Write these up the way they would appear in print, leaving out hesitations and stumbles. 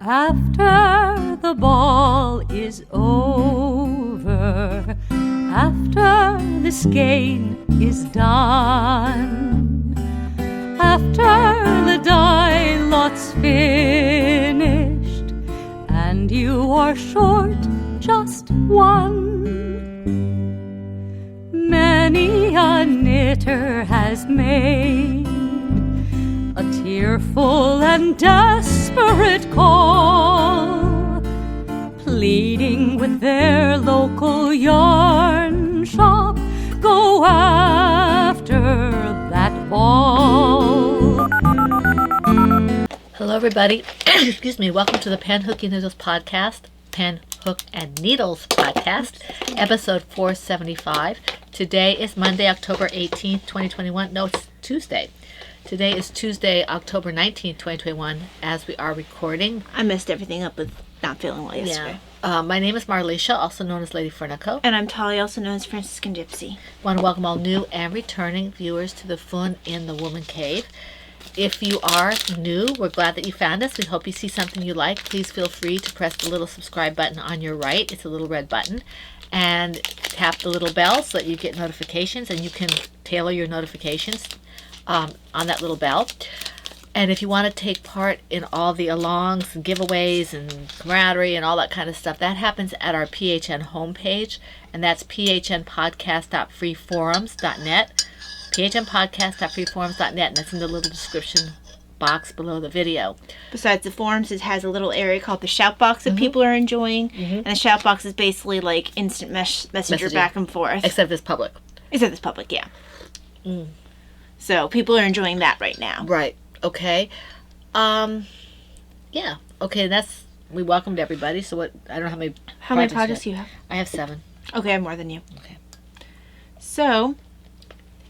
After the ball is over, after the skein is done, after the die lot's finished, and you are short just one, many a knitter has made a tearful and desperate call, pleading with their local yarn shop, go after that ball. Hello everybody, excuse me, welcome to the Pen Hook and Needles podcast, Pen Hook and Needles podcast, episode 475. Today is Monday, October 18th, 2021. No, it's Tuesday. Today is Tuesday, October 19th, 2021, as we are recording. I messed everything up with not feeling well yesterday. Yeah. My name is Marlisha, also known as Lady Fernico. And I'm Talia, also known as Franciscan Gypsy. I want to welcome all new and returning viewers to the Fun in the Woman Cave. If you are new, we're glad that you found us. We hope you see something you like. Please feel free to press the little subscribe button on your right. It's a little red button. And tap the little bell so that you get notifications, and you can tailor your notifications on that little bell. And if you want to take part in all the alongs and giveaways and camaraderie and all that kind of stuff, that happens at our PHN homepage, and that's phnpodcast.freeforums.net, phnpodcast.freeforums.net, and that's in the little description box below the video. Besides the forums, it has a little area called the shout box that people are enjoying, and the shout box is basically like instant messenger back and forth. Except it's public. Except it's public, yeah. So people are enjoying that right now. Right. Okay. Yeah. Okay. We welcomed everybody. So I don't know how many projects you have? I have 7. Okay, I have more than you. Okay. So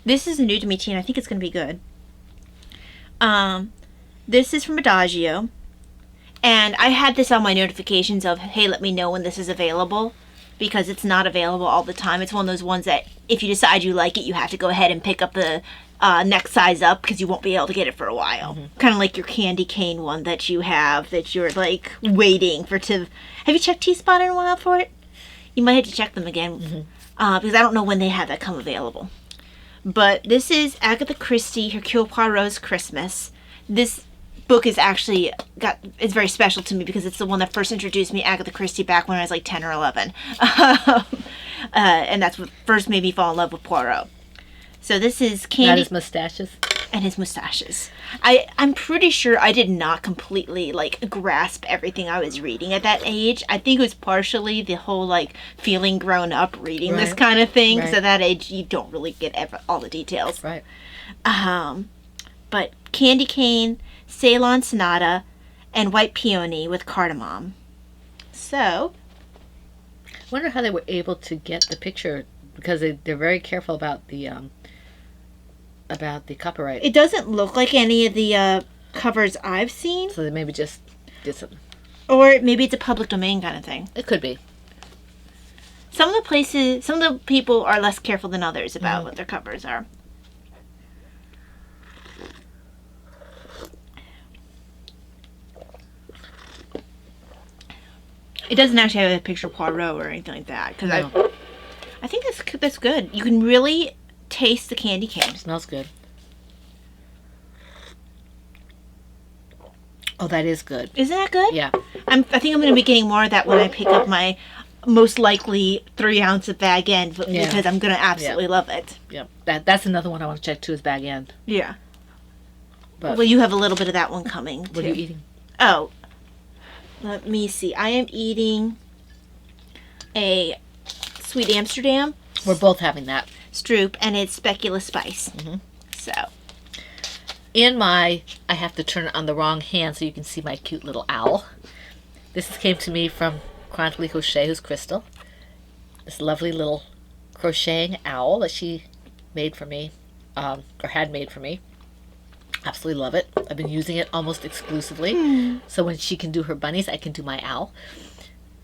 this is new to me, Tina. I think it's going to be good. This is from Adagio, and I had this on my notifications of, hey, let me know when this is available, because it's not available all the time. It's one of those ones that if you decide you like it, you have to go ahead and pick up the next size up, because you won't be able to get it for a while. Kind of like your candy cane one that you have that you're like waiting for to... Have you checked T-Spot in a while for it? You might have to check them again, because I don't know when they have that come available. But this is Agatha Christie, Hercule Poirot's Christmas. This book is actually it's very special to me because it's the one that first introduced me to Agatha Christie back when I was like 10 or 11. And that's what first made me fall in love with Poirot. So this is Candy... Not his mustaches. And his mustaches. I'm pretty sure I did not completely like grasp everything I was reading at that age. I think it was partially the whole like feeling grown up reading this kind of thing. Because at that age you don't really get all the details. Right. But Candy Cane, Ceylon Sonata, and White Peony with Cardamom. So... I wonder how they were able to get the picture, because they're very careful about the copyright. It doesn't look like any of the covers I've seen. So they maybe just did something. Or maybe it's a public domain kind of thing. It could be. Some of the people are less careful than others about what their covers are. It doesn't actually have a picture of Poirot or anything like that. Because I think that's good. You can really taste the candy cane. It smells good. Oh, that is good. Isn't that good? Yeah. I think I'm going to be getting more of that when I pick up my most likely 3-ounce of Bag End, because I'm going to absolutely love it. Yeah. That's another one I want to check too, is Bag End. Yeah. But well, you have a little bit of that one coming too. What are you eating? Oh. Let me see. I am eating a Sweet Amsterdam. We're both having that. Stroop, and it's speculoos spice. So. I have to turn it on the wrong hand so you can see my cute little owl. This came to me from Chronically Crochet, who's Crystal. This lovely little crocheting owl that she made for me, or had made for me. Absolutely love it. I've been using it almost exclusively. So when she can do her bunnies, I can do my owl.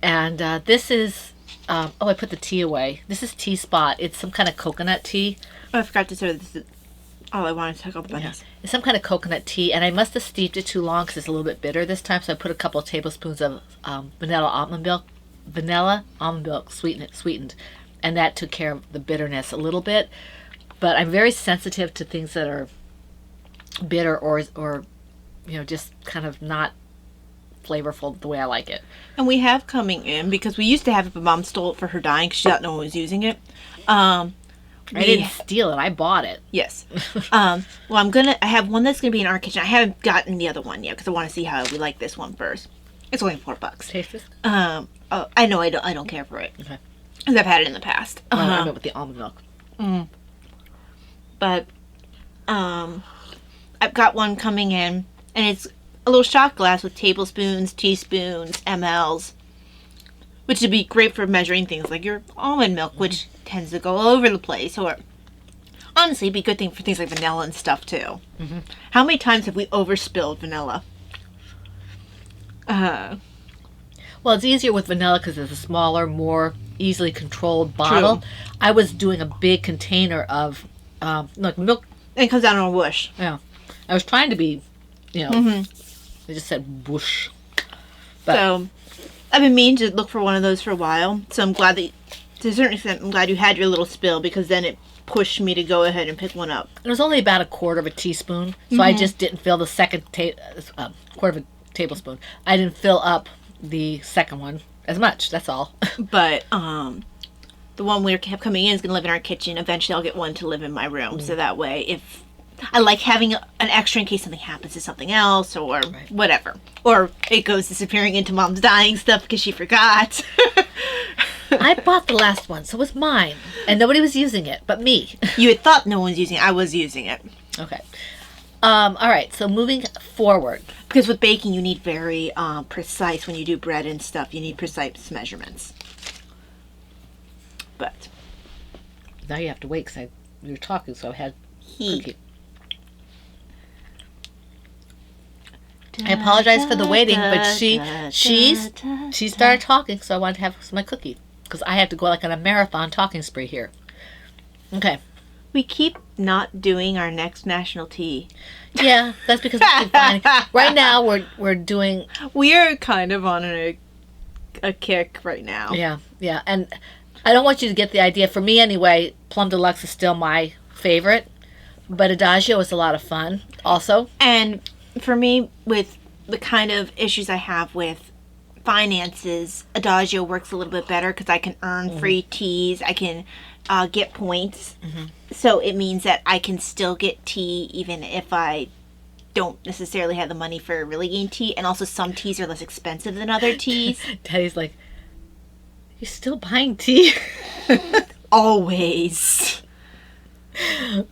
And this is, I put the tea away. This is Tea Spot. It's some kind of coconut tea. Oh, I forgot to throw this Oh, I wanted to take all the bunnies. Yeah. It's some kind of coconut tea, and I must have steeped it too long because it's a little bit bitter this time. So I put a couple of tablespoons of vanilla almond milk, sweetened, and that took care of the bitterness a little bit. But I'm very sensitive to things that are bitter or just kind of not flavorful the way I like it. And we have coming in, because we used to have it, but Mom stole it for her dying because she thought no one was using it. I didn't steal it. I bought it. Yes. Well, I have one that's going to be in our kitchen. I haven't gotten the other one yet because I want to see how we like this one first. It's only $4. Taste this? Oh, I know. I don't care for it. Okay. Because I've had it in the past. I meant with the almond milk. But I've got one coming in, and it's a little shot glass with tablespoons, teaspoons, mLs, which would be great for measuring things like your almond milk, which tends to go all over the place. Or honestly, it'd be a good thing for things like vanilla and stuff too. Mm-hmm. How many times have we overspilled vanilla? Well, it's easier with vanilla because it's a smaller, more easily controlled bottle. True. I was doing a big container of like milk. And it comes out in a whoosh. Yeah, I was trying to be, I just said whoosh. But, so I've been meaning to look for one of those for a while. So I'm glad that, to a certain extent, I'm glad you had your little spill, because then it pushed me to go ahead and pick one up. It was only about a quarter of a teaspoon, so I just didn't fill the second quarter of a tablespoon. I didn't fill up the second one as much. That's all. But the one we kept coming in is going to live in our kitchen. Eventually, I'll get one to live in my room, so that way, if I like having an extra in case something happens to something else or whatever, or it goes disappearing into Mom's dying stuff because she forgot. I bought the last one, so it was mine, and nobody was using it but me. You had thought no one's using it. I was using it. Okay. All right, so moving forward. Because with baking, you need very precise, when you do bread and stuff, you need precise measurements. But now you have to wait because we were talking, so I had cookie. I apologize for the waiting, but she started talking, so I wanted to have my cookie because I have to go like on a marathon talking spree here. Okay. We keep not doing our next national tea. Yeah, that's because we keep finding. Right now, we're doing. We are kind of on a kick right now. Yeah, and I don't want you to get the idea. For me, anyway, Plum Deluxe is still my favorite, but Adagio is a lot of fun, also. And for me, with the kind of issues I have with finances, Adagio works a little bit better because I can earn free teas. I can get points. So it means that I can still get tea even if I don't necessarily have the money for a really gain tea. And also some teas are less expensive than other teas. Daddy's like, you're still buying tea? Always.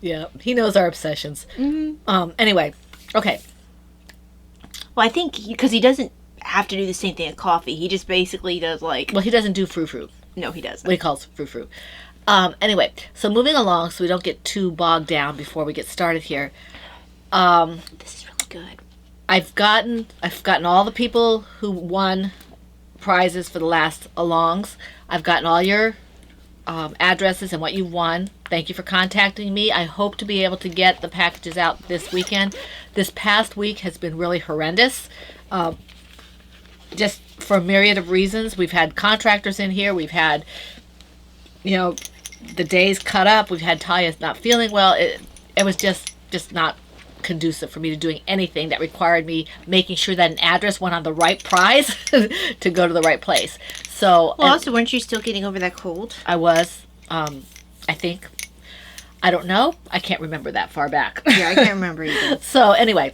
Yeah, he knows our obsessions. Anyway, okay. Well, I think because he doesn't have to do the same thing as coffee. He just basically does like... Well, he doesn't do frou-frou. No, he doesn't. What he calls frou-frou. Anyway, so moving along so we don't get too bogged down before we get started here. This is really good. I've gotten all the people who won prizes for the last alongs. I've gotten all your addresses and what you won. Thank you for contacting me. I hope to be able to get the packages out this weekend. This past week has been really horrendous. Just for a myriad of reasons. We've had contractors in here. We've had, the days cut up. We've had Talia not feeling well. It was just not conducive for me to doing anything that required me making sure that an address went on the right prize to go to the right place. So, well, also, weren't you still getting over that cold? I was. I think. I don't know. I can't remember that far back. Yeah, I can't remember either. So anyway,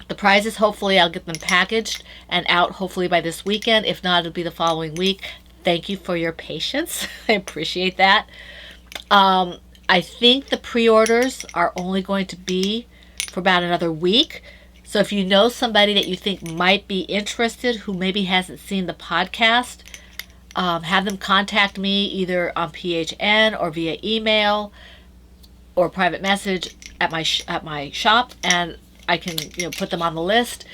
the prizes, hopefully I'll get them packaged and out hopefully by this weekend. If not, it'll be the following week. Thank you for your patience. I appreciate that. I think the pre-orders are only going to be for about another week. So if you know somebody that you think might be interested who maybe hasn't seen the podcast, have them contact me either on PHN or via email or private message at my shop, and I can put them on the list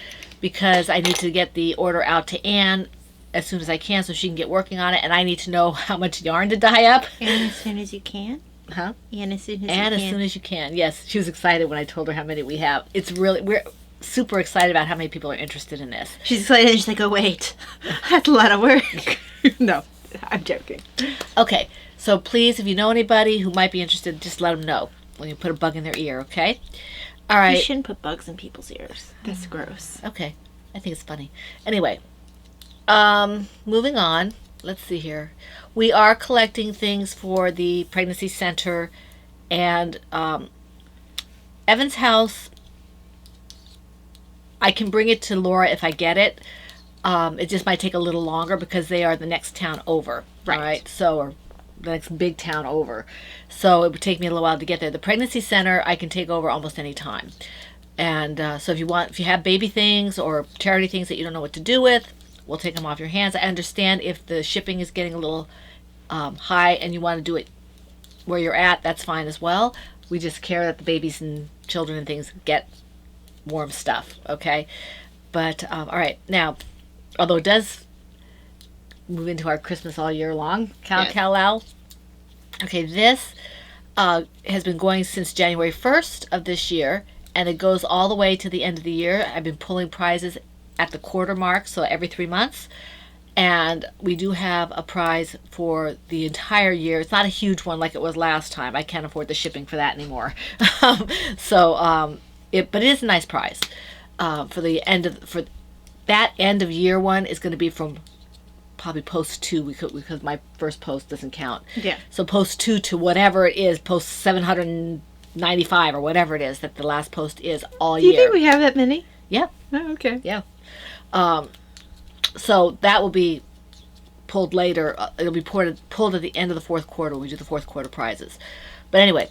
because I need to get the order out to Anne as soon as I can so she can get working on it, and I need to know how much yarn to dye up. And as soon as you can? Huh? And as soon as And you as can. soon as you can. Yes, she was excited when I told her how many we have. We're super excited about how many people are interested in this. She's excited and she's like, oh, wait. That's a lot of work. No, I'm joking. Okay, so please, if you know anybody who might be interested, just let them know when you put a bug in their ear, okay? All You right. shouldn't put bugs in people's ears. That's gross. Okay, I think it's funny. Anyway, moving on. Let's see here. We are collecting things for the pregnancy center, and Evan's house. I can bring it to Laura if I get it. It just might take a little longer because they are the next town over. Right. All right. So, or the next big town over. So it would take me a little while to get there. The pregnancy center I can take over almost any time. And so if you have baby things or charity things that you don't know what to do with, we'll take them off your hands. I understand if the shipping is getting a little high and you want to do it where you're at, that's fine as well. We just care that the babies and children and things get warm stuff, okay? But, all right, now, although it does move into our Christmas all year long, Cal. Okay, this has been going since January 1st of this year, and it goes all the way to the end of the year. I've been pulling prizes at the quarter mark, so every 3 months. And we do have a prize for the entire year. It's not a huge one like it was last time. I can't afford the shipping for that anymore. But it is a nice prize. For that end of year one is going to be from probably post 2 because my first post doesn't count. Yeah. So post 2 to whatever it is, post 795 or whatever it is that the last post is all Do you year. think we have that many? Yep. Oh, okay. Yeah. So that will be pulled later. It'll be pulled at the end of the fourth quarter when we do the fourth quarter prizes. But anyway,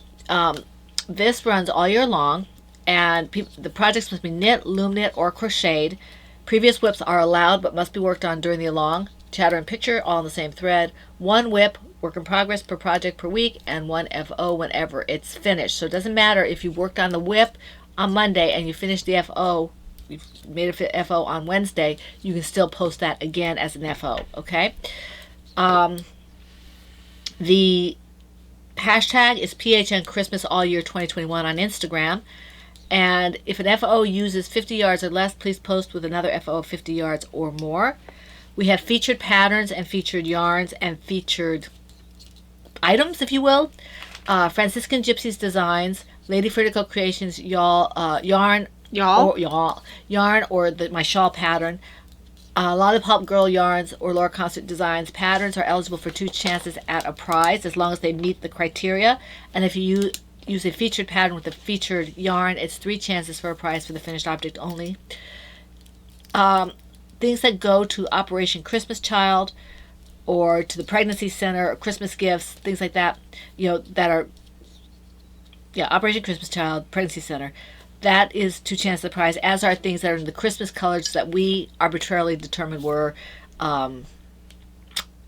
this runs all year long, and the projects must be knit, loom knit, or crocheted. Previous whips are allowed but must be worked on during the along. Chatter and picture all on the same thread. 1 whip, work in progress per project per week, and 1 FO whenever it's finished. So it doesn't matter if you worked on the whip on Monday and you finished the FO, you've made a FO on Wednesday, you can still post that again as an FO, okay? The hashtag is PHN Christmas All Year 2021 on Instagram. And if an FO uses 50 yards or less, please post with another FO of 50 yards or more. We have featured patterns and featured yarns and featured items, if you will. Franciscan Gypsies Designs, Lady Fritico Creations, yarn, or my shawl pattern. Lollipop Girl yarns or Laura Concert Designs patterns are eligible for 2 chances at a prize as long as they meet the criteria. And if you use a featured pattern with a featured yarn, it's 3 chances for a prize for the finished object only. Things that go to Operation Christmas Child or to the pregnancy center or Christmas gifts, things like that, that are, Operation Christmas Child, pregnancy center. That is 2 chances at the prize, as are things that are in the Christmas colors that we arbitrarily determined were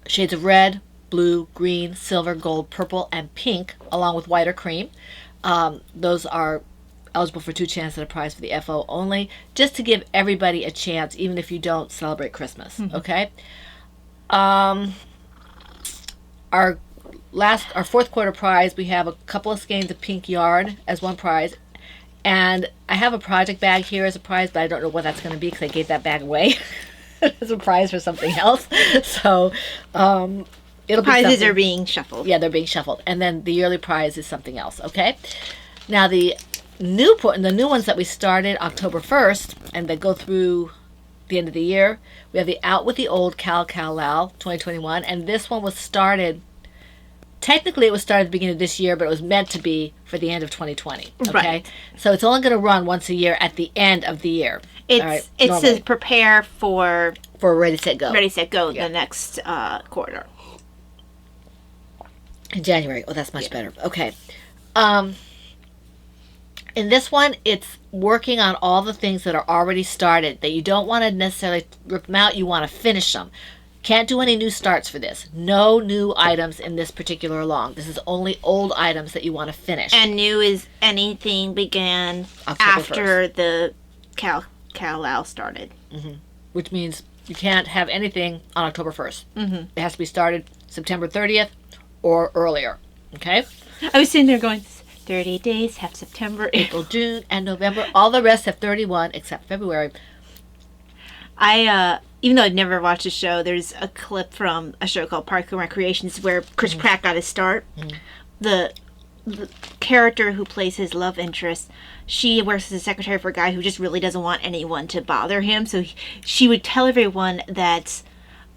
shades of red, blue, green, silver, gold, purple, and pink, along with white or cream. Those are eligible for 2 chances at a prize for the FO only, just to give everybody a chance, even if you don't celebrate Christmas. Mm-hmm. Okay. Our fourth quarter prize, we have a couple of skeins of pink yarn as one prize, and I have a project bag here as a prize, but I don't know what that's going to be because I gave that bag away as a prize for something else. So it'll be prizes are being shuffled. Yeah, they're being shuffled, and then the yearly prize is something else. Okay. Now the new ones that we started October 1st and that go through the end of the year, we have the Out with the Old Cal 2021, and this one was started. Technically, it was started at the beginning of this year, but it was meant to be for the end of 2020. Okay, right. So it's only going to run once a year at the end of the year. It says prepare for Ready Set Go. Ready Set Go the next quarter. In January. Oh, that's much better. Okay. In this one, it's working on all the things that are already started that you don't want to necessarily rip them out. You want to finish them. Can't do any new starts for this. No new items in this particular along. This is only old items that you want to finish. And new is anything began October after 1st. The Cal started. Mm-hmm. Which means you can't have anything on October 1st. Mm-hmm. It has to be started September 30th or earlier. Okay? I was sitting there going, 30 days, half September, April, June, and November. All the rest have 31 except February. Even though I'd never watched the show, there's a clip from a show called Parks and Recreations where Chris Pratt got his start. The character who plays his love interest, she works as a secretary for a guy who just really doesn't want anyone to bother him. So she would tell everyone that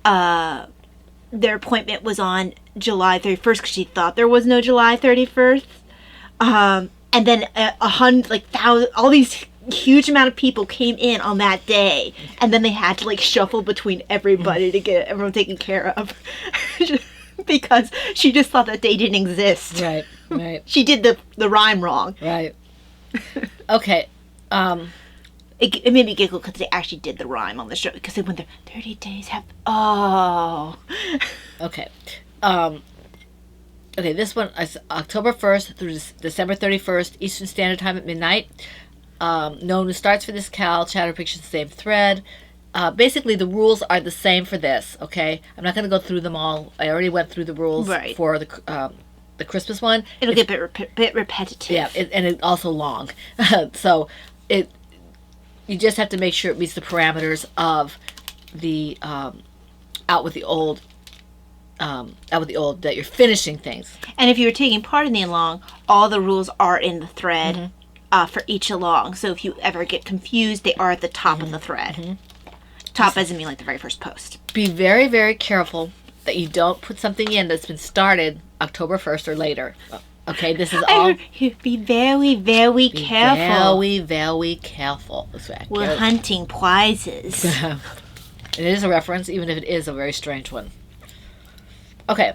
their appointment was on July 31st because she thought there was no July 31st. And then all these huge amount of people came in on that day, and then they had to shuffle between everybody to get everyone taken care of because she just thought that day didn't exist. Right. She did the rhyme wrong. Right. Okay. It made me giggle because they actually did the rhyme on the show because they went there 30 days have. Oh. Okay. Okay, this one is October 1st through December 31st, Eastern Standard Time at midnight. No new starts for this Cal. Chatter pictures the same thread. Basically, the rules are the same for this, okay? I'm not going to go through them all. I already went through the rules for the Christmas one. It'll get a bit repetitive. Yeah, and it's also long. So you just have to make sure it meets the parameters of the out with the old, that you're finishing things. And if you're taking part in the along, all the rules are in the thread for each along. So if you ever get confused, they are at the top of the thread. Top doesn't mean the very first post. Be very, very careful that you don't put something in that's been started October 1st or later. Okay, this is all... Be very, very careful. Very, very careful. We're hunting prizes. It is a reference, even if it is a very strange one. Okay.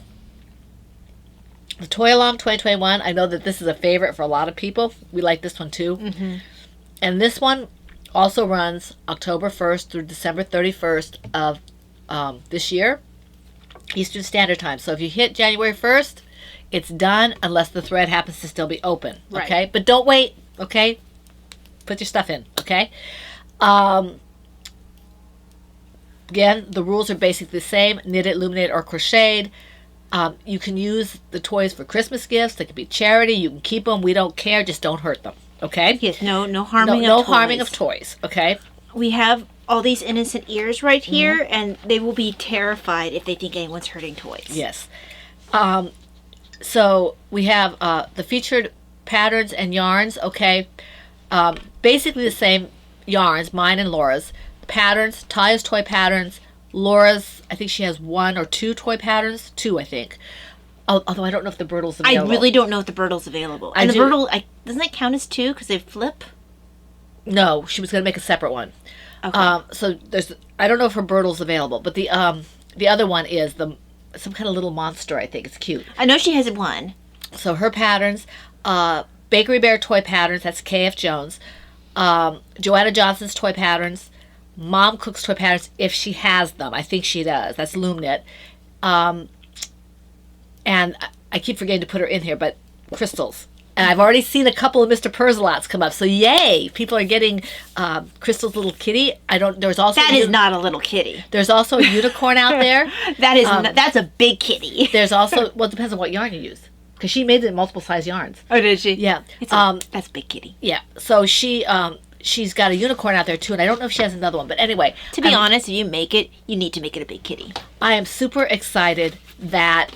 The Toy Along 2021, I know that this is a favorite for a lot of people. We like this one too. And this one also runs October 1st through December 31st of this year, Eastern Standard Time. So if you hit January 1st, it's done unless the thread happens to still be open. Okay? Right. But don't wait. Okay? Put your stuff in. Okay? Again, the rules are basically the same. Knitted, illuminated, or crocheted. You can use the toys for Christmas gifts. They could be charity. You can keep them. We don't care. Just don't hurt them. Okay? Yes, no harming of toys. No harming of toys. Okay? We have all these innocent ears right here, and they will be terrified if they think anyone's hurting toys. Yes. So we have the featured patterns and yarns. Okay? Basically the same yarns, mine and Laura's. Patterns, Talia's toy patterns, Laura's, I think she has 1 or 2 toy patterns. 2, I think. Although I don't know if the Birtle's available. I really don't know if the Birtle's available. And the Birtle, doesn't that count as 2 because they flip? No, she was going to make a separate one. Okay. So I don't know if her Birtle's available, but the other one is some kind of little monster, I think. It's cute. I know she has 1. So her patterns, Bakery Bear toy patterns, that's K.F. Jones. Joanna Johnson's toy patterns. Mom Cooks toy patterns, if she has them. I think she does. That's Loomknit. And I keep forgetting to put her in here, but Crystals. And I've already seen a couple of Mr. Perzilots come up. So yay! People are getting Crystal's little kitty. There's also that is not a little kitty. There's also a unicorn out there. That's a big kitty. There's also, well, it depends on what yarn you use. Because she made it in multiple size yarns. Oh, did she? Yeah. That's big kitty. Yeah. So she's got a unicorn out there too, and I don't know if she has another one. But anyway. To be honest, if you make it, you need to make it a big kitty. I am super excited that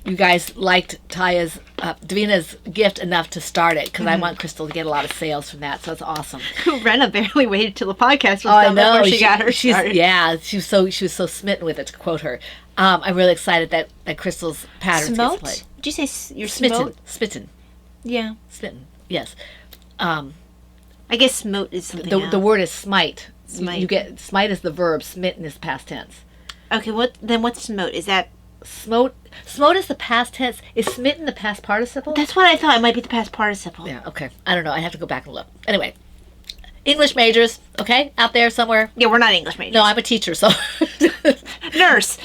you guys liked Davina's gift enough to start it, because I want Crystal to get a lot of sales from that, so it's awesome. Brenna barely waited till the podcast was done before she got her started. Yeah, she was so smitten with it, to quote her. I'm really excited that Crystal's patterns gets played. Did you say you're smitten? Smitten. Yeah. Smitten, yes. I guess smote is something else. The word is smite. Smite. Smite is the verb, smitten is past tense. Okay, what's smote? Is that... Smote is the past tense. Is smitten the past participle? That's what I thought. It might be the past participle. Yeah, okay. I don't know. I have to go back and look. Anyway, English majors, okay? Out there somewhere. Yeah, we're not English majors. No, I'm a teacher, so... Nurse.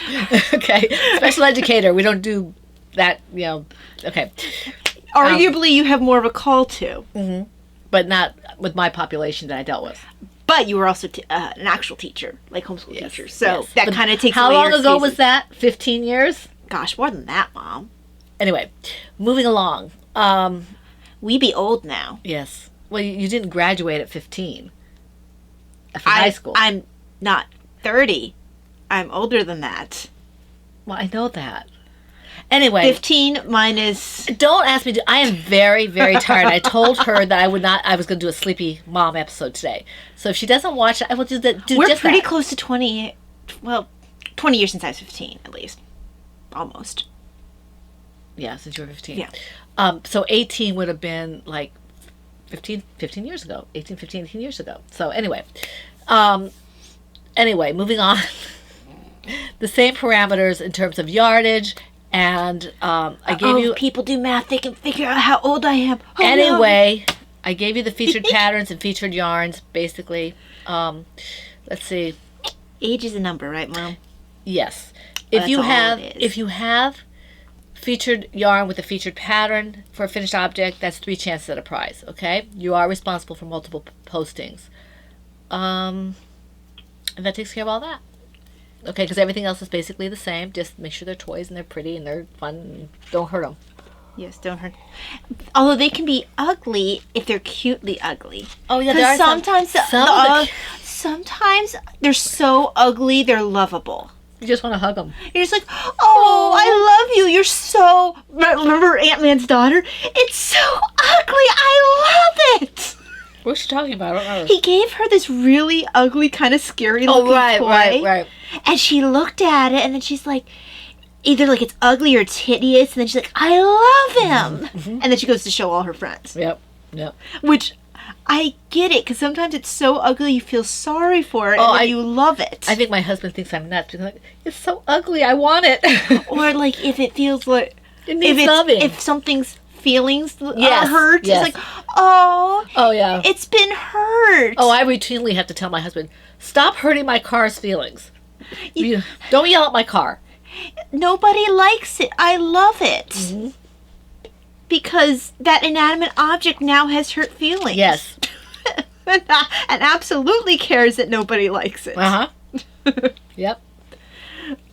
Okay. Special educator. We don't do that, okay. Arguably, you have more of a call to. Mm-hmm. But not with my population that I dealt with. But you were also an actual teacher, like homeschool teacher. So that kind of takes How away long your ago excuses. was that? 15 years? Gosh, more than that, Mom. Anyway, moving along. We be old now. Yes. Well, you didn't graduate at 15 from high school. I'm not 30. I'm older than that. Well, I know that. Anyway. 15 minus... Don't ask me to... I am very, very tired. I told her that I was going to do a Sleepy Mom episode today. So if she doesn't watch it, I will do that. We're pretty close to 20... Well, 20 years since I was 15, at least. Almost. Yeah, since you were 15. Yeah. So 18 would have been like 15 years ago. 18 years ago. So anyway. Moving on. The same parameters in terms of yardage, and I gave you... people do math, they can figure out how old I am. Oh, anyway, no. I gave you the featured patterns and featured yarns, basically. Let's see. Age is a number, right, Mom? Yes. If you have featured yarn with a featured pattern for a finished object, that's 3 chances at a prize, okay? You are responsible for multiple postings. And that takes care of all that. Okay, because everything else is basically the same. Just make sure they're toys and they're pretty and they're fun and don't hurt them. Yes, don't hurt. Although they can be ugly if they're cutely ugly. Oh yeah, because sometimes they're so ugly they're lovable. You just want to hug them. You're just like, oh, I love you. You're so... Remember Ant-Man's daughter? It's so ugly. I love it. What's she talking about? I don't know. He gave her this really ugly, kind of scary looking toy. Right. And she looked at it, and then she's like, either like it's ugly or it's hideous, and then she's like, I love him. Mm-hmm. And then she goes to show all her friends. Yep. Which... I get it, because sometimes it's so ugly you feel sorry for it, and then you love it. I think my husband thinks I'm nuts. He's like, it's so ugly, I want it. Or like if it feels like... It needs loving. If something's feelings are hurt, it's like, oh yeah, it's been hurt. Oh, I routinely have to tell my husband, stop hurting my car's feelings. Don't yell at my car. Nobody likes it. I love it. Mm-hmm. Because that inanimate object now has hurt feelings. Yes. And absolutely cares that nobody likes it. Uh-huh. Yep.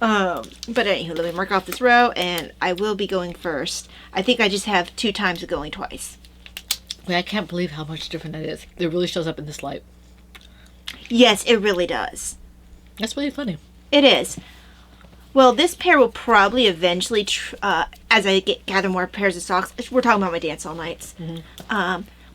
But anywho, let me mark off this row, and I will be going first. I think I just have 2 times of going twice. I can't believe how much different that is. It really shows up in this light. Yes, it really does. That's really funny. It is. Well, this pair will probably eventually, as I gather more pairs of socks, we're talking about my dance all nights,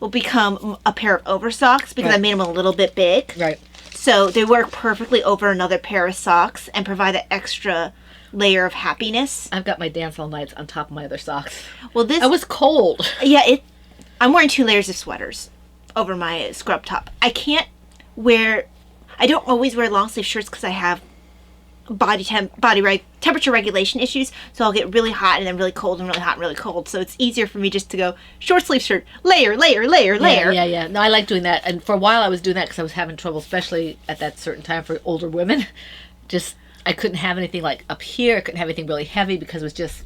will become a pair of over socks because I made them a little bit big. Right. So they work perfectly over another pair of socks and provide that extra layer of happiness. I've got my dance all nights on top of my other socks. Well, I was cold. Yeah, I'm wearing 2 layers of sweaters over my scrub top. I don't always wear long sleeve shirts because I have temperature regulation issues, so I'll get really hot and then really cold and really hot and really cold. So it's easier for me just to go short sleeve shirt, layer. Yeah. No, I like doing that. And for a while I was doing that because I was having trouble, especially at that certain time for older women. Just, I couldn't have anything like up here. I couldn't have anything really heavy because it was just,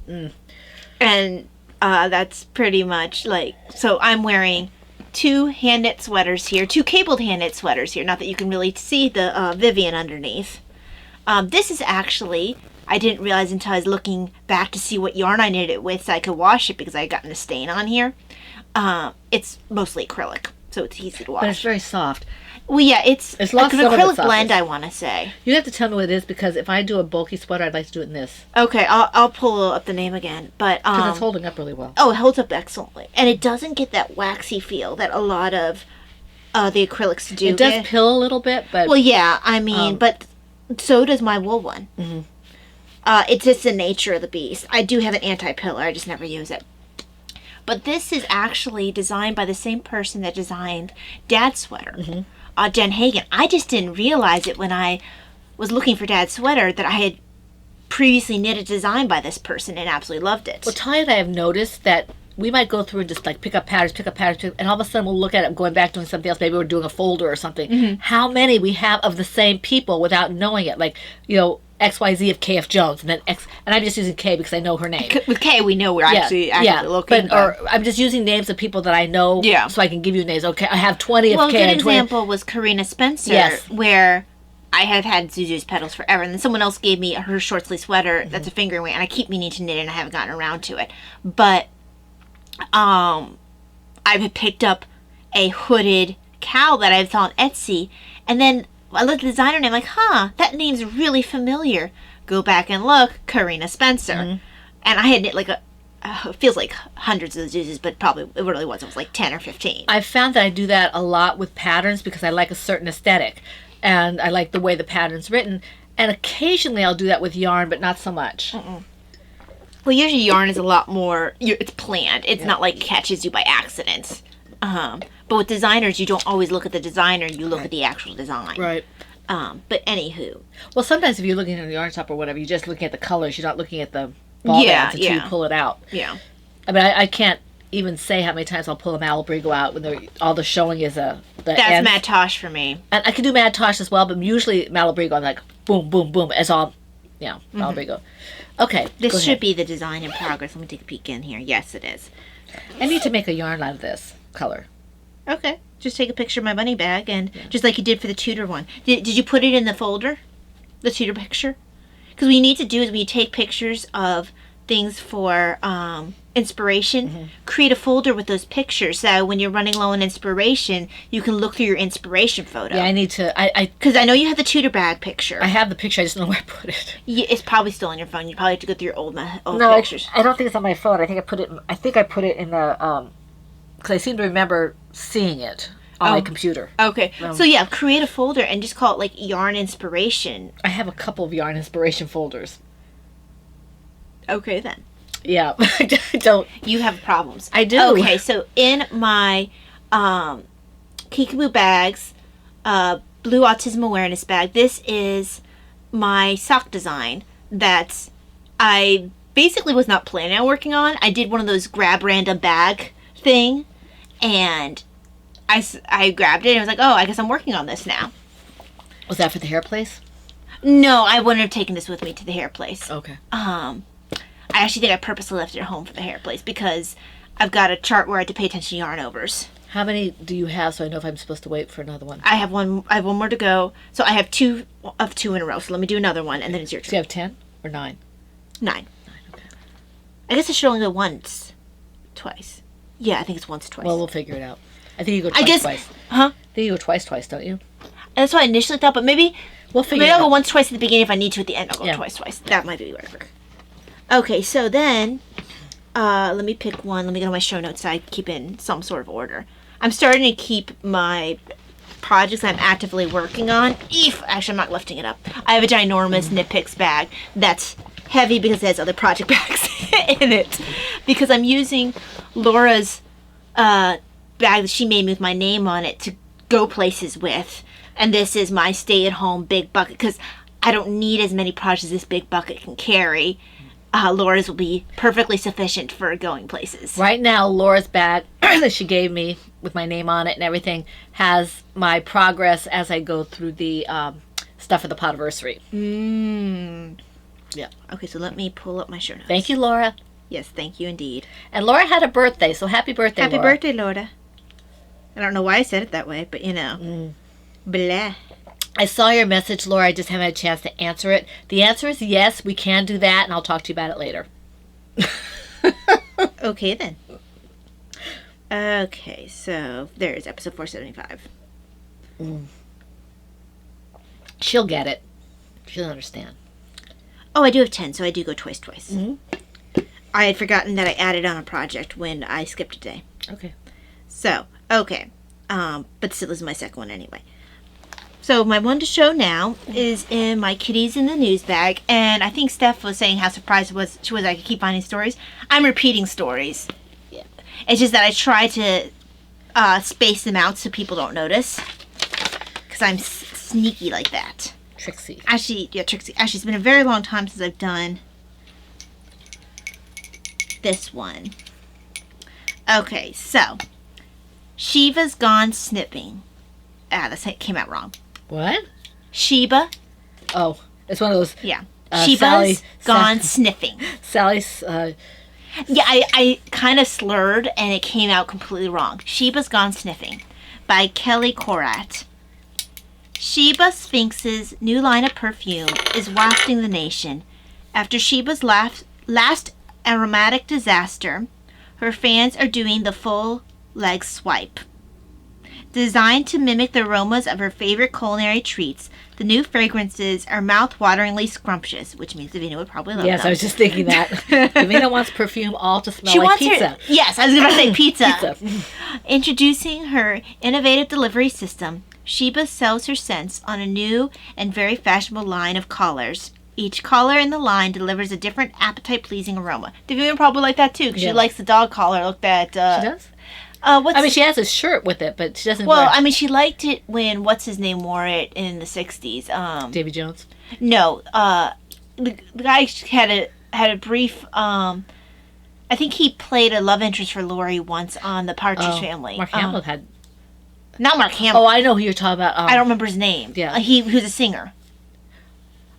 And that's pretty much like, so I'm wearing 2 hand knit sweaters here, 2 cabled hand knit sweaters here. Not that you can really see the Vivian underneath. This is actually, I didn't realize until I was looking back to see what yarn I knitted it with so I could wash it because I had gotten a stain on here. It's mostly acrylic, so it's easy to wash. But it's very soft. Well, yeah, it's lost an some of acrylic its blend, softness. I want to say. You have to tell me what it is because if I do a bulky sweater, I'd like to do it in this. Okay, I'll pull up the name again. But Because it's holding up really well. Oh, it holds up excellently. And it doesn't get that waxy feel that a lot of the acrylics do. It does pill a little bit, but... Well, yeah, I mean, but... So does my wool one. Mm-hmm. It's just the nature of the beast. I do have an anti-pillar. I just never use it. But this is actually designed by the same person that designed Dad's sweater, Jen Hagen. I just didn't realize it when I was looking for Dad's sweater that I had previously knit a design by this person and absolutely loved it. Well, Talia and I have noticed that we might go through and just like pick up patterns, and all of a sudden we'll look at it going back doing something else. Maybe we're doing a folder or something. Mm-hmm. How many we have of the same people without knowing it? Like, XYZ of KF Jones, and then X, and I'm just using K because I know her name. With K, we know we're actually looking. Or I'm just using names of people that I know, so I can give you names. Okay, I have 20 of K. Well, a good example was Karina Spencer, where I have had Zuzu's petals forever, and then someone else gave me her short sleeve sweater that's a fingering weight, and I keep meaning to knit it, and I haven't gotten around to it. But I've picked up a hooded cowl that I saw on Etsy, and then I looked at the designer name, like, that name's really familiar. Go back and look, Karina Spencer. And I had knit like it feels like hundreds of Zuzus, but probably it really was. It was like 10 or 15. I've found that I do that a lot with patterns because I like a certain aesthetic, and I like the way the pattern's written. And occasionally I'll do that with yarn, but not so much. Well, usually yarn is a lot more, it's planned. It's not like it catches you by accident. But with designers, you don't always look at the designer, you look at the actual design. Right. But anywho. Well, sometimes if you're looking at a yarn shop or whatever, you're just looking at the colors. You're not looking at the ball bands until you pull it out. Yeah. I mean, I can't even say how many times I'll pull a Malabrigo out when all the showing is the That's ends. Mad Tosh for me. And I can do Mad Tosh as well, but usually Malabrigo, I'm like, boom, boom, boom, as all, Malabrigo. Okay, This go should ahead. be the design in progress. Let me take a peek in here. Yes, it is. I need to make a yarn out of this color. Okay. Just take a picture of my bunny bag, and just like you did for the Tudor one. Did you put it in the folder? The Tudor picture? Because what you need to do is when you take pictures of things for inspiration, create a folder with those pictures so when you're running low on inspiration, you can look through your inspiration photo. Yeah, I need to, Because I know you have the Tudor bag picture. I have the picture, I just don't know where I put it. Yeah, it's probably still on your phone. You probably have to go through your old No, pictures. I don't think it's on my phone. I think I put it in the, because I seem to remember seeing it on my computer. Okay. So yeah, create a folder and just call it like yarn inspiration. I have a couple of yarn inspiration folders. Okay then. Yeah, I don't. You have problems. I do. Okay, so in my Kickaboo bags, Blue Autism Awareness bag, this is my sock design that I basically was not planning on working on. I did one of those grab random bag thing, and I grabbed it and I was like, oh, I guess I'm working on this now. Was that for the hair place? No, I wouldn't have taken this with me to the hair place. Okay. I actually think I purposely left it at home for the hair place because I've got a chart where I had to pay attention to yarn overs. How many do you have so I know if I'm supposed to wait for another one? I have one more to go. So I have two in a row. So let me do another one and then it's your Do you turn. have 10 or 9? 9. Okay. I guess I should only go once. Twice. Yeah, I think it's once, twice. Well, we'll figure it out. I think you go twice. Huh? I think you go twice, don't you? That's what I initially thought, but maybe We'll figure maybe it I'll go out. once, twice at the beginning. If I need to at the end, I'll go Yeah. twice. That might be whatever. Okay, so then let me pick one. Let me go to my show notes so I keep in some sort of order. I'm starting to keep my projects I'm actively working on. Actually, I'm not lifting it up. I have a ginormous Knit Picks bag that's heavy because it has other project bags in it. Because I'm using Laura's bag that she made me with my name on it to go places with. And this is my stay-at-home big bucket because I don't need as many projects as this big bucket can carry. Laura's will be perfectly sufficient for going places. Right now, Laura's bag that she gave me with my name on it and everything has my progress as I go through the stuff for the Podiversary. Yeah. Okay, so let me pull up my show notes. Thank you, Laura. Yes, thank you indeed. And Laura had a birthday, so happy birthday, Happy Laura. birthday, Laura. I don't know why I said it that way, but you know. Blah. I saw your message, Laura. I just haven't had a chance to answer it. The answer is yes, we can do that, and I'll talk to you about it later. Okay, then. Okay, so there's episode 475. She'll get it. She'll understand. Oh, I do have 10, so I do go twice. I had forgotten that I added on a project when I skipped a day. Okay. So, okay. But still, this is my second one anyway. So, my one to show now is in my Kitties in the News bag. And I think Steph was saying how surprised she was I could keep finding stories. I'm repeating stories. Yeah. It's just that I try to space them out so people don't notice. Because I'm sneaky like that. Trixie. Actually, yeah, Trixie. Actually, it's been a very long time since I've done this one. Okay, so Shiva's gone snipping. That came out wrong. What? Sheba. Oh, it's one of those. Yeah. Sally- Shiva's gone sniffing. Sally's. Yeah, I kind of slurred and it came out completely wrong. Sheba's Gone Sniffing by Kelly Korat. Sheba Sphinx's new line of perfume is wafting the nation. After Sheba's last aromatic disaster, her fans are doing the full leg swipe. Designed to mimic the aromas of her favorite culinary treats, the new fragrances are mouth-wateringly scrumptious, which means Davina would probably love them. Yes, I was just thinking that. Davina wants perfume all to smell like pizza. Yes, I was going to say pizza. Pizza. Introducing her innovative delivery system, Sheba sells her scents on a new and very fashionable line of collars. Each collar in the line delivers a different appetite-pleasing aroma. Davina would probably like that too, because she likes the dog collar. Look at she does? She has a shirt with it, but she doesn't wear it. She liked it when, what's-his-name wore it in the 60s. Davy Jones? No. The guy had a brief, I think he played a love interest for Lori once on The Partridge Family. Mark Hamill had... Not Mark Hamill. Oh, I know who you're talking about. I don't remember his name. Yeah. He was a singer.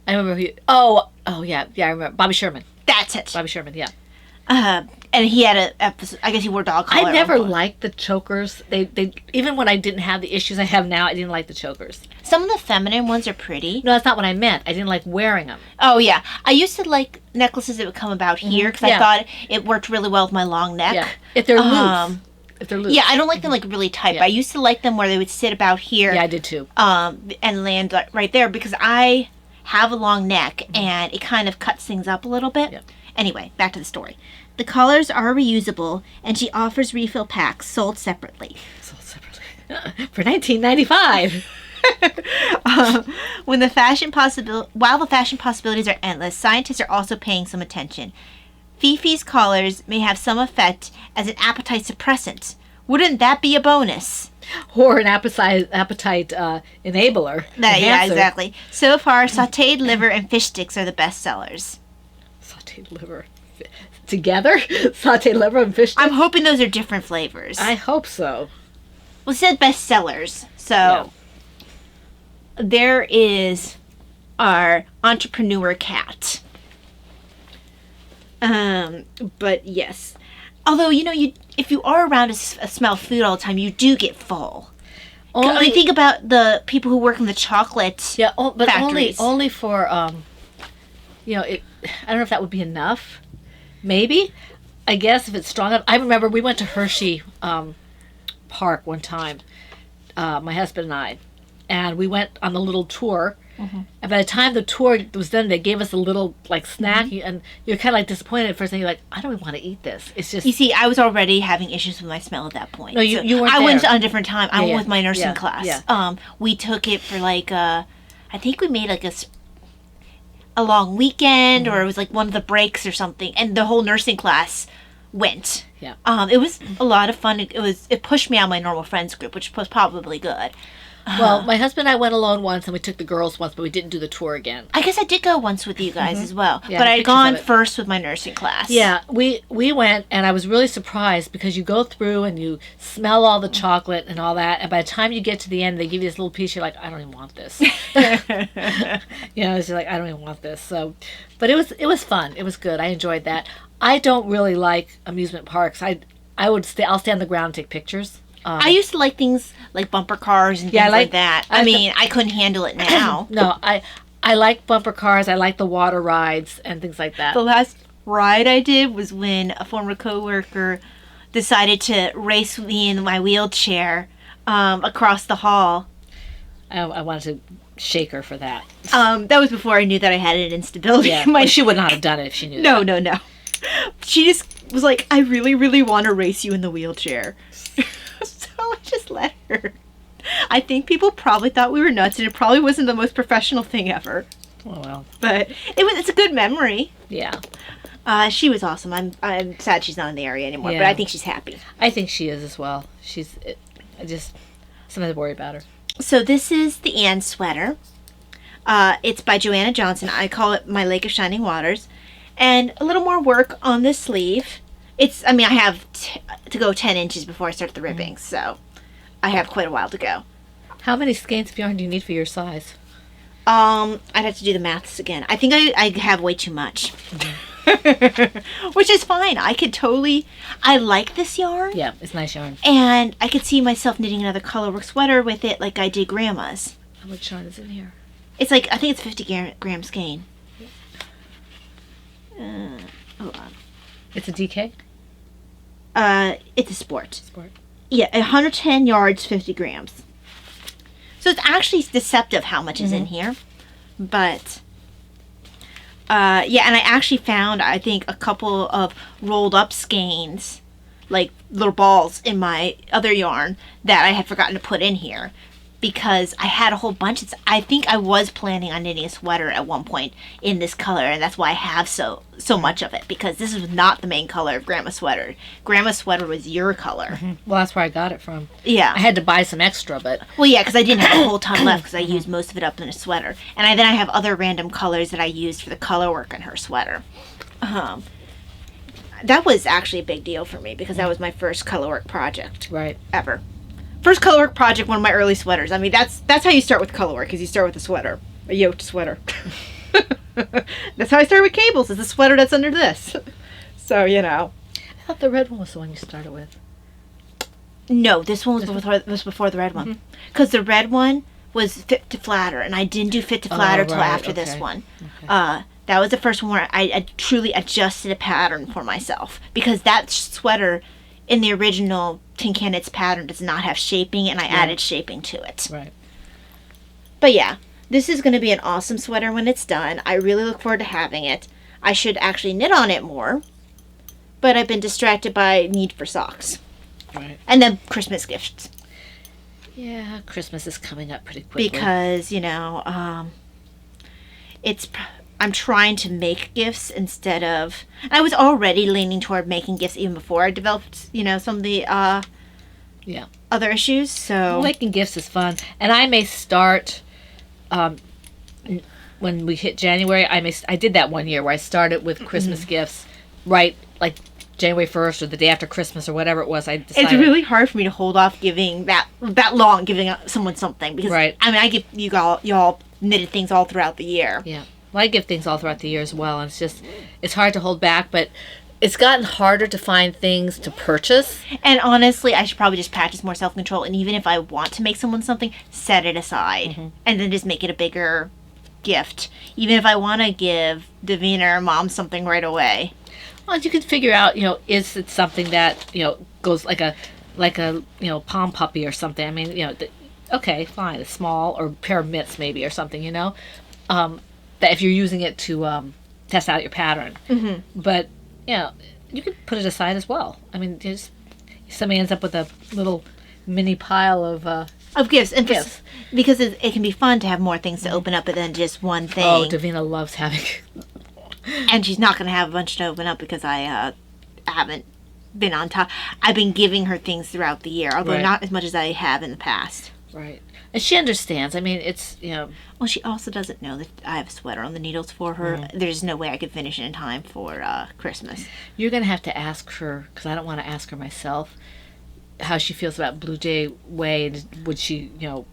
I remember who... Oh, yeah, I remember. Bobby Sherman. That's it. Bobby Sherman, yeah. And he had a episode, I guess he wore dog collar. I never liked the chokers. They even when I didn't have the issues I have now, I didn't like the chokers. Some of the feminine ones are pretty. No, that's not what I meant. I didn't like wearing them. Oh, yeah. I used to like necklaces that would come about here because I thought it worked really well with my long neck. Yeah. If they're loose. Yeah, I don't like them like really tight. But I used to like them where they would sit about here. Yeah, I did too. And land right there because I have a long neck and it kind of cuts things up a little bit. Yeah. Anyway, back to the story. The collars are reusable, and she offers refill packs sold separately. For $19.95. While the fashion possibilities are endless, scientists are also paying some attention. Fifi's collars may have some effect as an appetite suppressant. Wouldn't that be a bonus? Or an appetite enabler. Yeah, exactly. So far, sautéed liver and fish sticks are the best sellers. Sautéed liver. Together? Sautéed liver and fish sticks? I'm hoping those are different flavors. I hope so. Well, it said best sellers. So there is our entrepreneur cat. But yes. Although, if you are around to smell food all the time, you do get full. Think about the people who work in the chocolate factories. Only for, I don't know if that would be enough. Maybe. I guess if it's strong enough. I remember we went to Hershey Park one time, my husband and I, and we went on a little tour. Mm-hmm. And by the time the tour was done, they gave us a little snack, and you're kind of disappointed at first, and you're like, I don't even want to eat this. It's just... You see, I was already having issues with my smell at that point. No, you weren't there. I went on a different time. I went with my nursing class. Yeah. We took it for I think we made a long weekend, or it was one of the breaks or something, and the whole nursing class went. Yeah. It was a lot of fun. It pushed me out of my normal friends group, which was probably good. Well, my husband and I went alone once, and we took the girls once, but we didn't do the tour again. I guess I did go once with you guys as well, Yeah, but I'd gone first with my nursing class. Yeah, we went, and I was really surprised because you go through and you smell all the chocolate and all that, and by the time you get to the end, they give you this little piece. You're like, I don't even want this. It's like, I don't even want this. So, but it was fun. It was good. I enjoyed that. I don't really like amusement parks. I'll stay on the ground and take pictures. I used to like things like bumper cars and things like that. I couldn't handle it now. No, I like bumper cars. I like the water rides and things like that. The last ride I did was when a former coworker decided to race me in my wheelchair across the hall. I wanted to shake her for that. That was before I knew that I had an instability. Yeah, she would not have done it if she knew that. No. She just was like, I really, really want to race you in the wheelchair. So I just let her. I think people probably thought we were nuts, and it probably wasn't the most professional thing ever. Oh, well. But it's a good memory. Yeah. She was awesome. I'm sad she's not in the area anymore, but I think she's happy. I think she is as well. I just sometimes worry about her. So this is the Anne sweater. It's by Joanna Johnson. I call it My Lake of Shining Waters. And a little more work on the sleeve. I have to go 10 inches before I start the ribbing, so I have quite a while to go. How many skeins of yarn do you need for your size? I'd have to do the maths again. I think I have way too much. Which is fine. I like this yarn. Yeah, it's nice yarn. And I could see myself knitting another colorwork sweater with it like I did Grandma's. How much yarn is in here? It's like, I think it's 50 gram skein. Hold on. It's a DK? It's a sport. Sport. Yeah, 110 yards, 50 grams. So it's actually deceptive how much is in here. But, yeah, and I actually found, I think, a couple of rolled up skeins, like little balls in my other yarn that I had forgotten to put in here. Because I had a whole bunch. I think I was planning on knitting a sweater at one point in this color, and that's why I have so much of it, because this is not the main color of Grandma's sweater. Grandma's sweater was your color. Well, that's where I got it from. Yeah. I had to buy some extra, but... Well, yeah, because I didn't have a whole ton left because I used most of it up in a sweater. And then I have other random colors that I used for the color work in her sweater. That was actually a big deal for me because that was my first color work project. Right. Ever. First color work project, one of my early sweaters. I mean, that's how you start with color work, is you start with a sweater. A yoked sweater. That's how I started with cables, is the sweater that's under this. So, you know. I thought the red one was the one you started with. No, this one was before the red one. Because the red one was fit to flatter, and I didn't do fit to flatter till after this one. Okay. That was the first one where I truly adjusted a pattern for myself. Because that sweater in the original Tin Can Knits pattern does not have shaping, and I added shaping to it. Right. But yeah, this is going to be an awesome sweater when it's done. I really look forward to having it. I should actually knit on it more, but I've been distracted by need for socks. Right. And then Christmas gifts. Yeah, Christmas is coming up pretty quickly. Because, you know, I'm trying to make gifts instead of... I was already leaning toward making gifts even before I developed, you know, some of the other issues, so... Making gifts is fun. And I may start... when we hit January, I did that one year where I started with Christmas gifts right, like, January 1st or the day after Christmas or whatever it was. I decided... It's really hard for me to hold off giving that long, giving someone something. Because, I mean, I give y'all knitted things all throughout the year. Yeah. Well, I give things all throughout the year as well, and it's hard to hold back, but it's gotten harder to find things to purchase. And honestly, I should probably just practice more self-control, and even if I want to make someone something, set it aside, and then just make it a bigger gift. Even if I want to give Davina or Mom something right away. Well, you can figure out, you know, is it something that, you know, goes like a you know, pom puppy or something. I mean, you know, okay, fine, a small or pair of mitts maybe or something, you know. That if you're using it to test out your pattern. But, you know, you can put it aside as well. I mean, just somebody ends up with a little mini pile of gifts. And gifts. Because it can be fun to have more things to open up than just one thing. Oh, Davina loves having... And she's not going to have a bunch to open up because I haven't been on top. I've been giving her things throughout the year, although not as much as I have in the past. Right. And she understands. I mean, it's, you know... Well, she also doesn't know that I have a sweater on the needles for her. There's no way I could finish it in time for Christmas. You're going to have to ask her, because I don't want to ask her myself, how she feels about Blue Jay Way. Would she, you know,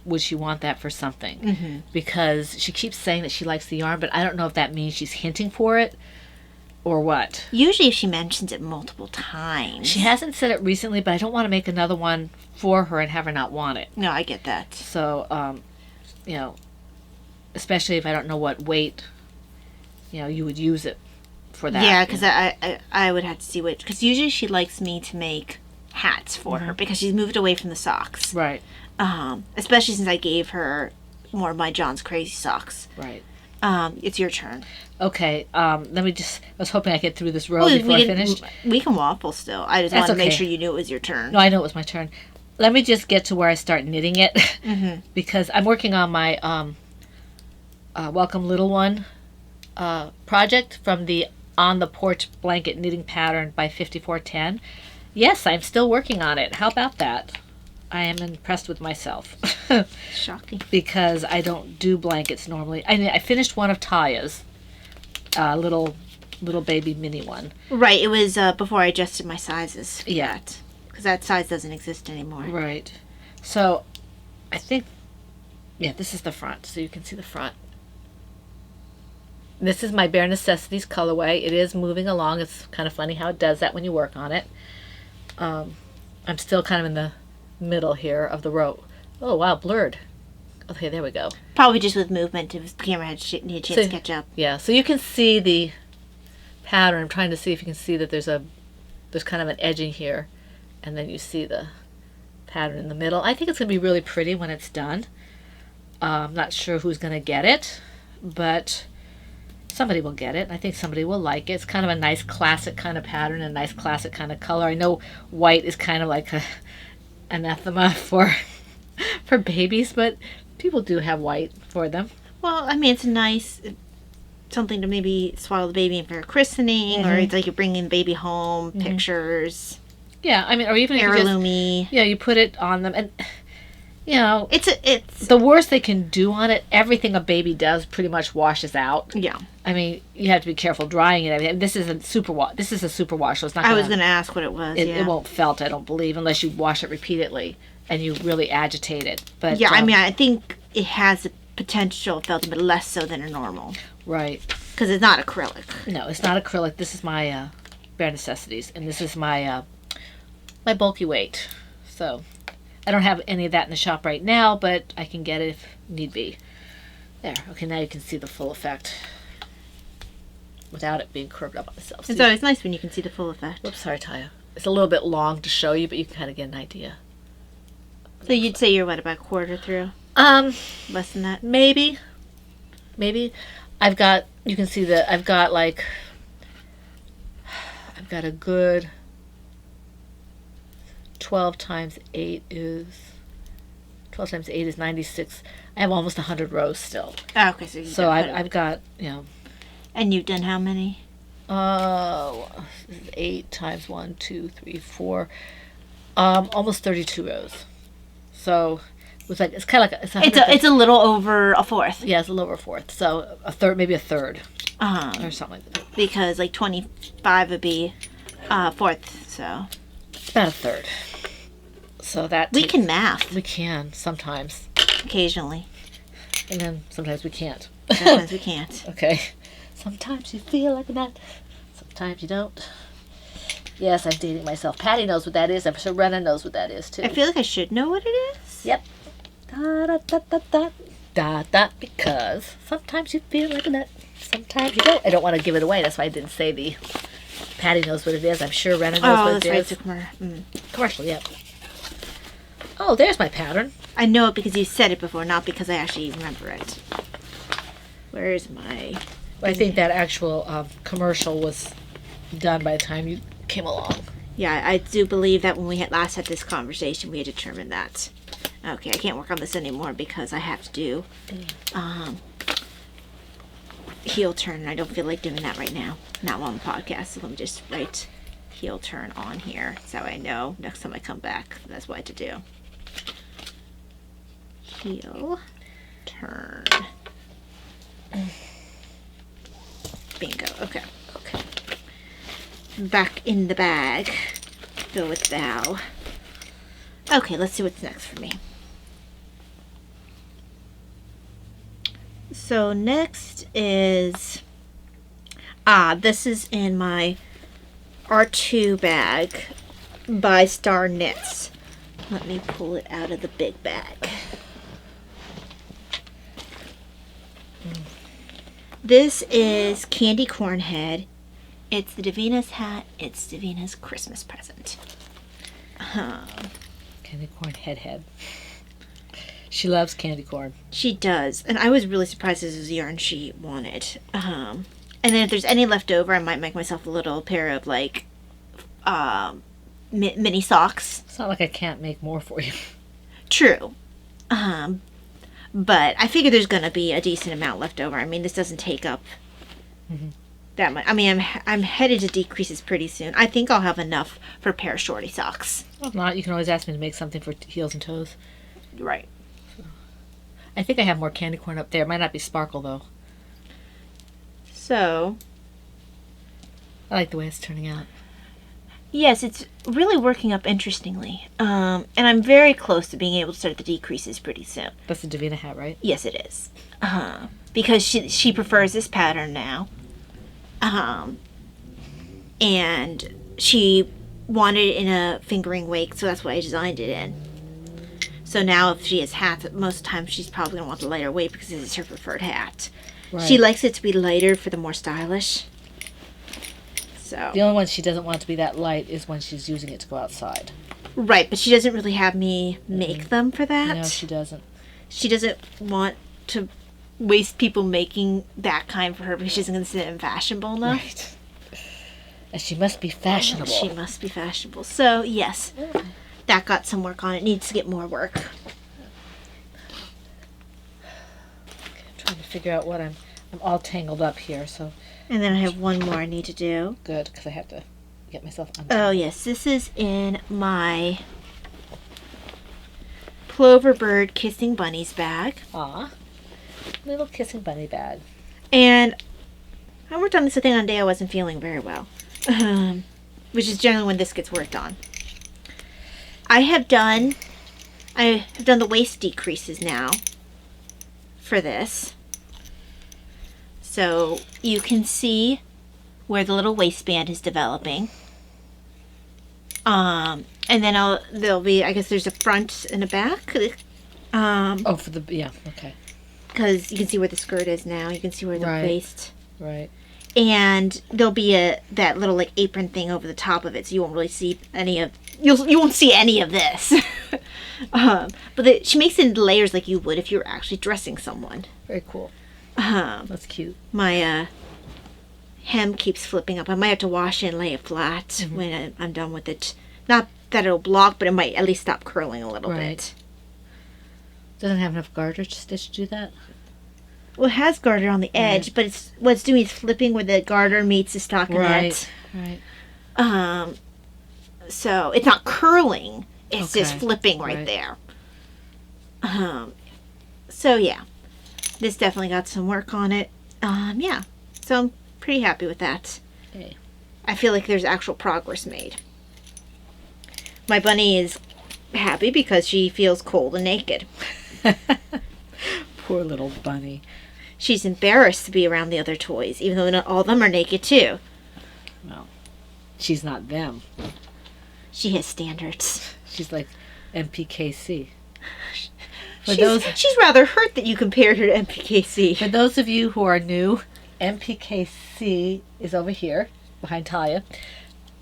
would she want that for something? Because she keeps saying that she likes the yarn, but I don't know if that means she's hinting for it or what. Usually if she mentions it multiple times. She hasn't said it recently, but I don't want to make another one for her and have her not want it. No, I get that. So, you know, especially if I don't know what weight, you know, you would use it for that. Yeah, because I would have to see which. Because usually she likes me to make hats for her because she's moved away from the socks. Right. Especially since I gave her more of my John's Crazy socks. Right. It's your turn. Okay. Let me just... I was hoping I could get through this row before I finished. We can waffle still. I just wanted to make sure you knew it was your turn. No, I know it was my turn. Let me just get to where I start knitting it. Because I'm working on my Welcome Little One project from the On the Porch Blanket Knitting Pattern by 5410. Yes, I'm still working on it. How about that? I am impressed with myself. Shocking. Because I don't do blankets normally. I finished one of Taya's, little baby mini one. Right, it was before I adjusted my sizes. Yeah. Because that size doesn't exist anymore. Right. So, I think, yeah, this is the front, so you can see the front. This is my Bare Necessities colorway. It is moving along. It's kind of funny how it does that when you work on it. I'm still kind of in the middle here of the row. Oh, wow, blurred. Okay, there we go. Probably just with movement if the camera had need a chance to catch up. Yeah, so you can see the pattern. I'm trying to see if you can see that there's kind of an edging here, and then you see the pattern in the middle. I think it's going to be really pretty when it's done. I'm not sure who's going to get it, but somebody will get it. I think somebody will like it. It's kind of a nice classic kind of pattern, a nice classic kind of color. I know white is kind of like a anathema for babies, but people do have white for them. Well, I mean, it's nice something to maybe swaddle the baby in for a christening, or it's like you're bringing the baby home, pictures. Yeah, I mean, or even heirloomy. You put it on them, and you know, it's the worst they can do on it. Everything a baby does pretty much washes out. Yeah. I mean, you have to be careful drying it. I mean, this is a super wash, so it's not. I was going to ask what it was. It won't felt, I don't believe, unless you wash it repeatedly and you really agitate it. But yeah, I mean, I think it has the potential of felting, but less so than a normal. Right. Because it's not acrylic. No, it's not acrylic. This is my bare necessities, and this is my my bulky weight. So I don't have any of that in the shop right now, but I can get it if need be. There. Okay, now you can see the full effect without it being curved up on itself. It's always nice when you can see the full effect. Whoops, sorry, Taya. It's a little bit long to show you, but you can kind of get an idea. So you'd say you're, what, about a quarter through? Less than that? Maybe. I've got, you can see that I've got a good 12 times 8 is 96. I have almost 100 rows still. Oh, okay, so I've got, you know. And you've done how many? 8 times 1, 2, 3, 4, almost 32 rows. So it's kind of like it's a little over a fourth. Yeah, it's a little over a fourth. So a third, maybe a third, or something like that. Because like 25 would be a fourth, so about a third. So that we can math. We can sometimes, occasionally, and then sometimes we can't. Sometimes we can't. Okay. Sometimes you feel like that. Sometimes you don't. Yes, I'm dating myself. Patty knows what that is. I'm sure Rena knows what that is too. I feel like I should know what it is. Yep. Da da da da da da da. Because sometimes you feel like a nut. Sometimes you don't. I don't want to give it away. That's why I didn't say the. Patty knows what it is. I'm sure Rena knows what it is. Oh, that's right. Commercial, yep. Oh, there's my pattern. I know it because you said it before, not because I actually remember it. Where is my... I think that actual commercial was done by the time you came along. Yeah, I do believe that when we last had this conversation, we had determined that. Okay, I can't work on this anymore because I have to do heel turn, and I don't feel like doing that right now. Not while on the podcast, so let me just write heel turn on here so I know next time I come back that's what I have to do. Heel turn. Bingo. Okay. Back in the bag. Go with thou. Okay, let's see what's next for me. So next is this is in my R2 bag by Star Knits. Let me pull it out of the big bag. This is Candy Corn Head. It's the Davina's hat. It's Davina's Christmas present. Candy corn head. She loves candy corn. She does. And I was really surprised this was the yarn she wanted. And then if there's any left over, I might make myself a little pair of like mini socks. It's not like I can't make more for you. True. But I figure there's going to be a decent amount left over. I mean, this doesn't take up that much. I mean, I'm headed to decreases pretty soon. I think I'll have enough for a pair of shorty socks. Well, if not, you can always ask me to make something for heels and toes. Right. I think I have more candy corn up there. It might not be sparkle, though. So. I like the way it's turning out. Yes, it's really working up interestingly. And I'm very close to being able to start the decreases pretty soon. That's the Davina hat, right? Yes, it is. Because she prefers this pattern now. And she wanted it in a fingering wake, so that's what I designed it in. So now if she has hats, most of the time she's probably going to want the lighter weight because this is her preferred hat. Right. She likes it to be lighter for the more stylish. So The only one she doesn't want to be that light is when she's using it to go outside. right, but she doesn't really have me make them for that. No, she doesn't. She doesn't want to waste people making that kind for her because she isn't consider them fashionable enough. Right. And she must be fashionable. She must be fashionable. So, yes, that got some work on it. Needs to get more work. I'm trying to figure out what I'm all tangled up here, so And then I have one more I need to do. good, because I have to get myself Oh, yes, this is in my Plover Bird Kissing Bunnies bag. Aw. Little kissing bunny bag. And I worked on this thing on a day I wasn't feeling very well. Which is generally when this gets worked on. I have done the waist decreases now for this. So you can see where the little waistband is developing. And then there'll be, I guess there's a front and a back. Oh, for the, yeah, okay. Because you can see where the skirt is now. You can see where the Right. waist. Right. And there'll be that little like apron thing over the top of it, so you won't really see any of you won't see any of this. But she makes it in layers like you would if you were actually dressing someone. Very cool. That's cute. My hem keeps flipping up. I might have to wash it and lay it flat when I'm done with it. Not that it'll block, but it might at least stop curling a little Right. bit. Doesn't have enough garter stitch to do that? Well, it has garter on the edge, but what it's doing is flipping where the garter meets the stockinette. Right. So it's not curling; it's just Okay. flipping right Right. there. So yeah, this definitely got some work on it. Yeah, so I'm pretty happy with that. Okay. I feel like there's actual progress made. My bunny is happy because she feels cold and naked. Poor little bunny. She's embarrassed to be around the other toys, even though not all of them are naked too. Well, she's not them. She has standards. She's like MPKC. She's rather hurt that you compared her to MPKC. For those of you who are new, MPKC is over here behind Talia.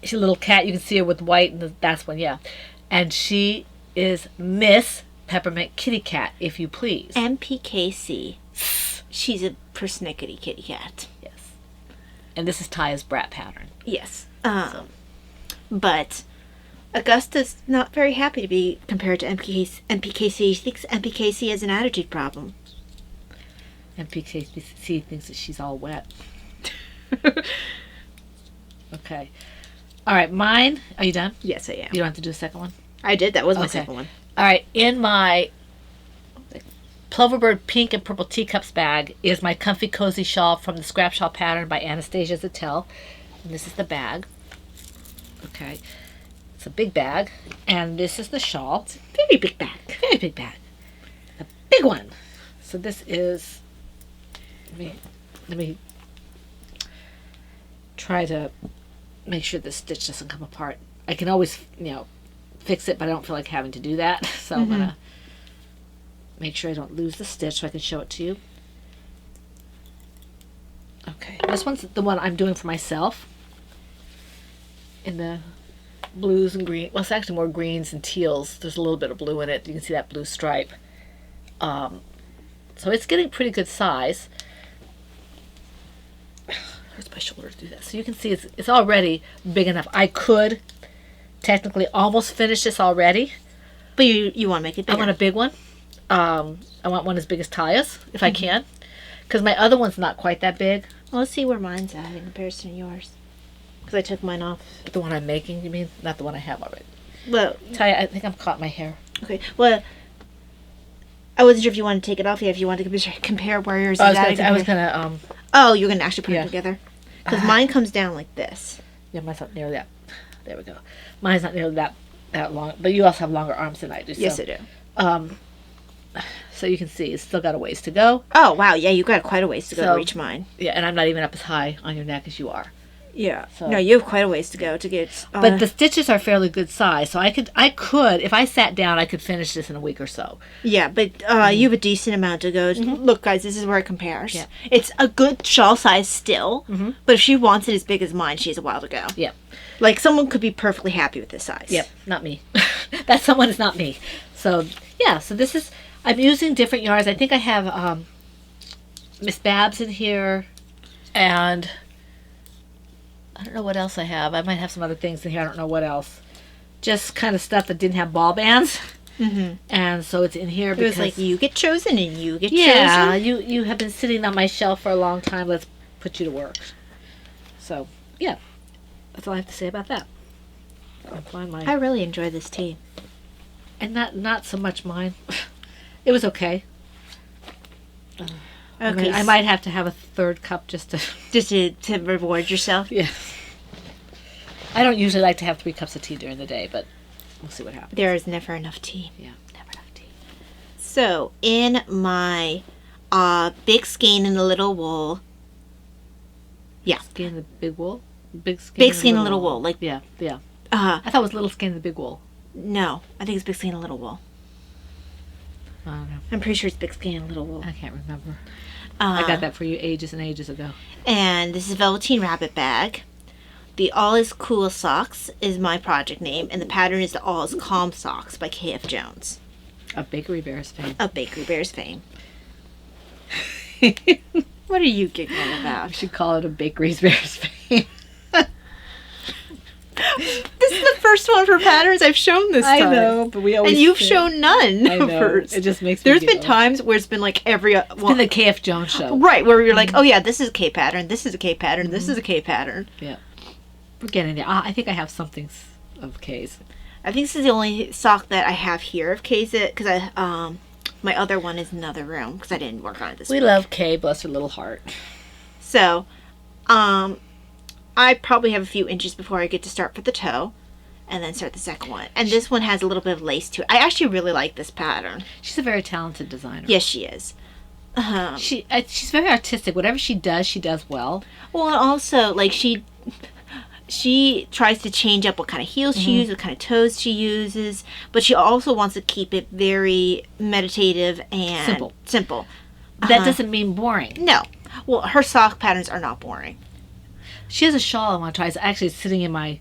She's a little cat. You can see her with white, and that's one, yeah. And she is Miss Peppermint Kitty Cat, if you please. MPKC. She's a persnickety kitty cat. Yes. And this is Taya's brat pattern. Yes. But Augusta's not very happy to be compared to MPKC. She thinks MPKC has an attitude problem. MPKC thinks that she's all wet. Okay. All right, mine. Are you done? Yes, I am. You don't have to do a second one? I did. That was my Okay. second one. All right, in my Ploverbird pink and purple teacups bag is my comfy cozy shawl from the scrap shawl pattern by Anastasia Zattel. And this is the bag. Okay. It's a big bag. And this is the shawl. It's a Very big bag. very big bag. A big one. So this is, let me try to make sure the stitch doesn't come apart. I can always, fix it, but I don't feel like having to do that. So I'm going to make sure I don't lose the stitch so I can show it to you. Okay, this one's the one I'm doing for myself. In the blues and green. Well, it's actually more greens and teals. There's a little bit of blue in it. You can see that blue stripe. So it's getting pretty good size. Hurts my shoulder to do that. So you can see it's already big enough. I could technically almost finish this already. But you want to make it bigger. I want a big one. I want one as big as Taya's, if I can. Because my other one's not quite that big. Well, let's see where mine's at in comparison to yours. Because I took mine off. The one I'm making, you mean? Not the one I have already. Well, Taya, I think I'm caught in my hair. okay. Well, I wasn't sure if you wanted to take it off yet, if you wanted to compare where yours is at. I was gonna, Oh, you're going to actually put yeah. it together? Because mine comes down like this. yeah, mine's not nearly that. There we go. Mine's not nearly that long, but you also have longer arms than I do. Yes, so. I do. So you can see it's still got a ways to go. Oh, wow. Yeah, you got quite a ways to go So- to reach mine. Yeah, and I'm not even up as high on your neck as you are. Yeah. So- No, you have quite a ways to go to get. But the stitches are fairly good size, so I could, if I sat down, I could finish this in a week or so. Yeah, but you have a decent amount to go. Look, guys, this is where it compares. Yeah. It's a good shawl size still, but if she wants it as big as mine, she has a while to go. Yep. Like, someone could be perfectly happy with this size. Yep, not me. That someone is not me. So, yeah, so this is, I'm using different yarns. I think I have Miss Babs in here, and I don't know what else I have. I might have some other things in here. I don't know what else. Just kind of stuff that didn't have ball bands. Mm-hmm. And so it's in here It because... was like, you get chosen and you get yeah, chosen. you have been sitting on my shelf for a long time. Let's put you to work. So, yeah. That's all I have to say about that. I'll find my... I really enjoy this tea. And not so much mine. It was okay. Okay. I might have to have a third cup just to... Just to reward yourself. Yeah. I don't usually like to have 3 cups of tea during the day, but we'll see what happens. There is never enough tea. Yeah, never enough tea. So, in my big skein in a little wool. Yeah. Skein in the big wool? Big skein Big skein in a little wool. Like, Yeah, yeah. I I thought it was little skein in the big wool. no, I think it's big skein in a little wool. I don't know. I'm pretty sure it's big skein in a little wool. I can't remember. I got that for you ages and ages ago. And this is Velveteen Rabbit Bag. The All Is Cool Socks is my project name, and the pattern is the All Is Calm Socks by K.F. Jones. Of Bakery Bears fame. Of Bakery Bears fame. What are you giggling I about? should call it a Bakery Bears fame. This is the first one for patterns I've shown this time. I know, but we always... And you've say- shown none I know. first. It just makes me There's been giggle. times where it's been like every... It's been the KF Jones show. right, where you're like, oh yeah, this is a K pattern, this is a K pattern, this is a K pattern. Yeah. We're getting there. I think I have something of K's. I think this is the only sock that I have here of K's, because my other one is in another room, because I didn't work on it this We week. love Kay, bless her little heart. So, I probably have a few inches before I get to start for the toe, and then start the second one. And this one has a little bit of lace to it. I actually really like this pattern. She's a very talented designer. Yes, she is. She's very artistic. Whatever she does well. Well, and also, like, she tries to change up what kind of heels she uses, what kind of toes she uses, but she also wants to keep it very meditative and simple. That doesn't mean boring. No. Well, her sock patterns are not boring. She has a shawl I want to try. It's actually sitting in my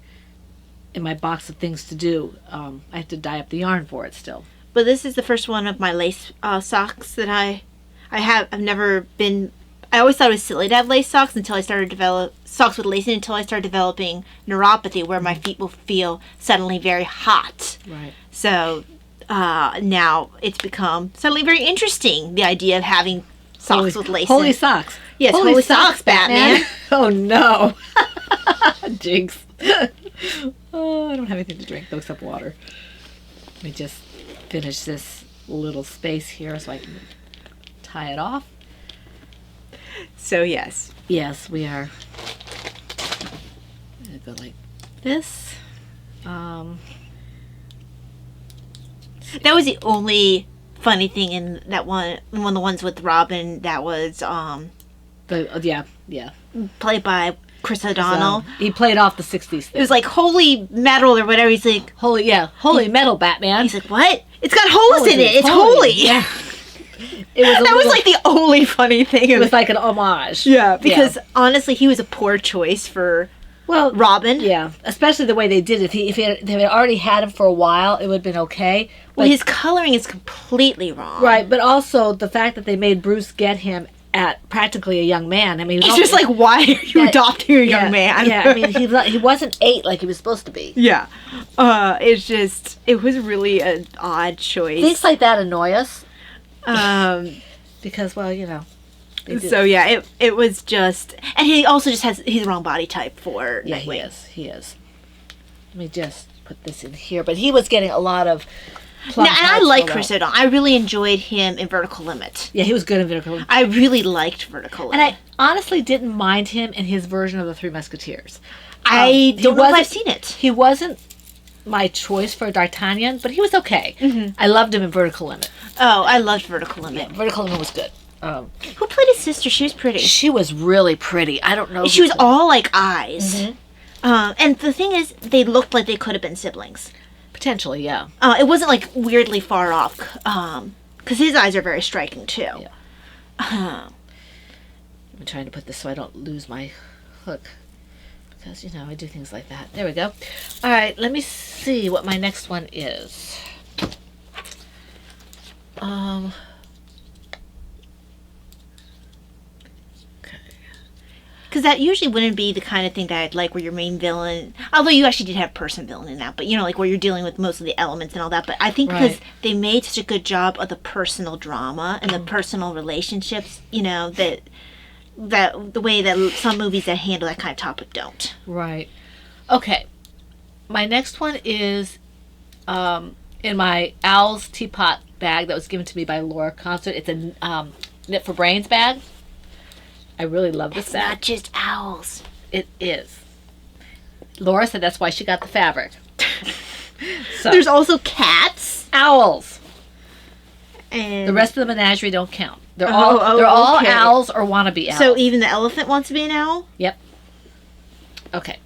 box of things to do. I have to dye up the yarn for it still. But this is the first one of my lace socks that I have. I've never been... I always thought it was silly to have lace socks until I started socks with lacing until I started developing neuropathy, where my feet will feel suddenly very hot. Right. So now it's become suddenly very interesting, the idea of having socks with lace. Holy socks. Yes, holy socks, Batman. Oh no. Jinx. Oh, I don't have anything to drink though except water. Let me just finish this little space here so I can tie it off. So yes. Yes, we are. I'm gonna go like this. That was the only funny thing in that one of the ones with Robin that was Yeah. played by Chris O'Donnell. He played off the 60s thing. It was like holy metal or whatever. He's like, Holy metal, Batman. he's like, what? It's got holes in it. It's holy. Yeah. It was That was like the only funny thing. it was like an homage. yeah, because honestly, he was a poor choice for Robin. Yeah, especially the way they did it. If they had already had him for a while, it would have been okay. Well, his coloring is completely wrong. Right, but also the fact that they made Bruce get him at practically a young man. I mean, It's just like, why are you adopting a young man? Yeah, I mean, he wasn't 8 like he was supposed to be. Yeah. It was really an odd choice. Things like that annoy us Because, well, you know. so yeah, it was just, and he also just he's the wrong body type for Yeah, Nightwing. he is. Let me just put this in here. But he was getting a lot of Now, and I like Chris O'Donnell. I really enjoyed him in Vertical Limit. Yeah, he was good in Vertical Limit. I really liked Vertical Limit. And I honestly didn't mind him in his version of the Three Musketeers. I don't know if I've seen it. He wasn't my choice for D'Artagnan, but he was okay. I loved him in Vertical Limit. Oh, I loved Vertical Limit. Vertical Limit was good. Who played his sister? She was pretty. She was really pretty. I don't know. She was all like eyes. Mhm. And the thing is, they looked like they could have been siblings. Potentially, yeah. It wasn't like weirdly far off. Because his eyes are very striking too. Yeah. I'm trying to put this so I don't lose my hook. Because, I do things like that. There we go. All right, let me see what my next one is. Okay. Because that usually wouldn't be the kind of thing that I'd like where your main villain, although you actually did have person villain in that, but like where you're dealing with most of the elements and all that. But I think because they made such a good job of the personal drama and the personal relationships, that the way that some movies that handle that kind of topic don't. Right. Okay. My next one is in my Owl's Teapot bag that was given to me by Laura Concert. It's a Knit for Brains bag. I really love this bag. Not just owls. It is. Laura said that's why she got the fabric. So, there's also cats. Owls. And the rest of the menagerie don't count. They're all okay. owls or wannabe owls. So even the elephant wants to be an owl? Yep. Okay.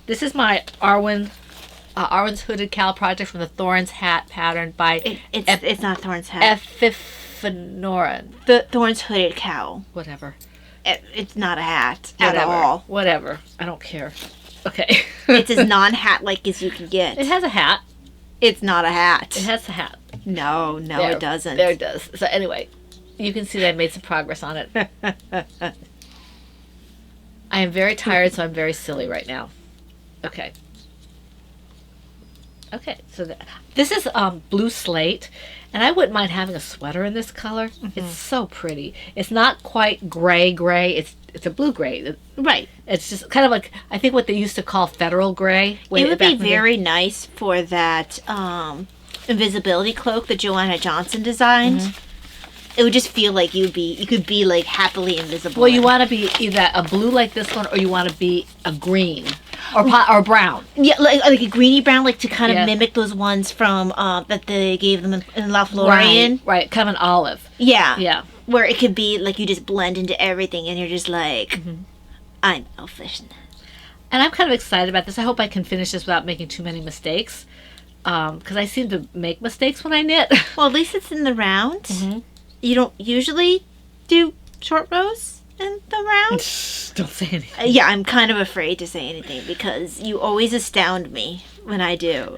This is my Arwen's Hooded Cow project from the Thorns Hat pattern by... It's not Thorns Hat. Ephinoran. The Thorns Hooded Cow. Whatever. It's not a hat Whatever. at all. Whatever. I don't care. Okay. It's as non-hat-like as you can get. It has a hat. It's not a hat. It has a hat. No, it doesn't. There it does. So anyway, you can see that I made some progress on it. I am very tired, so I'm very silly right now. Okay. Okay, so this is blue slate, and I wouldn't mind having a sweater in this color. Mm-hmm. It's so pretty. It's not quite gray. It's a blue gray. Right. It's just kind of like, I think what they used to call federal gray. It would be very nice for that invisibility cloak that Joanna Johnson designed. Mm-hmm. It would just feel like you could be like happily invisible. Well, you want to be either a blue like this one, or you want to be a green or brown. Yeah, like a greeny brown, like to kind of mimic those ones from that they gave them in La Florian. Right, kind of an olive. Yeah, yeah, where it could be like you just blend into everything, and you're just like, I'm elfish. And I'm kind of excited about this. I hope I can finish this without making too many mistakes, because I seem to make mistakes when I knit. Well, at least it's in the round. Mm-hmm. You don't usually do short rows in the round? Don't say anything. Yeah, I'm kind of afraid to say anything because you always astound me when I do.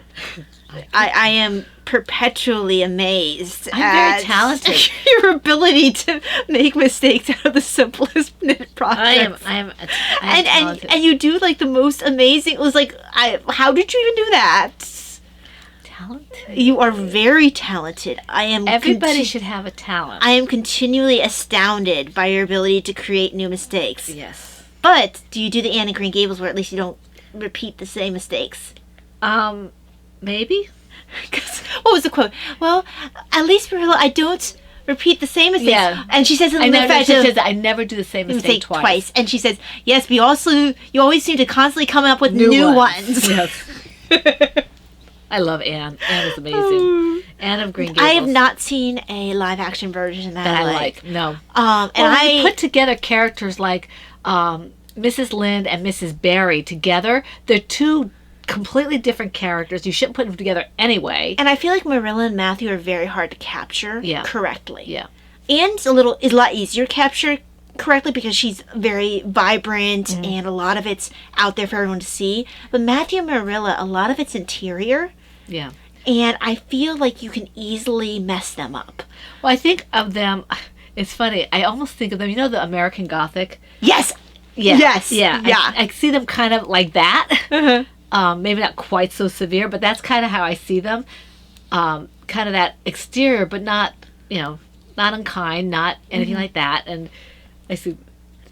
I am perpetually amazed I'm very talented. Your ability to make mistakes out of the simplest knit projects. I am talented. And you do like the most amazing. It was like, how did you even do that? Talented. You are very talented. Everybody should have a talent. I am continually astounded by your ability to create new mistakes. Yes. But do you do the Anne of Green Gables where at least you don't repeat the same mistakes? Maybe. What was the quote? Well, at least Marilla, I don't repeat the same mistakes. Yeah. And she says in the fact I never do the same mistake twice. And she says, yes, you always seem to constantly come up with new ones. Yes. I love Anne. Anne is amazing. Anne of Green Gables. I have not seen a live action version that I like. No. And I put together characters like Mrs. Lind and Mrs. Barry together. They're two completely different characters. You shouldn't put them together anyway. And I feel like Marilla and Matthew are very hard to capture correctly. Yeah. Anne's is a lot easier to capture correctly because she's very vibrant and a lot of it's out there for everyone to see. But Matthew and Marilla, a lot of it's interior. Yeah. And I feel like you can easily mess them up. Well, I think of them, it's funny, I almost think of them, you know the American Gothic? Yes! Yeah. Yes! Yeah. Yeah. I see them kind of like that. Uh-huh. Maybe not quite so severe, but that's kind of how I see them. Kind of that exterior, but not, not unkind, not anything like that. And I see,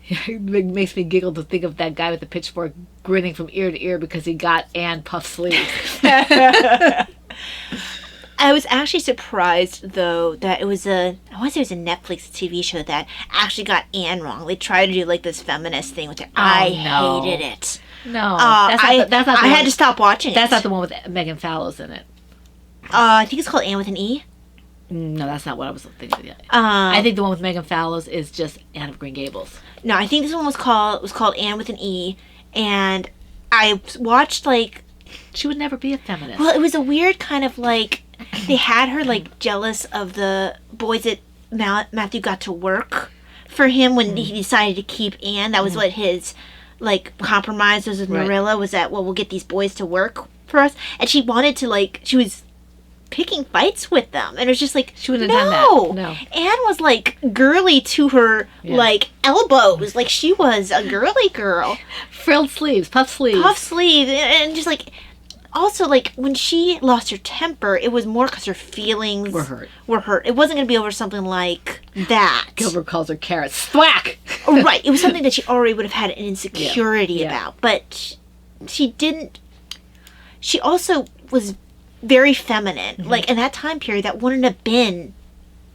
it makes me giggle to think of that guy with the pitchfork grinning from ear to ear because he got Anne puff sleeves. I was actually surprised, though, that I want to say it was a Netflix TV show that actually got Anne wrong. They tried to do, like, this feminist thing with it. I hated it. No. I had to stop watching it. That's not the one with Megan Fallows in it. I think it's called Anne with an E. No, that's not what I was thinking. Yeah. I think the one with Megan Fallows is just Anne of Green Gables. No, I think this one was called Anne with an E, and I watched like. She would never be a feminist. Well, it was a weird kind of like they had her like jealous of the boys that Matthew got to work for him when he decided to keep Anne. That was what his like compromise was with Marilla, was that, well, we'll get these boys to work for us, and she wanted to like, she was picking fights with them, and it was just like, she wouldn't have done that. No, Anne was like girly to her like elbows, like she was a girly girl. Frilled sleeves, puff sleeves, and just like, also like when she lost her temper, it was more because her feelings were hurt. It wasn't going to be over something like that. Gilbert calls her carrots. Thwack. Right, it was something that she already would have had an insecurity about, but she didn't. She also was very feminine. Like in that time period, that wouldn't have been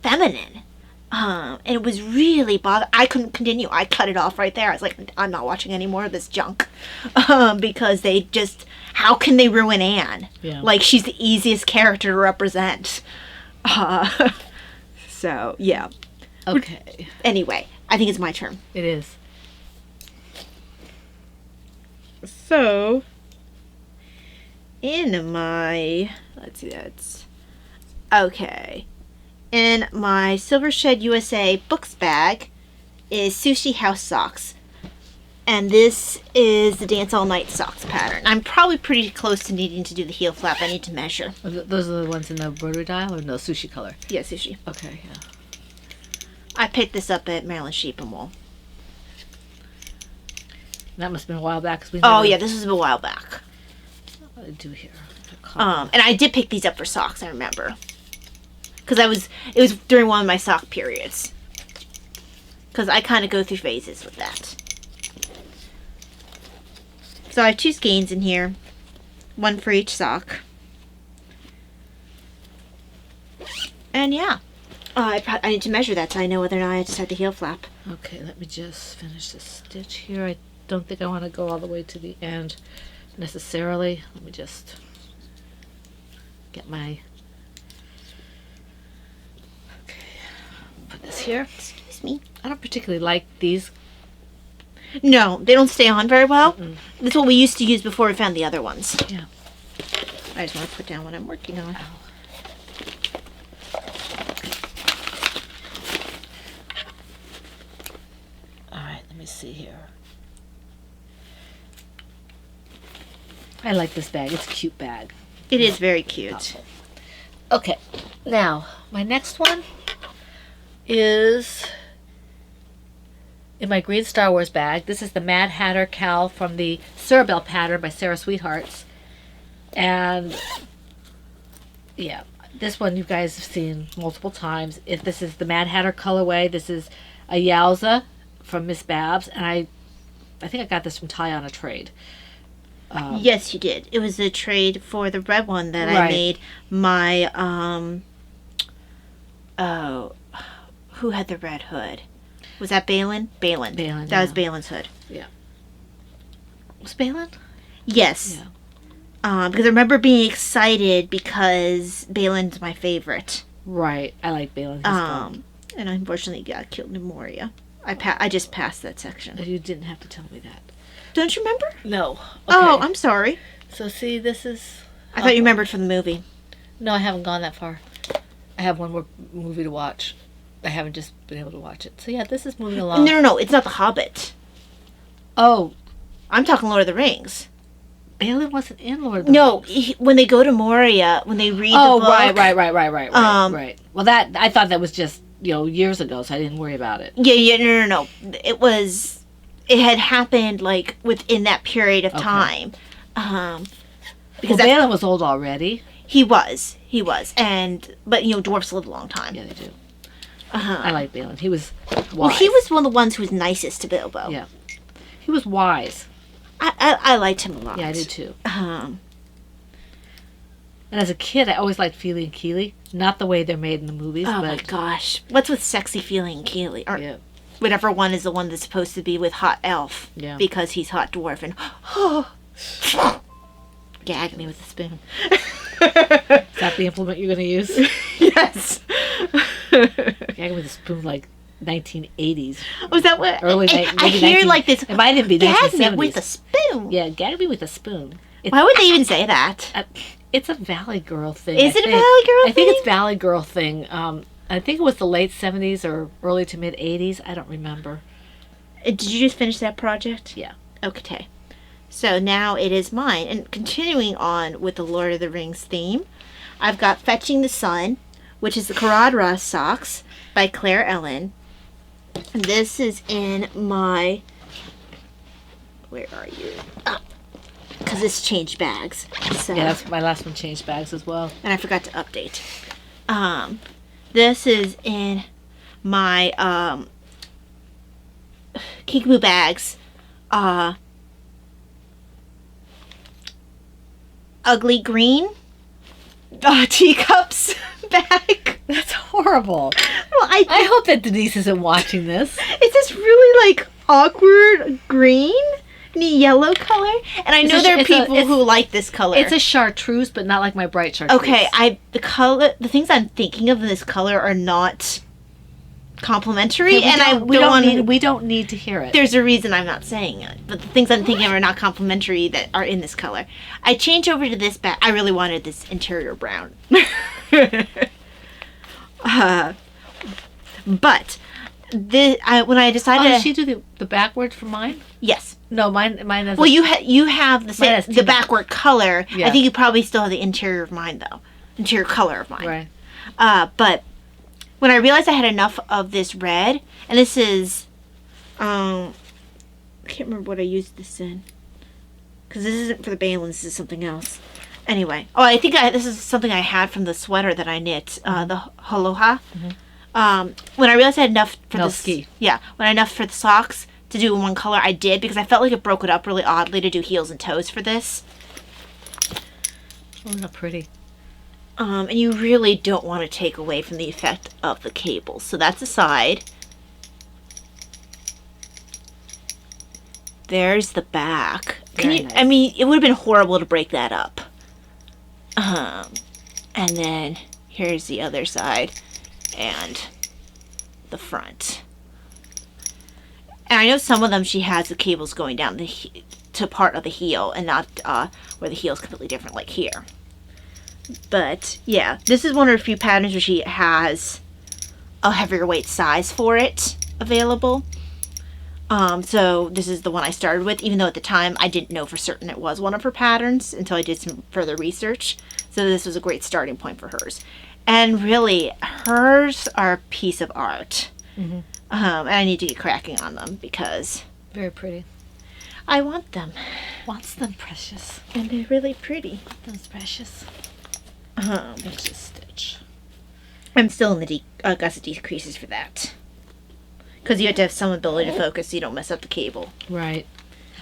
feminine. And it was really I couldn't continue. I cut it off right there. I was like, I'm not watching any more of this junk. Because they just, how can they ruin Anne? Yeah. Like, she's the easiest character to represent. So, yeah. Okay. Anyway, I think it's my turn. It is. So, in my, let's see, that's, okay. In my Silver Shed USA books bag is Sushi House socks. And this is the Dance All Night socks pattern. I'm probably pretty close to needing to do the heel flap. I need to measure. Those are the ones in the embroidery dial or no, sushi color? Yeah, sushi. Okay, yeah. I picked this up at Maryland Sheep and Wool. That must have been a while back. Yeah, this was a while back. What did I do here? And I did pick these up for socks, I remember. Because it was during one of my sock periods. Because I kind of go through phases with that. So I have 2 skeins in here. One for each sock. And yeah. I need to measure that so I know whether or not I just had the heel flap. Okay, let me just finish this stitch here. I don't think I want to go all the way to the end necessarily. Let me just get my... Put this here. Excuse me. I don't particularly like these. No, they don't stay on very well. That's what we used to use before we found the other ones. Yeah. I just want to put down what I'm working on. Alright, let me see here. I like this bag. It's a cute bag. It is very cute. Okay, now, my next one is in my green Star Wars bag. This is the Mad Hatter cowl from the Cerebelle pattern by Sarah Sweethearts. And yeah, this one you guys have seen multiple times. This is the Mad Hatter colorway. This is a Yowza from Miss Babs, and I think I got this from Tie on a Trade. Yes, you did. It was a trade for the red one that I made my who had the red hood? Was that Balin? Balin. That was Balin's hood. Yeah. Was Balin? Yes. Yeah. Because I remember being excited because Balin's my favorite. Right. I like Balin. And unfortunately got killed in Moria. I just passed that section. You didn't have to tell me that. Don't you remember? No. Okay. Oh, I'm sorry. So see, this is... I thought you remembered from the movie. No, I haven't gone that far. I have one more movie to watch. I haven't just been able to watch it. So yeah, this is moving along. No. It's not The Hobbit. Oh. I'm talking Lord of the Rings. Balin wasn't in Lord of the Rings. No, when they go to Moria, when they read the book. Oh, right. Well, that I thought that was just, years ago, so I didn't worry about it. Yeah, no. It had happened, like, within that period of time. Because Balin was old already. He was. But, dwarfs live a long time. Yeah, they do. I like Balin. He was wise. Well, he was one of the ones who was nicest to Bilbo. Yeah. He was wise. I liked him a lot. Yeah, I did too. And as a kid, I always liked Feely and Keely. Not the way they're made in the movies. Oh my gosh. What's with sexy Feely and Keely? Or whatever one is the one that's supposed to be with Hot Elf. Yeah. Because he's Hot Dwarf and... Gag me with a spoon. Is that the implement you're going to use? Yes. spoon like 1980s. Was that what? Early I hear like this. It might even be 1970s. Gag me with a spoon. Yeah, gag me with a spoon. Why would they even say that? It's a Valley Girl thing. Is it a Valley Girl thing? I think it's Valley Girl thing. I think it was the late 70s or early to mid 80s. I don't remember. Did you just finish that project? Yeah. Okay. So now it is mine. And continuing on with the Lord of the Rings theme, I've got Fetching the Sun, which is the Caradra socks by Claire Ellen. And this is in my... Where are you? Because it's changed bags. So. Yeah, that's my last one changed bags as well. And I forgot to update. This is in my Kickapoo bags. Ugly green teacups bag. That's horrible. Well, I hope that Denise isn't watching this. It's this really like awkward green and yellow color, and I know there are people who like this color. It's a chartreuse, but not like my bright chartreuse. Okay, the things I'm thinking of in this color are not complimentary, we don't need to hear it. There's a reason I'm not saying it, but the things I'm thinking of are not complimentary that are in this color. I changed over to this bag. I really wanted this interior brown. But when I decided, did she do the backward for mine? Yes. No, mine. Has well, you have the backward color. Yeah. I think you probably still have the interior of mine though. Interior color of mine. Right. But when I realized I had enough of this red, and this is, I can't remember what I used this in, because this isn't for the Balin, this is something else. Anyway, I think this is something I had from the sweater that I knit, the Aloha. Mm-hmm. When I realized I had enough for when I had enough for the socks to do in one color, I did, because I felt like it broke it up really oddly to do heels and toes for this. Oh, not pretty. And you really don't want to take away from the effect of the cables. So that's aside. There's the back. Nice. I mean, it would have been horrible to break that up. And then here's the other side and the front. And I know some of them she has the cables going down to part of the heel and not where the heel is completely different, like here. But yeah, this is one of a few patterns where she has a heavier weight size for it available. So this is the one I started with, even though at the time I didn't know for certain it was one of her patterns until I did some further research. So this was a great starting point for hers. And really, hers are a piece of art. Mm-hmm. And I need to get cracking on them because... Very pretty. I want them. Wants them, precious. And they're really pretty. Those precious. Let's just stitch. I'm still in the gusset decreases for that. Because you have to have some ability to focus so you don't mess up the cable. Right.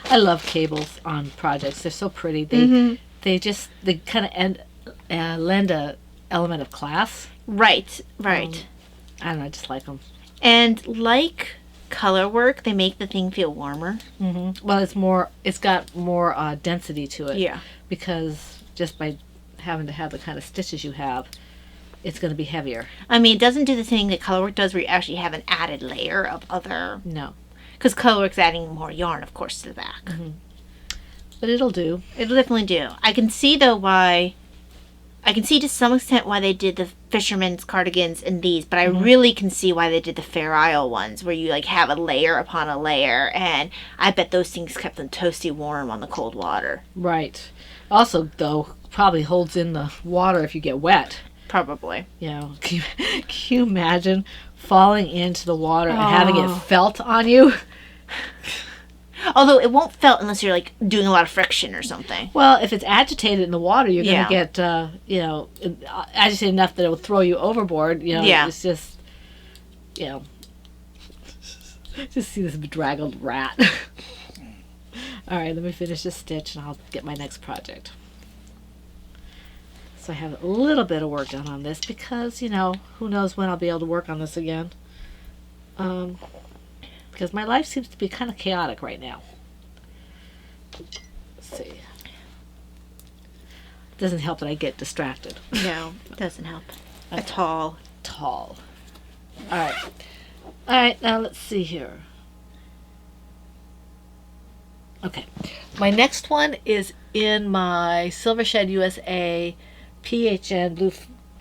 I love cables on projects. They're so pretty. They kind of lend a element of class. Right. I don't know. I just like them. And like color work, they make the thing feel warmer. Mm-hmm. Well, it's got more density to it. Yeah. Because just by having to have the kind of stitches you have, it's going to be heavier. I mean, it doesn't do the thing that colorwork does where you actually have an added layer of other... No. Because colorwork's adding more yarn, of course, to the back. Mm-hmm. But it'll do. It'll definitely do. I can see, though, why... I can see to some extent why they did the fisherman's cardigans in these, but I really can see why they did the Fair Isle ones, where you, like, have a layer upon a layer, and I bet those things kept them toasty warm on the cold water. Right. Also, though, probably holds in the water if you get wet. Probably. You know, can you imagine falling into the water and having it felt on you? Although it won't felt unless you're like doing a lot of friction or something. Well, if it's agitated in the water, you're going to get, agitated enough that it will throw you overboard. You know, it's just, just see this bedraggled rat. All right, let me finish this stitch and I'll get my next project. So I have a little bit of work done on this because, who knows when I'll be able to work on this again. Because my life seems to be kind of chaotic right now. Let's see. It doesn't help that I get distracted. No, it doesn't help at all. All right. All right, now let's see here. Okay. My next one is in my Silver Shed USA PHN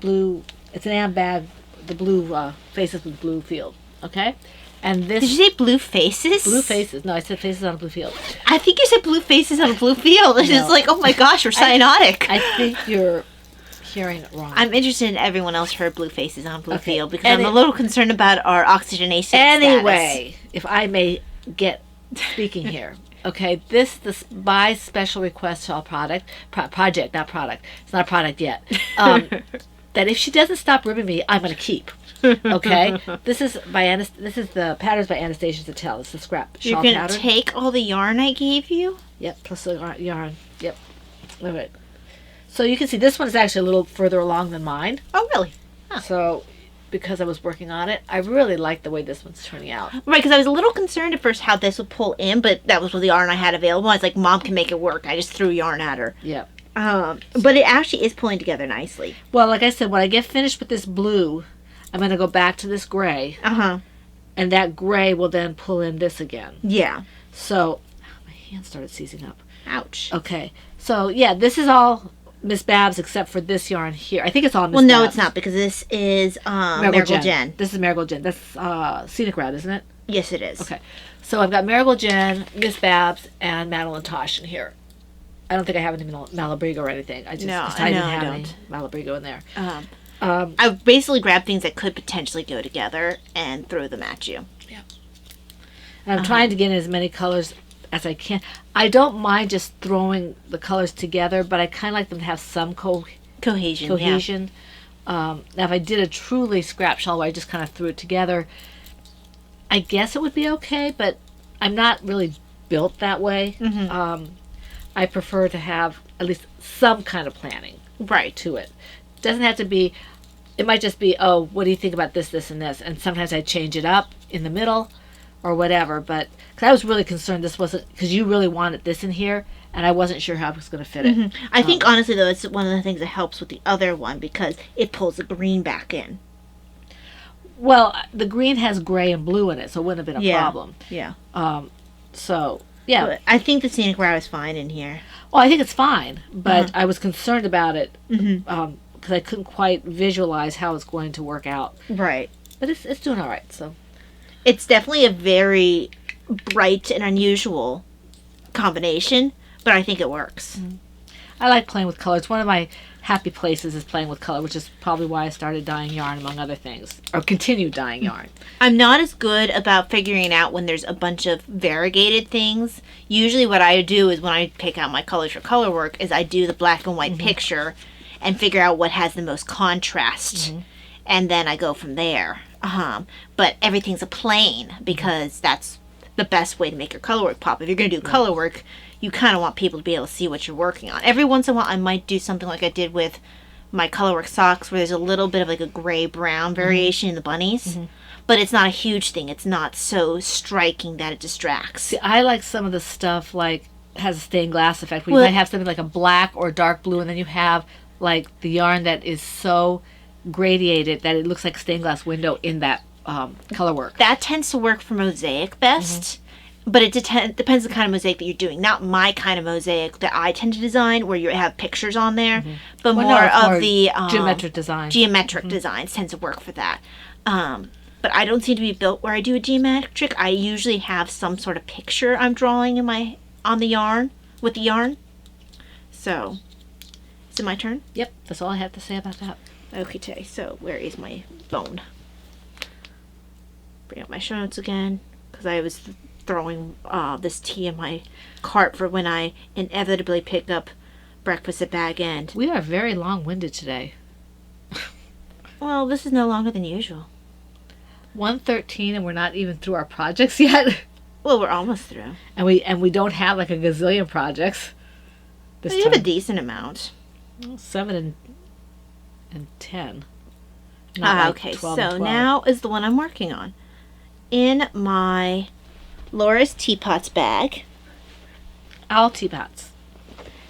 blue. It's an AM bag, the blue faces with blue field. Okay? And this Did you say blue faces? blue faces. No, I said faces on a blue field. I think you said blue faces on a blue field. It's No. just like, oh my gosh, we're cyanotic. I think you're hearing it wrong. I'm interested in everyone else heard blue faces on blue Okay. field because And I'm a little concerned about our oxygenation Anyway, if I may get speaking here. Okay, this by special request shall project, not product. It's not a product yet. That if she doesn't stop ribbing me, I'm going to keep. Okay, this is this is the patterns by Anastasia Zattel. It's the scrap You're shawl going pattern. to take all the yarn I gave you? Yep, plus the yarn. Yep. All right. So you can see this one is actually a little further along than mine. Oh, really? So because I was working on it, I really like the way this one's turning out. Right, because I was a little concerned at first how this would pull in, but that was what the yarn I had available. I was like, Mom can make it work. I just threw yarn at her. Yep. But it actually is pulling together nicely. Well, like I said, when I get finished with this blue, I'm going to go back to this gray, Uh-huh. and that gray will then pull in this again. Yeah. So, my hand started seizing up. Ouch. Okay, so yeah, this is all Miss Babs except for this yarn here. I think it's all Miss Well, no, Babs. it's not, because this is Marigold Jen. This is Marigold Jen. That's Scenic Route, isn't it? Yes, it is. Okay, so I've got Marigold Jen, Miss Babs, and Madeline Tosh in here. I don't think I have any Malabrigo or anything. I just No, I didn't I have don't. any Malabrigo in there. I basically grabbed things that could potentially go together and throw them at you. And I'm trying to get in as many colors as I can. I don't mind just throwing the colors together, but I kind of like them to have some Cohesion. cohesion. Now, if I did a truly scrap shawl where I just kind of threw it together, I guess it would be okay, but I'm not really built that way. I prefer to have at least some kind of planning Right. to it. Doesn't have to be, it might just be, oh, what do you think about this, this, and this? And sometimes I change it up in the middle or whatever, but because I was really concerned this wasn't, because you really wanted this in here, and I wasn't sure how I was going to fit it. I think, honestly, though, it's one of the things that helps with the other one because it pulls the green back in. Well, the green has gray and blue in it, so it wouldn't have been a Yeah. problem. Yeah. So, yeah. But I think the scenic route is fine in here. Well, I think it's fine, but I was concerned about it because I couldn't quite visualize how it's going to work out. Right. But it's doing all right, so. It's definitely a very bright and unusual combination, but I think it works. I like playing with colors. One of my happy places is playing with color, which is probably why I started dyeing yarn, among other things, or continued dyeing yarn. I'm not as good about figuring out when there's a bunch of variegated things. Usually what I do is when I pick out my colors for color work is I do the black and white picture and figure out what has the most contrast. And then I go from there. But everything's a plane because that's the best way to make your color work pop. If you're going to do color work, you kind of want people to be able to see what you're working on. Every once in a while I might do something like I did with my colorwork socks where there's a little bit of like a gray-brown variation in the bunnies. But it's not a huge thing. It's not so striking that it distracts. See, I like some of the stuff like has a stained glass effect. Where Well- you might have something like a black or dark blue, and then you have like the yarn that is so gradiated that it looks like a stained glass window in that color work. That tends to work for mosaic best. But it depends the kind of mosaic that you're doing. Not my kind of mosaic that I tend to design where you have pictures on there. But Well, more no, it's of more the geometric design. geometric designs tend to work for that. But I don't seem to be built where I do a geometric. I usually have some sort of picture I'm drawing in on the yarn with the yarn. So, is it my turn? Yep, that's all I have to say about that. Okay, so where is my phone? Bring up my show notes again because I was throwing this tea in my cart for when I inevitably pick up breakfast at Bag End. We are very long-winded today. Well, this is no longer than usual. 1:13 and we're not even through our projects yet. Well, we're almost through. And we don't have like a gazillion projects. This We have a time. decent amount. 7 and 10. Not like Okay, 12 so and 12. now is the one I'm working on. In my Laura's Teapots bag. All teapots.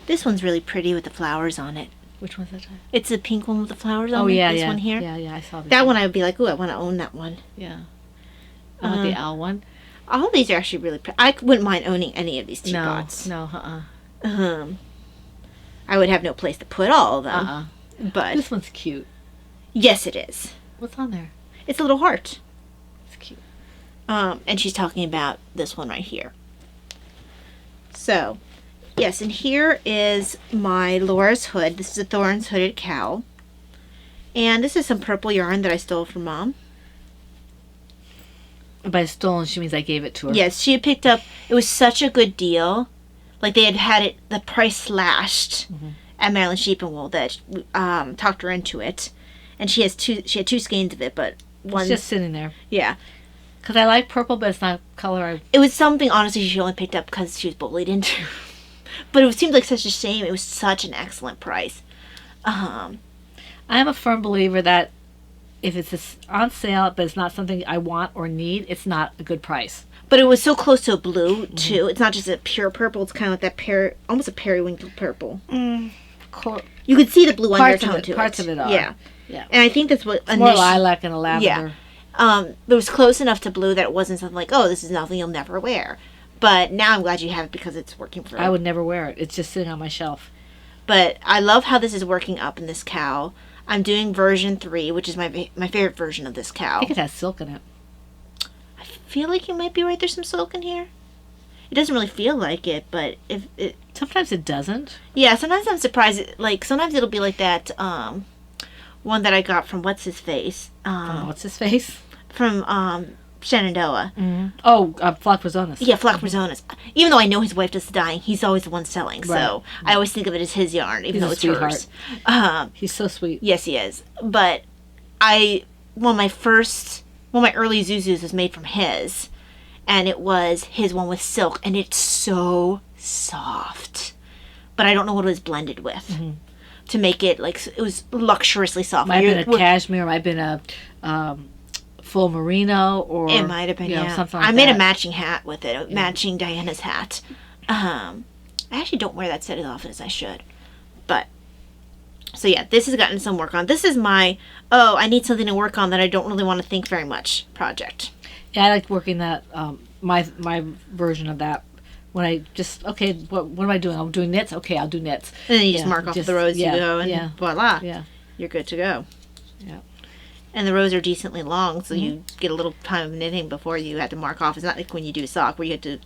This one's really pretty with the flowers on it. Which one's that? It's the pink one with the flowers on Oh, it. yeah, This yeah. one here. Yeah, I saw this. That one I would be like, ooh, I want to own that one. Yeah. I want the owl one. All of these are actually really pretty. I wouldn't mind owning any of these teapots. No, I would have no place to put all of them. But This one's cute. yes, it is. What's on there? It's a little heart. It's cute. And she's talking about this one right here. So, yes, and here is my Laura's hood. This is a Thorns hooded cowl. And this is some purple yarn that I stole from Mom. By stolen, she means I gave it to her. Yes, she had picked up, it was such a good deal. Like they had it, the price slashed at Maryland Sheep and Wool that talked her into it. And she had two skeins of it, but one. It's just sitting there. Yeah. Because I like purple, but it's not a color It was something, honestly, she only picked up because she was bullied into. But it seemed like such a shame. It was such an excellent price. I am a firm believer that if it's on sale, but it's not something I want or need, it's not a good price. But it was so close to a blue, too. It's not just a pure purple. It's kind of like that almost a periwinkle purple. You could see the blue undertone to it. Parts of it are. Yeah. Yeah. And I think that's what... It's more lilac and a lavender. Yeah. It was close enough to blue that it wasn't something like, oh, this is nothing you'll never wear. But now I'm glad you have it because it's working for you. I would never wear it. It's just sitting on my shelf. But I love how this is working up in this cowl. I'm doing version 3, which is my favorite version of this cowl. I think it has silk in it. I feel like you might be right. There's some silk in here. It doesn't really feel like it, but if it... Sometimes it doesn't. Yeah, sometimes I'm surprised. Like, sometimes it'll be like that one that I got from What's-His-Face. What's-His-Face? From Shenandoah. Mm-hmm. Oh, Flock Brazonas. Yeah, Flock Brazonas. Even though I know his wife does the dyeing, he's always the one selling. Right. So I always think of it as his yarn, even He's though a it's sweetheart. hers. He's so sweet. Yes, he is. But one of my early Zuzus was made from his, and it was his one with silk, and it's so soft. But I don't know what it was blended with to make it like it was luxuriously soft. Might have been a cashmere, might have been a full merino, or it might have been something like that. I made a matching hat with it, matching Diana's hat. I actually don't wear that set as often as I should, but so yeah, this has gotten some work on. This is my I need something to work on that I don't really want to think very much project. Yeah, I like working that my version of that. When I just what am I doing? I'm doing knits. Okay, I'll do knits. And then you just mark off the rows you go, and voila, you're good to go. Yeah. And the rows are decently long, so you get a little time of knitting before you have to mark off. It's not like when you do a sock where you have to,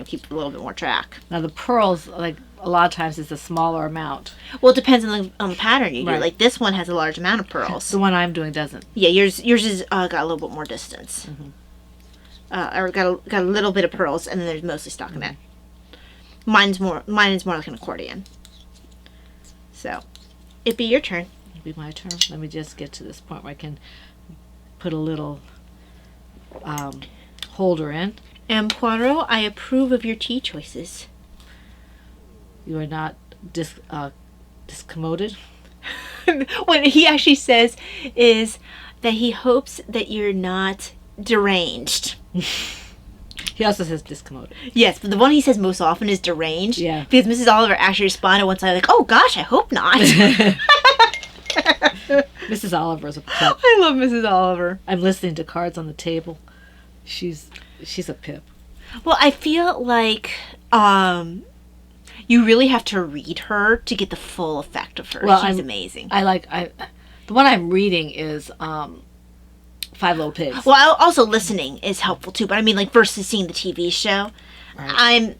keep a little bit more track. Now the pearls, like a lot of times, it's a smaller amount. Well, it depends on the pattern you do. Right. Like this one has a large amount of pearls. The one I'm doing doesn't. Yeah, yours is got a little bit more distance. Or got a little bit of pearls, and then there's mostly stockinette. Mine is more like an accordion. So, it'd be your turn. It'll be my turn. Let me just get to this point where I can put a little holder in. And Poirot, I approve of your tea choices. You are not discommoded. What he actually says is that he hopes that you're not deranged. He also says discommoded. Yes, but the one he says most often is deranged. Yeah. Because Mrs. Oliver actually responded once, I was like, oh gosh, I hope not. Mrs. Oliver's a pip. I love Mrs. Oliver. I'm listening to Cards on the Table. She's a pip. Well, I feel like you really have to read her to get the full effect of her. Well, She's amazing. The one I'm reading is Five Little Pigs. Well, also listening is helpful too, but I mean, like, versus seeing the TV show. Right.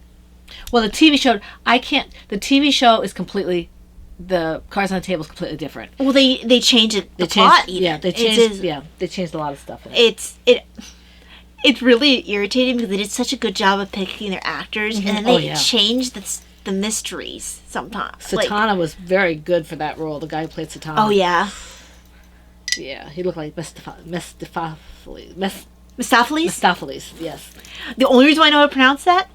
Well, the TV show, the TV show is completely, the Cards on the Table is completely different. Well, they changed the plot even. Yeah, they changed a lot of stuff in it. It's really irritating because they did such a good job of picking their actors, and then they changed the mysteries sometimes. Satana was very good for that role, the guy who played Satana. Oh, yeah. Yeah, he looked like Mephistopheles, yes. The only reason I know how to pronounce that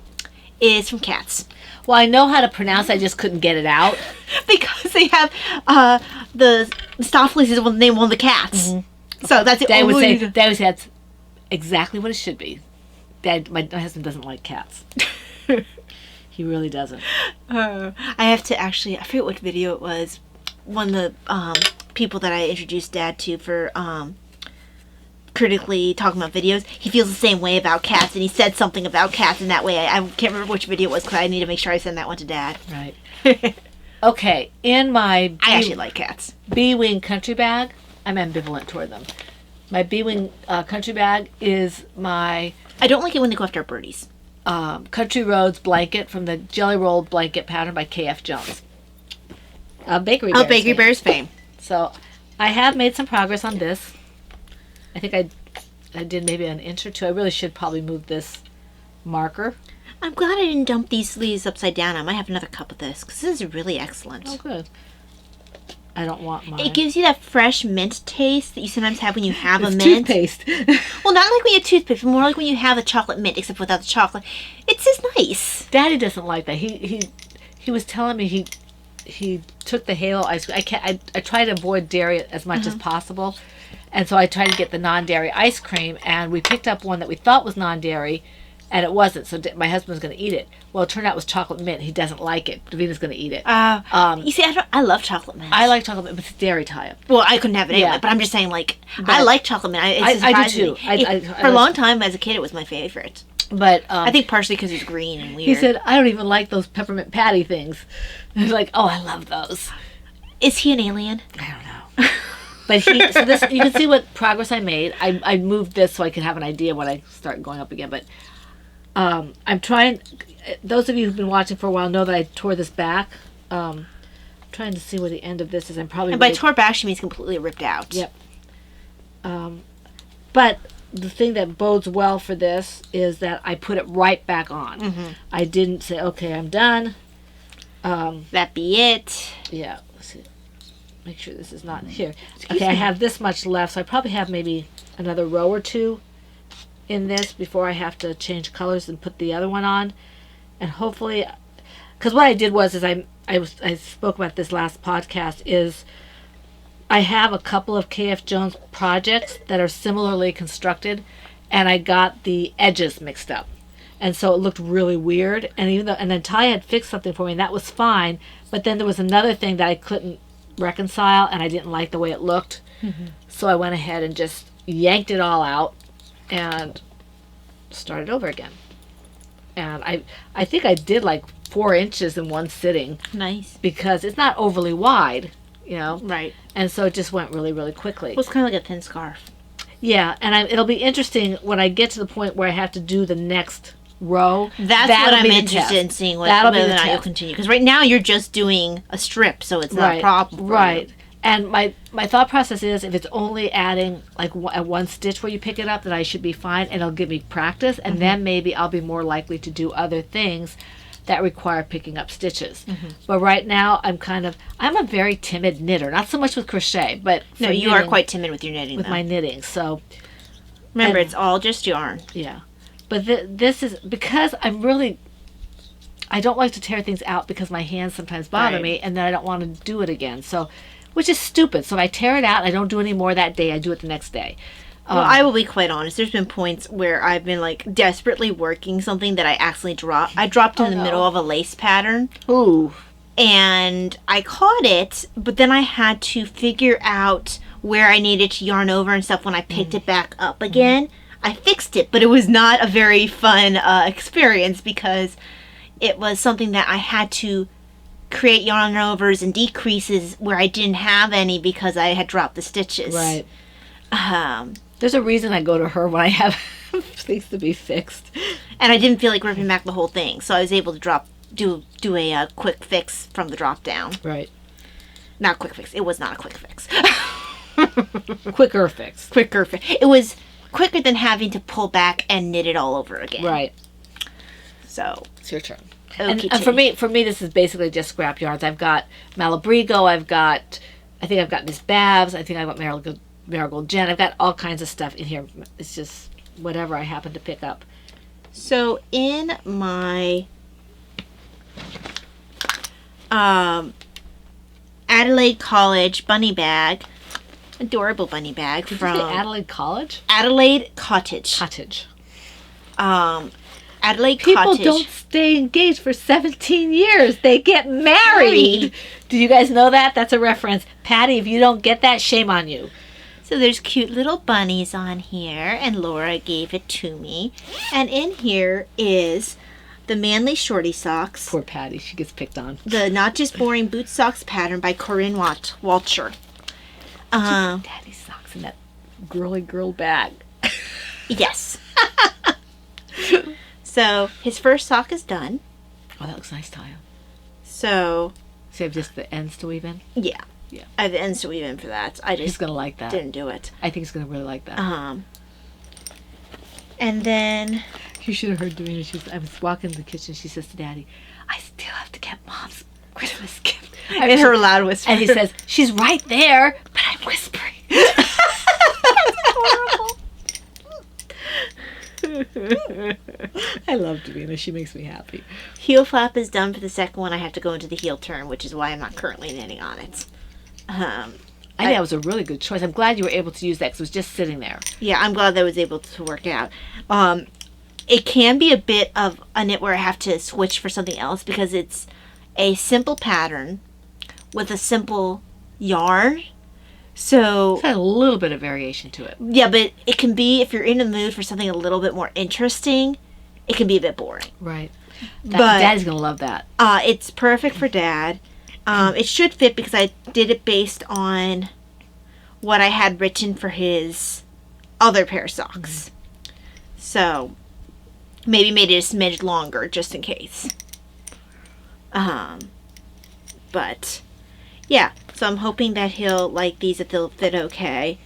is from Cats. Well, I know how to pronounce it, I just couldn't get it out. Because they have, the Mephistopheles is the name of one of the cats. Mm-hmm. So that's the only reason. They would say that's exactly what it should be. My husband doesn't like cats. He really doesn't. I have to actually, I forget what video it was. one of the people that I introduced Dad to for critically talking about videos, he feels the same way about cats, and he said something about cats in that way. I can't remember which video it was because I need to make sure I send that one to Dad. Right. Okay, in my I actually like cats. B-Wing country bag, I'm ambivalent toward them. My B-Wing country bag is my I don't like it when they go after our birdies. Country Roads blanket from the Jelly Roll blanket pattern by K.F. Jones. Bakery Bears. Bakery Bears fame. So I have made some progress on this. I think I did maybe an inch or two. I really should probably move this marker. I'm glad I didn't dump these sleeves upside down. I might have another cup of this because this is really excellent. Oh, good. I don't want mine. It gives you that fresh mint taste that you sometimes have when you have a mint. Toothpaste. Well, not like when you have toothpaste, but more like when you have a chocolate mint, except without the chocolate. It's just nice. Daddy doesn't like that. He was telling me he took the Halo ice cream. I try to avoid dairy as much as possible, and so I tried to get the non-dairy ice cream, and we picked up one that we thought was non-dairy, and it wasn't. So my husband was going to eat it. Well, it turned out it was chocolate mint. He doesn't like it. Davina's going to eat it. You see, I love chocolate mint. I like chocolate mint, but it's dairy type. Well, I couldn't have it anyway, Yeah. but I'm just saying, like, I like chocolate mint. I do too. For a long time as a kid, it was my favorite. But I think partially because it's green and weird. he said, I don't even like those peppermint patty things. I was like, oh, I love those. Is he an alien? I don't know. But so this, you can see what progress I made. I moved this so I could have an idea when I start going up again. But I'm trying. Those of you who've been watching for a while know that I tore this back. Trying to see where the end of this is. I'm probably. And by tore back, she means completely ripped out. Yep. But the thing that bodes well for this is that I put it right back on. I didn't say, okay, I'm done. That be it. Yeah. Let's see. Make sure this is not here. Okay, I have this much left, so I probably have maybe another row or two in this before I have to change colors and put the other one on. And hopefully, because what I did was I spoke about this last podcast, is I have a couple of K.F. Jones projects that are similarly constructed, and I got the edges mixed up. And so it looked really weird. And then Ty had fixed something for me, and that was fine. But then there was another thing that I couldn't reconcile, and I didn't like the way it looked. So I went ahead and just yanked it all out and started over again. And I think I did like 4 inches in one sitting. Nice. Because it's not overly wide, you know. Right. And so it just went really, really quickly. Well, it's kind of like a thin scarf. Yeah, and it'll be interesting when I get to the point where I have to do the next row. That's what I'm interested in seeing, whether or not you'll continue. Because right now you're just doing a strip, so it's not a problem. Right. And my thought process is, if it's only adding like at one stitch where you pick it up, then I should be fine, and it'll give me practice, and then maybe I'll be more likely to do other things that require picking up stitches. But right now I'm a very timid knitter, not so much with crochet, but no, you are quite timid with your knitting. With my knitting, so remember, it's all just yarn. Yeah, but this is because I don't like to tear things out because my hands sometimes bother me, and then I don't want to do it again. So. Which is stupid. So if I tear it out, I don't do any more that day. I do it the next day. Well, I will be quite honest. There's been points where I've been like desperately working something that I accidentally dropped. I dropped in the middle of a lace pattern. Ooh. And I caught it, but then I had to figure out where I needed to yarn over and stuff when I picked it back up again. I fixed it, but it was not a very fun experience because it was something that I had to create yarn overs and decreases where I didn't have any because I had dropped the stitches. Right. There's a reason I go to her when I have things to be fixed. And I didn't feel like ripping back the whole thing, so I was able to do a quick fix from the drop down. Right. Not quick fix. It was not a quick fix. Quicker fix. Quicker fix. It was quicker than having to pull back and knit it all over again. Right. So it's your turn. Okay, and for me, this is basically just scrap yarns. I've got Malabrigo. I think I've got Miss Babs. I think I've got Marigold Jen. I've got all kinds of stuff in here. It's just whatever I happen to pick up. So in my Adelaide College bunny bag, adorable bunny bag Did from you say Adelaide College? Adelaide Cottage. Cottage. Adelaide People Cottage. don't stay engaged for 17 years. They get married. Do you guys know that? That's a reference. Patty, if you don't get that, shame on you. So there's cute little bunnies on here, and Laura gave it to me. And in here is the Manly Shorty Socks, Poor Patty. She gets picked on. the Not Just Boring Boot Socks pattern by Corinne Walcher. Daddy's socks in that girly girl bag. Yes. So his first sock is done. Oh, that looks nice, Taya. So So you have just the ends to weave in? yeah, Yeah. I have the ends to weave in for that. I He's just going to like that. didn't do it. I think he's going to really like that. And then You should have heard Davina. I was walking in the kitchen. She says to Daddy, I still have to get Mom's Christmas gift. in her loud whisper, And he says, she's right there, but I'm whispering. horrible. I love Davina. She makes me happy. Heel flap is done for the second one. I have to go into the heel turn, which is why I'm not currently knitting on it. I think that was a really good choice. I'm glad you were able to use that because it was just sitting there. Yeah, I'm glad that I was able to work out. It can be a bit of a knit where I have to switch for something else because it's a simple pattern with a simple yarn. So, It's got a little bit of variation to it. yeah, but it can be, if you're in the mood for something a little bit more interesting, it can be a bit boring. Right. But Daddy's going to love that. it's perfect for Dad. It should fit because I did it based on what I had written for his other pair of socks. So, maybe made it a smidge longer just in case. But, yeah. So I'm hoping that he'll like these, that they'll fit okay.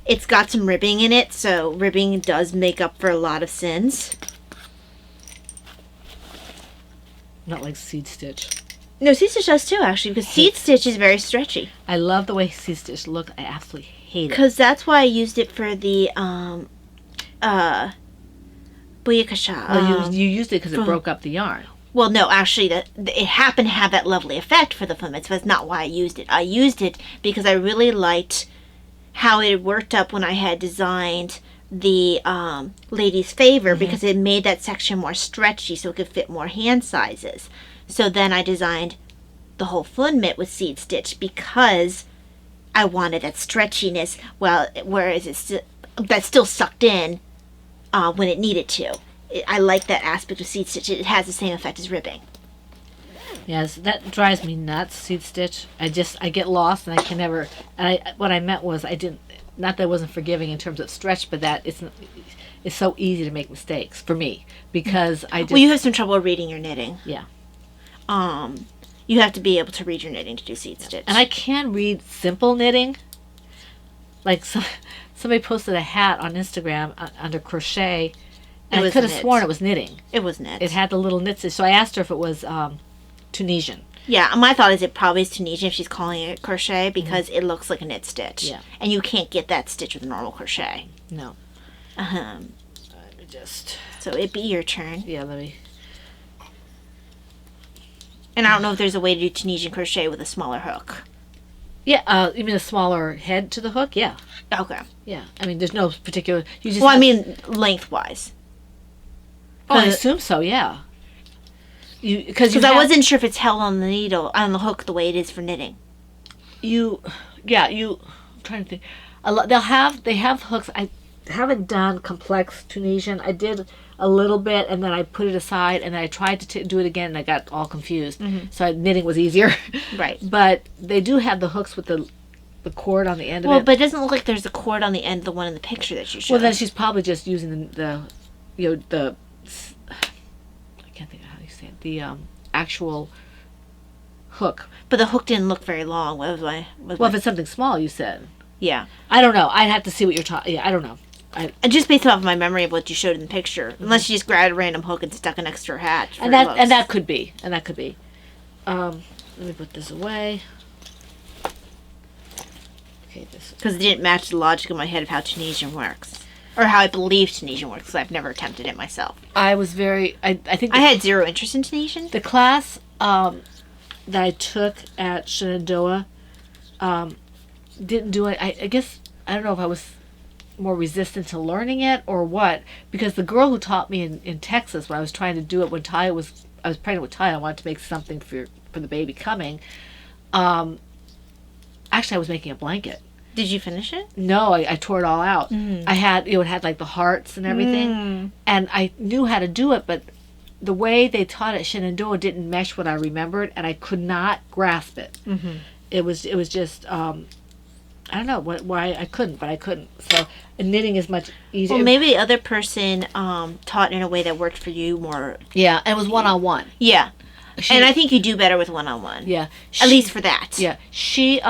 It's got some ribbing in it, so ribbing does make up for a lot of sins. Not like seed stitch. No, Seed Stitch does too, actually, because Seed Stitch is very stretchy. I love the way seed stitch looked. I absolutely hate it. Because that's why I used it for the, Booyakasha. Well, you used it because it from- broke up the yarn. Well, no, actually, it happened to have that lovely effect for the flimmets, but that's not why I used it. I used it because I really liked how it worked up when I had designed the Lady's Favor, because it made that section more stretchy so it could fit more hand sizes. So then I designed the whole flimmet with seed stitch because I wanted that stretchiness, whereas that still sucked in when it needed to. I like that aspect of seed stitch. It has the same effect as ribbing. Yes, that drives me nuts, seed stitch. I get lost and I can never, what I meant was I didn't, not that I wasn't forgiving in terms of stretch, but that it's so easy to make mistakes for me because I just. Well, you have some trouble reading your knitting. Yeah. You have to be able to read your knitting to do seed stitch. And I can read simple knitting. Like somebody posted a hat on Instagram under crochet, and I could have sworn it was knitting. It was knit. It had the little knit stitch. So I asked her if it was Tunisian. Yeah, my thought is it probably is Tunisian if she's calling it crochet because it looks like a knit stitch. Yeah. And you can't get that stitch with a normal crochet. No. Uh-huh. Let me just. So it'd be your turn. Yeah, let me. And I don't know if there's a way to do Tunisian crochet with a smaller hook. Yeah, you mean a smaller head to the hook? Yeah. Okay. Yeah. I mean, there's no particular. You just. Well, I mean lengthwise. Oh, I assume so. Yeah. Because I wasn't sure if it's held on the needle, on the hook, the way it is for knitting. I'm trying to think. They have hooks. I haven't done complex Tunisian. I did a little bit, and then I put it aside, and then I tried to do it again, and I got all confused. So knitting was easier. Right. But they do have the hooks with the cord on the end of it. Well, but it doesn't look like there's a cord on the end of the one in the picture that you showed. Well, then she's probably just using the I can't think of how you say it. The actual hook. But the hook didn't look very long. Well, if it's something small, you said. Yeah. I don't know. I'd have to see what you're talking. Yeah, I don't know. And just based off of my memory of what you showed in the picture, unless you just grabbed a random hook and stuck an extra hat. And that could be. Let me put this away. Okay, this. Because it didn't match the logic in my head of how Tunisian works. Or how I believe Tunisian works, because I've never attempted it myself. I was very. I think I had zero interest in Tunisian. the class that I took at Shenandoah didn't do it. I guess I don't know if I was more resistant to learning it or what, because the girl who taught me in Texas when I was trying to do it when I was pregnant with Ty, I wanted to make something for the baby coming. Actually, I was making a blanket. Did you finish it? No, I tore it all out. I had, it had like the hearts and everything, and I knew how to do it, but the way they taught it, Shenandoah, didn't mesh what I remembered, and I could not grasp it. It was just, I don't know why I couldn't, but I couldn't. So knitting is much easier. Well, maybe the other person taught in a way that worked for you more. Yeah, and it was one-on-one. Yeah. And I think you do better with one-on-one. Yeah. At least for that. Yeah. She,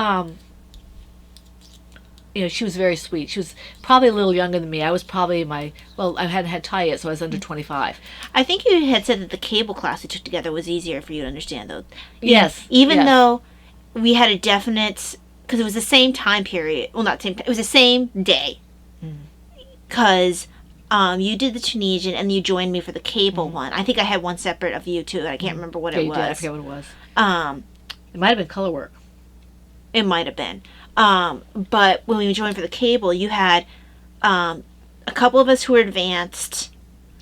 she was very sweet. She was probably a little younger than me. I was probably I hadn't had Ty yet, so I was under 25. I think you had said that the cable class we took together was easier for you to understand, though. Yes. Even though we had a definite, because it was the same time period. Well, not same. It was the same day. Because you did the Tunisian and you joined me for the cable one. I think I had one separate of you too. I can't remember what it was. I forget what it was. It might have been color work. It might have been. But when we joined for the cable, you had a couple of us who were advanced.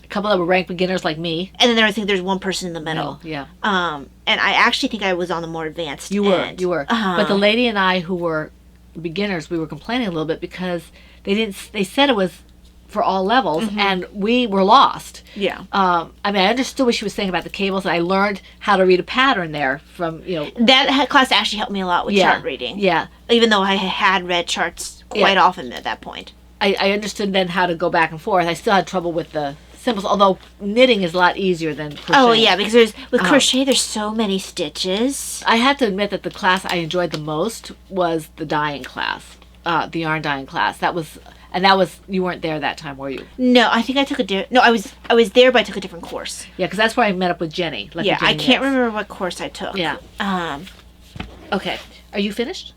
A couple that were ranked beginners like me. And then I think there's one person in the middle. Yeah. And I actually think I was on the more advanced You were. end. You were. But the lady and I who were beginners, we were complaining a little bit because they said it was for all levels, and we were lost. Yeah. I understood what she was saying about the cables, and I learned how to read a pattern there from, That class actually helped me a lot with chart reading. Yeah. Even though I had read charts quite often at that point. I understood then how to go back and forth. I still had trouble with the symbols, although knitting is a lot easier than crochet. Oh, yeah, because with crochet, there's so many stitches. I have to admit that the class I enjoyed the most was the dyeing class, the yarn dyeing class. That was, you weren't there that time, were you? No, I think I took I was there, but I took a different course. Yeah, because that's where I met up with Jenny. Yeah, I can't remember what course I took. Yeah. Okay. Are you finished?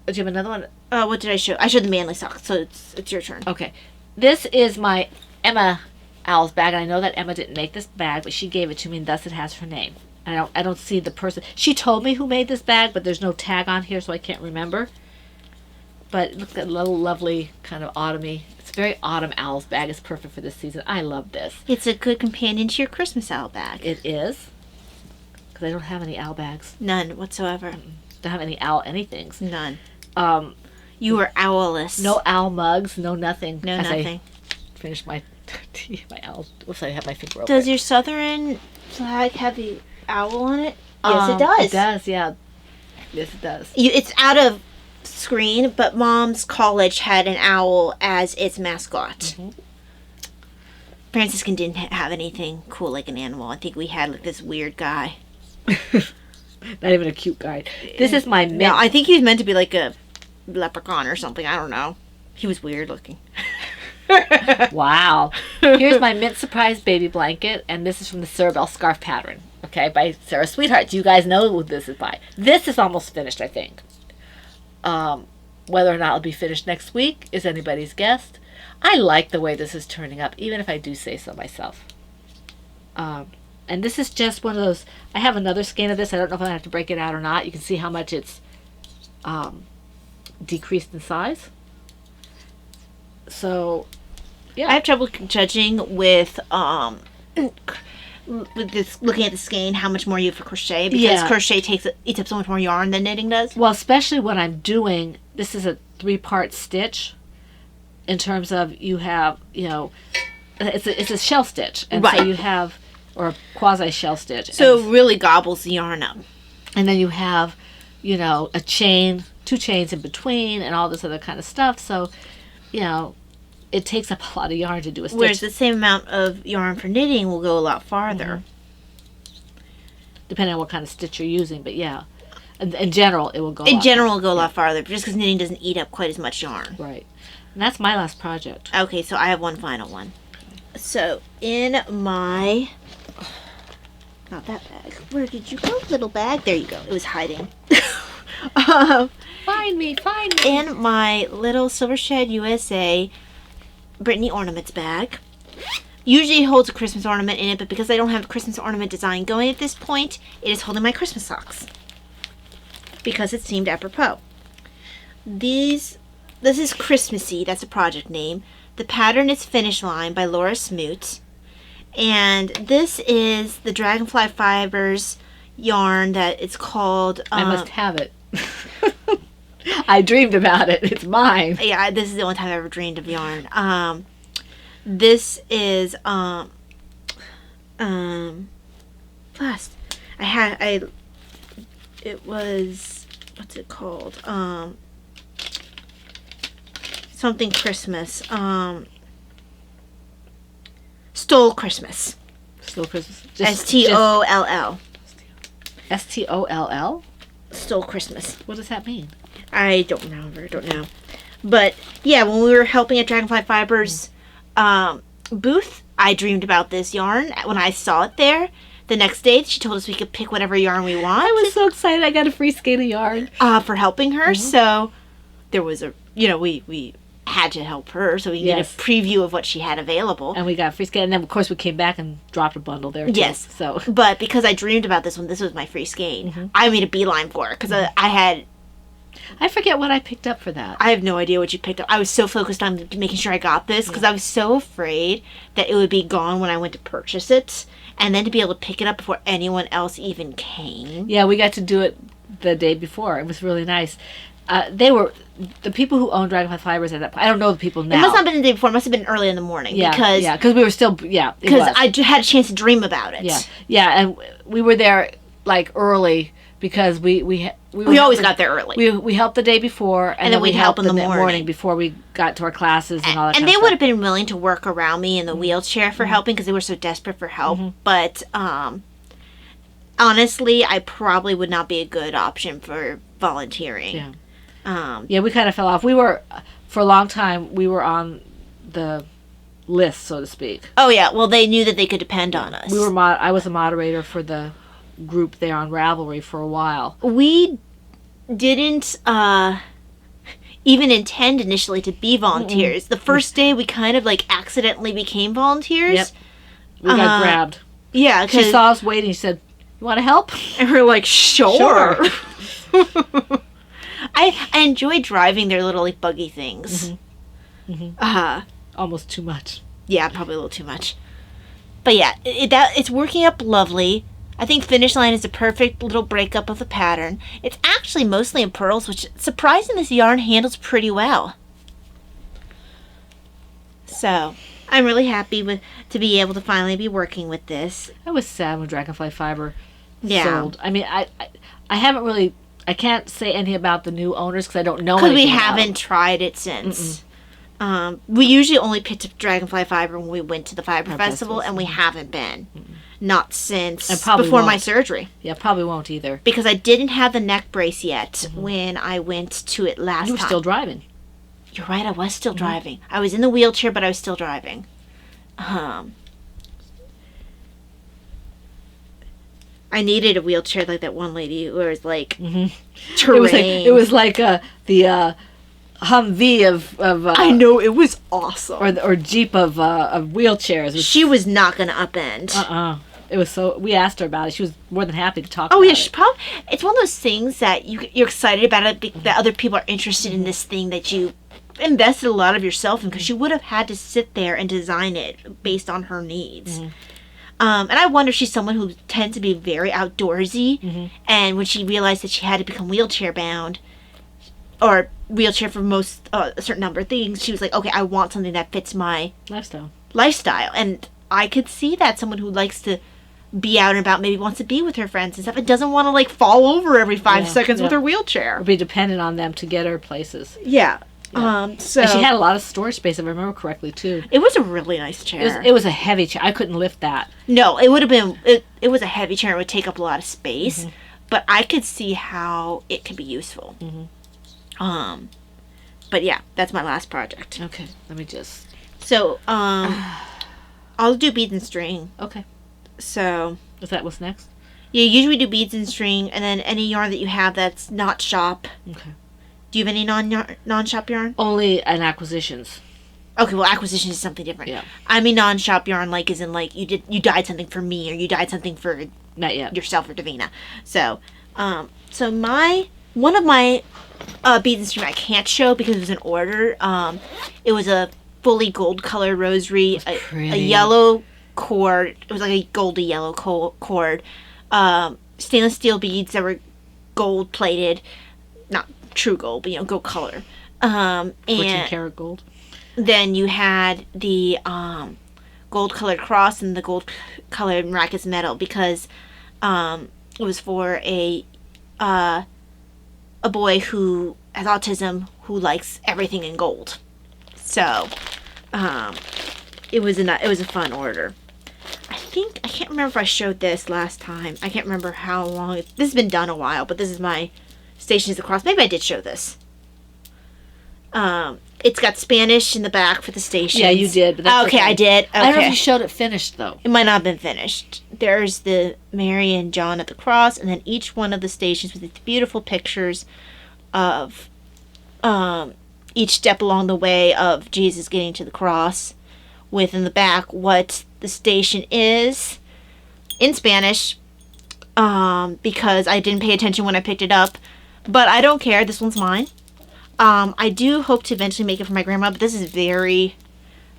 Do you have another one? What did I show? I showed the manly socks, so it's your turn. Okay. This is my Emma Owl's bag, and I know that Emma didn't make this bag, but she gave it to me, and thus it has her name. And I don't see the person. She told me who made this bag, but there's no tag on here, so I can't remember. But look at that little lovely kind of autumny. It's a very autumn owl's bag. It's perfect for this season. I love this. It's a good companion to your Christmas owl bag. It is. Because I don't have any owl bags. None whatsoever. Don't have any owl anythings. None. You were owlless. No owl mugs. No nothing. No nothing. I finished my tea. My owl. Oops, I have my finger over Does it. your southern flag have the owl on it? Yes, it does. It does, yeah. Yes, it does. It's out of screen, but Mom's college had an owl as its mascot. Franciscan didn't have anything cool like an animal. I think we had like this weird guy. Not even a cute guy. This is my mint. No, I think he was meant to be like a leprechaun or something. I don't know. He was weird looking. Wow. Here's my mint surprise baby blanket, and this is from the Cerebelle scarf pattern. Okay, by Sarah Sweetheart. Do you guys know who this is by? This is almost finished, I think. Whether or not it'll be finished next week is anybody's guess. I like the way this is turning up, even if I do say so myself. And this is just one of those. I have another skein of this. I don't know if I have to break it out or not. You can see how much it's decreased in size. So, yeah. I have trouble judging with this, looking at the skein, how much more you have for crochet, because crochet eats up so much more yarn than knitting does. Well, especially when I'm doing, this is a 3-part stitch, in terms of you have, it's a shell stitch, and so you have, or a quasi shell stitch. So it really gobbles the yarn up. And then you have, a chain, 2 chains in between, and all this other kind of stuff. So, it takes up a lot of yarn to do a stitch. Whereas the same amount of yarn for knitting will go a lot farther. Depending on what kind of stitch you're using, but yeah. In general, it will go a lot farther, just because knitting doesn't eat up quite as much yarn. Right. And that's my last project. Okay, so I have one final one. So, in my... Not that bag. Where did you go, little bag? There you go. It was hiding. Find me. In my little Silver Shed USA Brittany Ornaments bag. Usually it holds a Christmas ornament in it, but because I don't have a Christmas ornament design going at this point, it is holding my Christmas socks. Because it seemed apropos. These this is Christmassy. That's a project name. The pattern is Finish Line by Laura Smoot. And this is the Dragonfly Fibers yarn that it's called... I must have it. I dreamed about it. It's mine. Yeah, this is the only time I've ever dreamed of yarn. This is... Last... It was... What's it called? Something Christmas. Stole Christmas. Stole Christmas. Stoll. Stoll? Stole Christmas. What does that mean? I don't know. But yeah, when we were helping at Dragonfly Fibers booth, I dreamed about this yarn. When I saw it there, the next day she told us we could pick whatever yarn we want. I was so excited. I got a free skein of yarn. For helping her. So there was we had to help her, so we get a preview of what she had available. And we got a free skein. And then, of course, we came back and dropped a bundle there, too. Yes. So. But because I dreamed about this one, this was my free skein. I made a beeline for it, because I forget what I picked up for that. I have no idea what you picked up. I was so focused on making sure I got this, because I was so afraid that it would be gone when I went to purchase it, and then to be able to pick it up before anyone else even came. Yeah, we got to do it the day before. It was really nice. They were the people who owned Dragonfly Fibers at that point. I don't know the people now. It must not have been the day before. It must have been early in the morning. Because we were still because I had a chance to dream about it. And we were there like early because we always got there early. We helped the day before, and then we'd help in the morning before we got to our classes and all that. And kind they of would have been willing to work around me in the wheelchair for helping because they were so desperate for help. But honestly, I probably would not be a good option for volunteering. Yeah. We kind of fell off. We were, for a long time, we were on the list, so to speak. Oh, yeah. Well, they knew that they could depend on us. I was a moderator for the group there on Ravelry for a while. We didn't even intend initially to be volunteers. The first day, we kind of, accidentally became volunteers. Yep. We got grabbed. Yeah. She saw us waiting. She said, "You want to help?" And we're like, sure. I enjoy driving their little buggy things. Almost too much. Yeah, probably a little too much. But yeah, it's working up lovely. I think Finish Line is a perfect little breakup of the pattern. It's actually mostly in pearls, which surprising this yarn handles pretty well. So I'm really happy to be able to finally be working with this. I was sad when Dragonfly Fiber sold. I mean, I haven't really. I can't say anything about the new owners because I don't know anything. Because we haven't tried it since. We usually only picked up Dragonfly Fiber when we went to the Fiber Festival, and we haven't been. Not since before my surgery. Yeah, probably won't either. Because I didn't have the neck brace yet when I went to it last time. You were still driving. You're right, I was still driving. I was in the wheelchair, but I was still driving. I needed a wheelchair like that one lady who was like terrain. It was like the Humvee of I know, it was awesome. Or Jeep of wheelchairs. She was not going to upend. It was so. We asked her about it. She was more than happy to talk. Oh about yeah, it. it's one of those things that you're excited about it. That other people are interested in this thing that you invested a lot of yourself in, because she would have had to sit there and design it based on her needs. And I wonder if she's someone who tends to be very outdoorsy, and when she realized that she had to become wheelchair bound, or wheelchair for most a certain number of things, she was like, okay, I want something that fits my lifestyle. And I could see that someone who likes to be out and about, maybe wants to be with her friends and stuff, and doesn't want to fall over every 5 seconds with her wheelchair, or be dependent on them to get her places. So and she had a lot of storage space, if I remember correctly, too. It was a really nice chair. It was a heavy chair. I couldn't lift that. No, it would have been. It was a heavy chair. It would take up a lot of space, but I could see how it could be useful. But yeah, that's my last project. Okay, let me just. So I'll do beads and string. Okay. So. Is that what's next? Yeah, usually do beads and string, and then any yarn that you have that's not shop. Okay. Do you have any non-shop yarn? Only an acquisitions. Okay, well, acquisitions is something different. Yeah. I mean non-shop yarn, as in you dyed something for me, or you dyed something for not yet yourself or Davina. So, so my one of my beads and stream I can't show because it was an order. It was a fully gold colored rosary, a yellow cord. It was like a goldy yellow cord. Stainless steel beads that were gold plated, not true gold, but gold color. 14 karat gold. Then you had the gold colored cross and the gold colored miraculous medal because it was for a boy who has autism who likes everything in gold. So it was a fun order. I can't remember if I showed this last time. I can't remember how long. This has been done a while, but this is my Stations of the Cross. Maybe I did show this. It's got Spanish in the back for the stations. Yeah, you did. But that's okay, I did. Okay. I don't know if you showed it finished, though. It might not have been finished. There's the Mary and John at the cross, and then each one of the stations with these beautiful pictures of each step along the way of Jesus getting to the cross, with in the back what the station is in Spanish, because I didn't pay attention when I picked it up. But I don't care. This one's mine. I do hope to eventually make it for my grandma, but this is very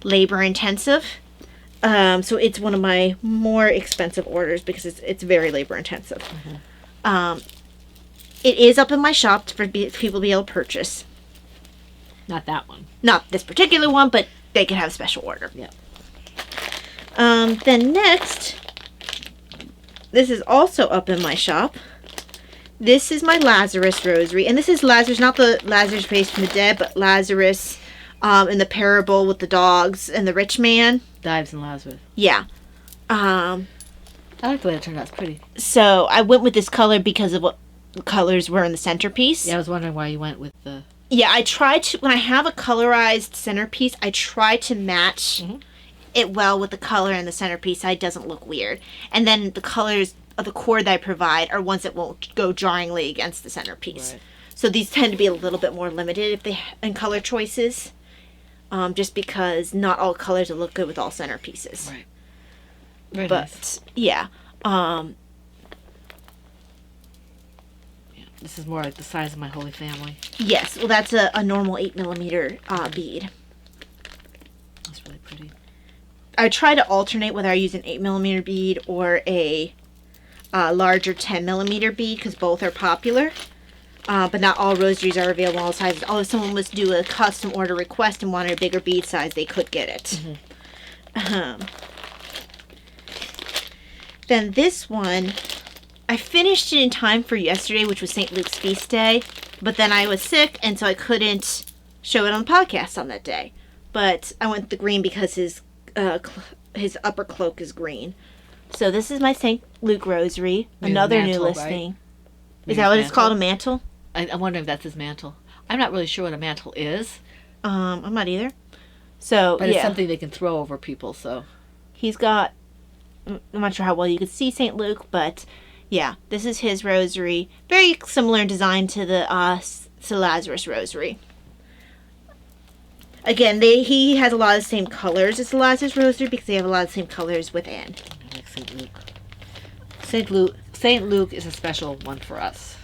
labor intensive. So it's one of my more expensive orders because it's very labor intensive. Mm-hmm. It is up in my shop for people to be able to purchase. Not that one. Not this particular one, but they can have a special order. Yeah. Then next, this is also up in my shop. This is my Lazarus Rosary, and this is Lazarus, not the Lazarus raised from the dead, but Lazarus in the parable with the dogs and the rich man. Dives and Lazarus. Yeah. I like the way it turned out. It's pretty. So I went with this color because of what the colors were in the centerpiece. Yeah, I was wondering why you went with the... Yeah, I try to, when I have a colorized centerpiece, I try to match it well with the color in the centerpiece so it doesn't look weird. And then the colors of the cord that I provide are ones that won't go jarringly against the centerpiece. Right. So these tend to be a little bit more limited in color choices, just because not all colors will look good with all centerpieces. Right. Very but nice. yeah, this is more like the size of my Holy Family. yes. Well, that's a normal 8mm bead. That's really pretty. I try to alternate whether I use an 8mm bead or a larger 10mm bead because both are popular. But not all rosaries are available in all sizes. Although if someone was to do a custom order request and wanted a bigger bead size, they could get it. Mm-hmm. Then this one, I finished it in time for yesterday, which was St. Luke's feast day. But then I was sick, and so I couldn't show it on the podcast on that day. But I went with the green because his upper cloak is green. So this is my St. Luke Rosary, another mantle, new right? listing. Is that what it's called, a mantle? I'm wondering if that's his mantle. I'm not really sure what a mantle is. I'm not either. So, But it's something they can throw over people, so. He's got, I'm not sure how well you could see St. Luke, but yeah, this is his rosary. Very similar in design to the Lazarus Rosary. Again, he has a lot of the same colors as the Lazarus Rosary because they have a lot of the same colors within. I like St. Luke. St. Luke is a special one for us.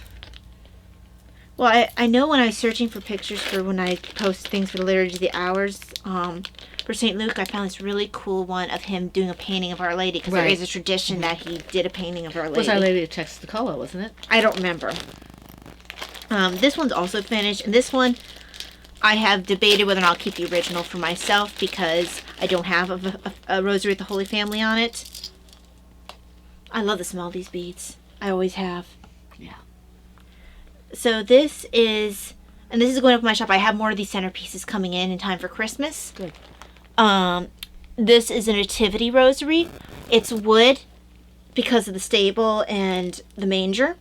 Well, I know when I was searching for pictures for when I post things for the Liturgy of the Hours for St. Luke, I found this really cool one of him doing a painting of Our Lady because there is a tradition that he did a painting of Our Lady. It was Our Lady of Texacola, wasn't it? I don't remember. This one's also finished, and this one I have debated whether or not I'll keep the original for myself because I don't have a rosary with the Holy Family on it. I love the smell of these beads. I always have. Yeah. So this is, and this is going up in my shop. I have more of these centerpieces coming in time for Christmas. Good. This is a Nativity Rosary. It's wood because of the stable and the manger.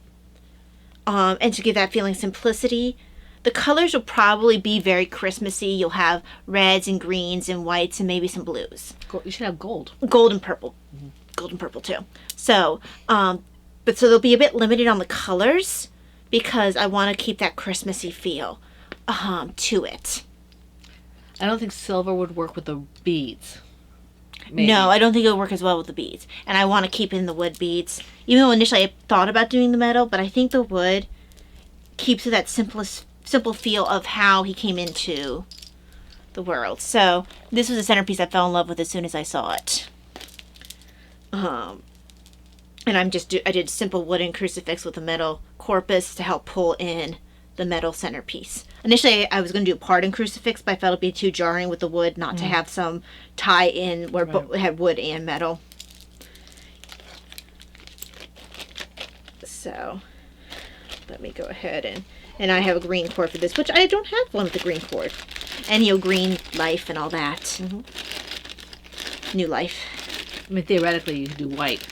And to give that feeling of simplicity. The colors will probably be very Christmassy. You'll have reds and greens and whites and maybe some blues. You should have gold. Gold and purple. Mm-hmm. Gold and purple too. So, but so they'll be a bit limited on the colors because I want to keep that Christmassy feel to it. I don't think silver would work with the beads. Maybe. No, I don't think it would work as well with the beads. And I want to keep in the wood beads. Even though initially I thought about doing the metal, but I think the wood keeps that simple feel of how he came into the world. So this was a centerpiece I fell in love with as soon as I saw it. And I did simple wooden crucifix with a metal corpus to help pull in the metal centerpiece. Initially, I was going to do a part in crucifix, but I felt it'd be too jarring with the wood not to have some tie-in where it had wood and metal. So, let me go ahead and I have a green cord for this, which I don't have one with the green cord. And, green life and all that. New life. I mean, theoretically, you could do white.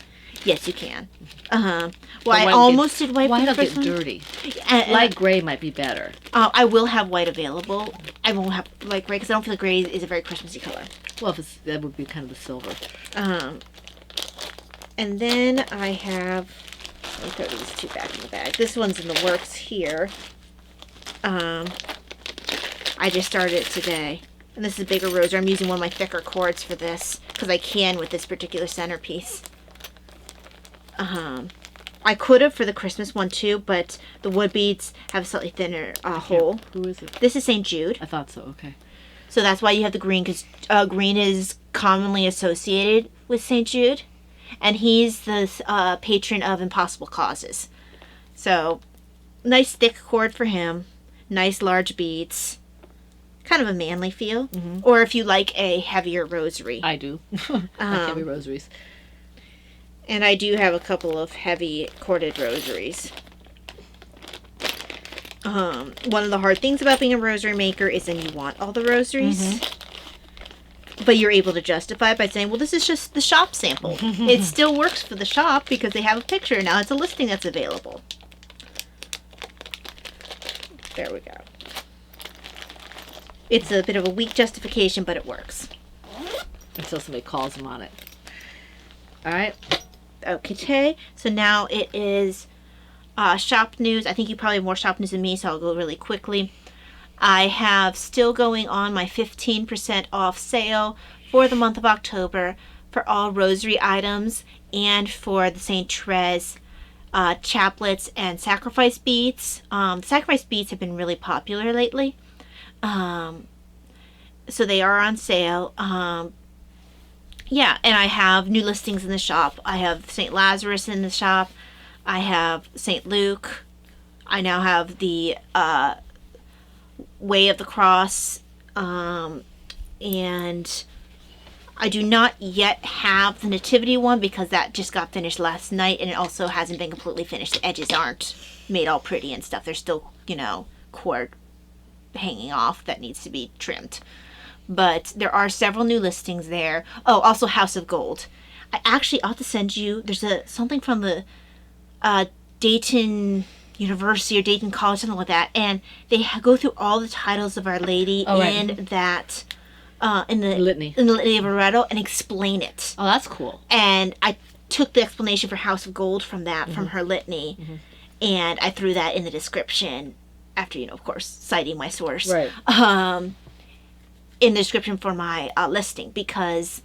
Yes, you can. Well, I almost did white. White will get dirty. Light gray might be better. I will have white available. I won't have light gray because I don't feel like gray is a very Christmassy color. Well, that would be kind of the silver. And then I have, let me throw these two back in the bag. This one's in the works here. I just started it today. And this is a bigger rosary. I'm using one of my thicker cords for this because I can with this particular centerpiece. I could have for the Christmas one too, but the wood beads have a slightly thinner hole. Who is it? This is St. Jude. I thought so, okay. So that's why you have the green, because green is commonly associated with St. Jude. And he's the patron of impossible causes. So, nice thick cord for him. Nice large beads. Kind of a manly feel. Or if you like a heavier rosary. I do. I like heavy rosaries. And I do have a couple of heavy corded rosaries. One of the hard things about being a rosary maker is then you want all the rosaries. But you're able to justify it by saying, well, this is just the shop sample. It still works for the shop because they have a picture. Now it's a listing that's available. There we go. It's a bit of a weak justification, but it works. Until somebody calls them on it. All right. Okay, so now it is shop news. I think you probably have more shop news than me, so I'll go really quickly. I have still going on my 15% off sale for the month of October for all rosary items and for the St. Therese chaplets and sacrifice beads. Sacrifice beads have been really popular lately. So they are on sale. Yeah, and I have new listings in the shop. I have St. Lazarus in the shop. I have St. Luke. I now have the Way of the Cross. And I do not yet have the Nativity one because that just got finished last night and it also hasn't been completely finished. The edges aren't made all pretty and stuff. There's still, cord hanging off that needs to be trimmed. But there are several new listings there. Oh, also House of Gold. I actually ought to send you, there's something from the Dayton University or Dayton College, something like that, and they go through all the titles of Our Lady in that, in the Litany of Loretto and explain it. Oh, that's cool. And I took the explanation for House of Gold from that, from her litany, and I threw that in the description after, of course, citing my source. Right. In the description for my listing because,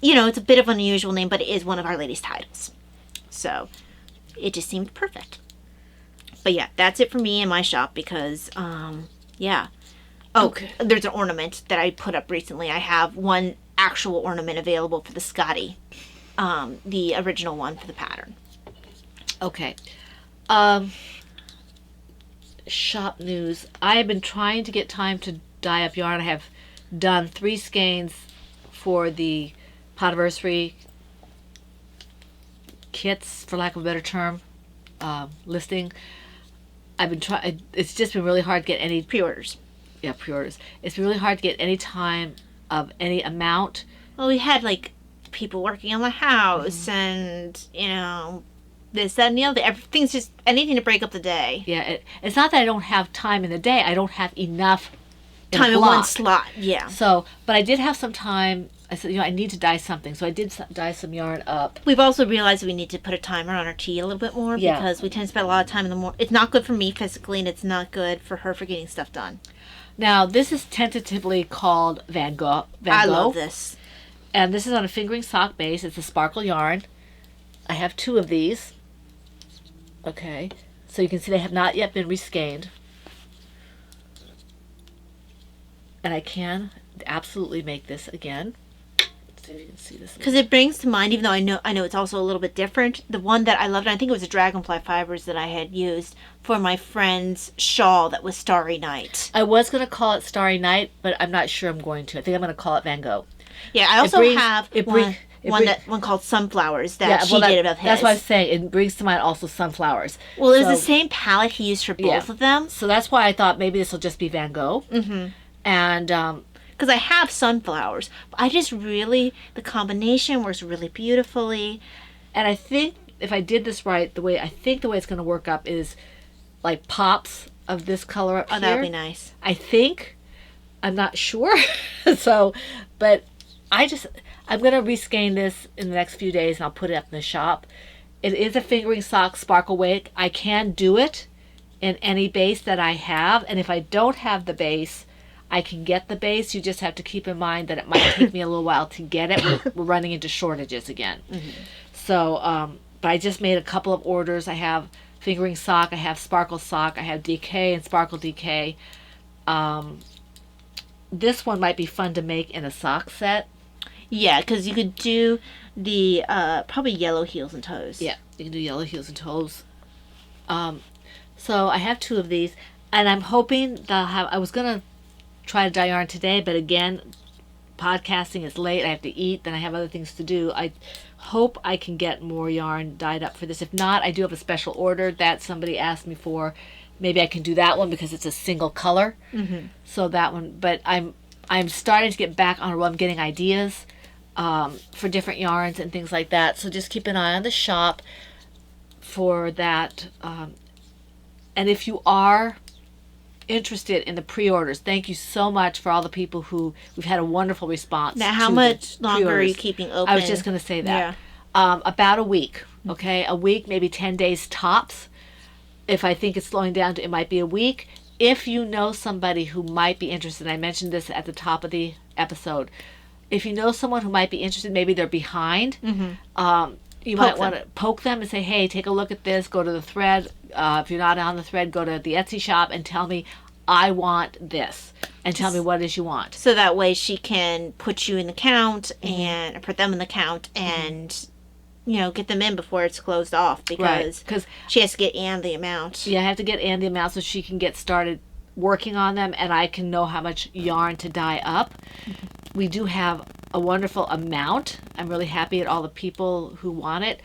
it's a bit of an unusual name, but it is one of Our Lady's titles. So, it just seemed perfect. But yeah, that's it for me in my shop because, yeah. Oh, okay. There's an ornament that I put up recently. I have one actual ornament available for the Scotty, the original one for the pattern. Okay. Shop news. I have been trying to get time to dye up yarn. I have done 3 skeins for the Potiversary kits, for lack of a better term, listing. I've been trying. It's just been really hard to get any pre-orders. Yeah, pre-orders. It's been really hard to get any time of any amount. Well, we had people working on the house, and this, that, and the other. Everything's just anything to break up the day. Yeah, it's not that I don't have time in the day. I don't have enough time in one slot. Yeah. So, but I did have some time. I said, I need to dye something, so I did dye some yarn up. We've also realized we need to put a timer on our tea a little bit more because we tend to spend a lot of time in the morning. It's not good for me physically, and it's not good for her for getting stuff done. Now, this is tentatively called Van Gogh. I love this. And this is on a fingering sock base. It's a sparkle yarn. I have 2 of these. Okay. So you can see they have not yet been reskeined. And I can absolutely make this again. Let's see if you can see this. Because it brings to mind, even though I know it's also a little bit different, the one that I loved, I think it was the dragonfly fibers that I had used for my friend's shawl that was Starry Night. I was going to call it Starry Night, but I'm not sure I'm going to. I think I'm going to call it Van Gogh. Yeah, I also have one called Sunflowers that she did of his. That's what I was saying. It brings to mind also sunflowers. Well, it was the same palette he used for both of them. So that's why I thought maybe this will just be Van Gogh. Mm-hmm. And because I have sunflowers, but I just really, the combination works really beautifully. And I think if I did this right, the way it's going to work up is like pops of this color up here. Oh, that would be nice. I think. I'm not sure. But I'm going to reskein this in the next few days and I'll put it up in the shop. It is a fingering sock sparkle wick. I can do it in any base that I have. And if I don't have the base, I can get the base. You just have to keep in mind that it might take me a little while to get it. We're running into shortages again. Mm-hmm. So, but I just made a couple of orders. I have fingering sock, I have sparkle sock, I have DK and sparkle DK. This one might be fun to make in a sock set. Yeah, because you could do the probably yellow heels and toes. Yeah, you can do yellow heels and toes. So I have 2 of these, and I'm hoping that I was going to try to dye yarn today, but again, podcasting is late. I have to eat, then I have other things to do. I hope I can get more yarn dyed up for this. If not, I do have a special order that somebody asked me for. Maybe I can do that one because it's a single color. Mm-hmm. So that one, but I'm starting to get back on a roll. I'm getting ideas for different yarns and things like that. So just keep an eye on the shop for that. And if you are interested in the pre-orders, thank you so much for all the people who we've had a wonderful response. Now, how much longer are you keeping open? I was just going to say that. Yeah. About a week. Okay, a week, maybe 10 days tops. If I think it's slowing down, it might be a week. If you know somebody who might be interested, I mentioned this at the top of the episode. If you know someone who might be interested, maybe they're behind. Mm-hmm. You might want to poke them and say, hey, take a look at this. Go to the thread. If you're not on the thread, go to the Etsy shop and tell me, I want this. And tell me what it is you want. So that way she can put you in the count and put them in the count and, get them in before it's closed off because she has to get the amount. Yeah, I have to get the amount so she can get started working on them and I can know how much yarn to dye up. Mm-hmm. We do have a wonderful amount. I'm really happy at all the people who want it.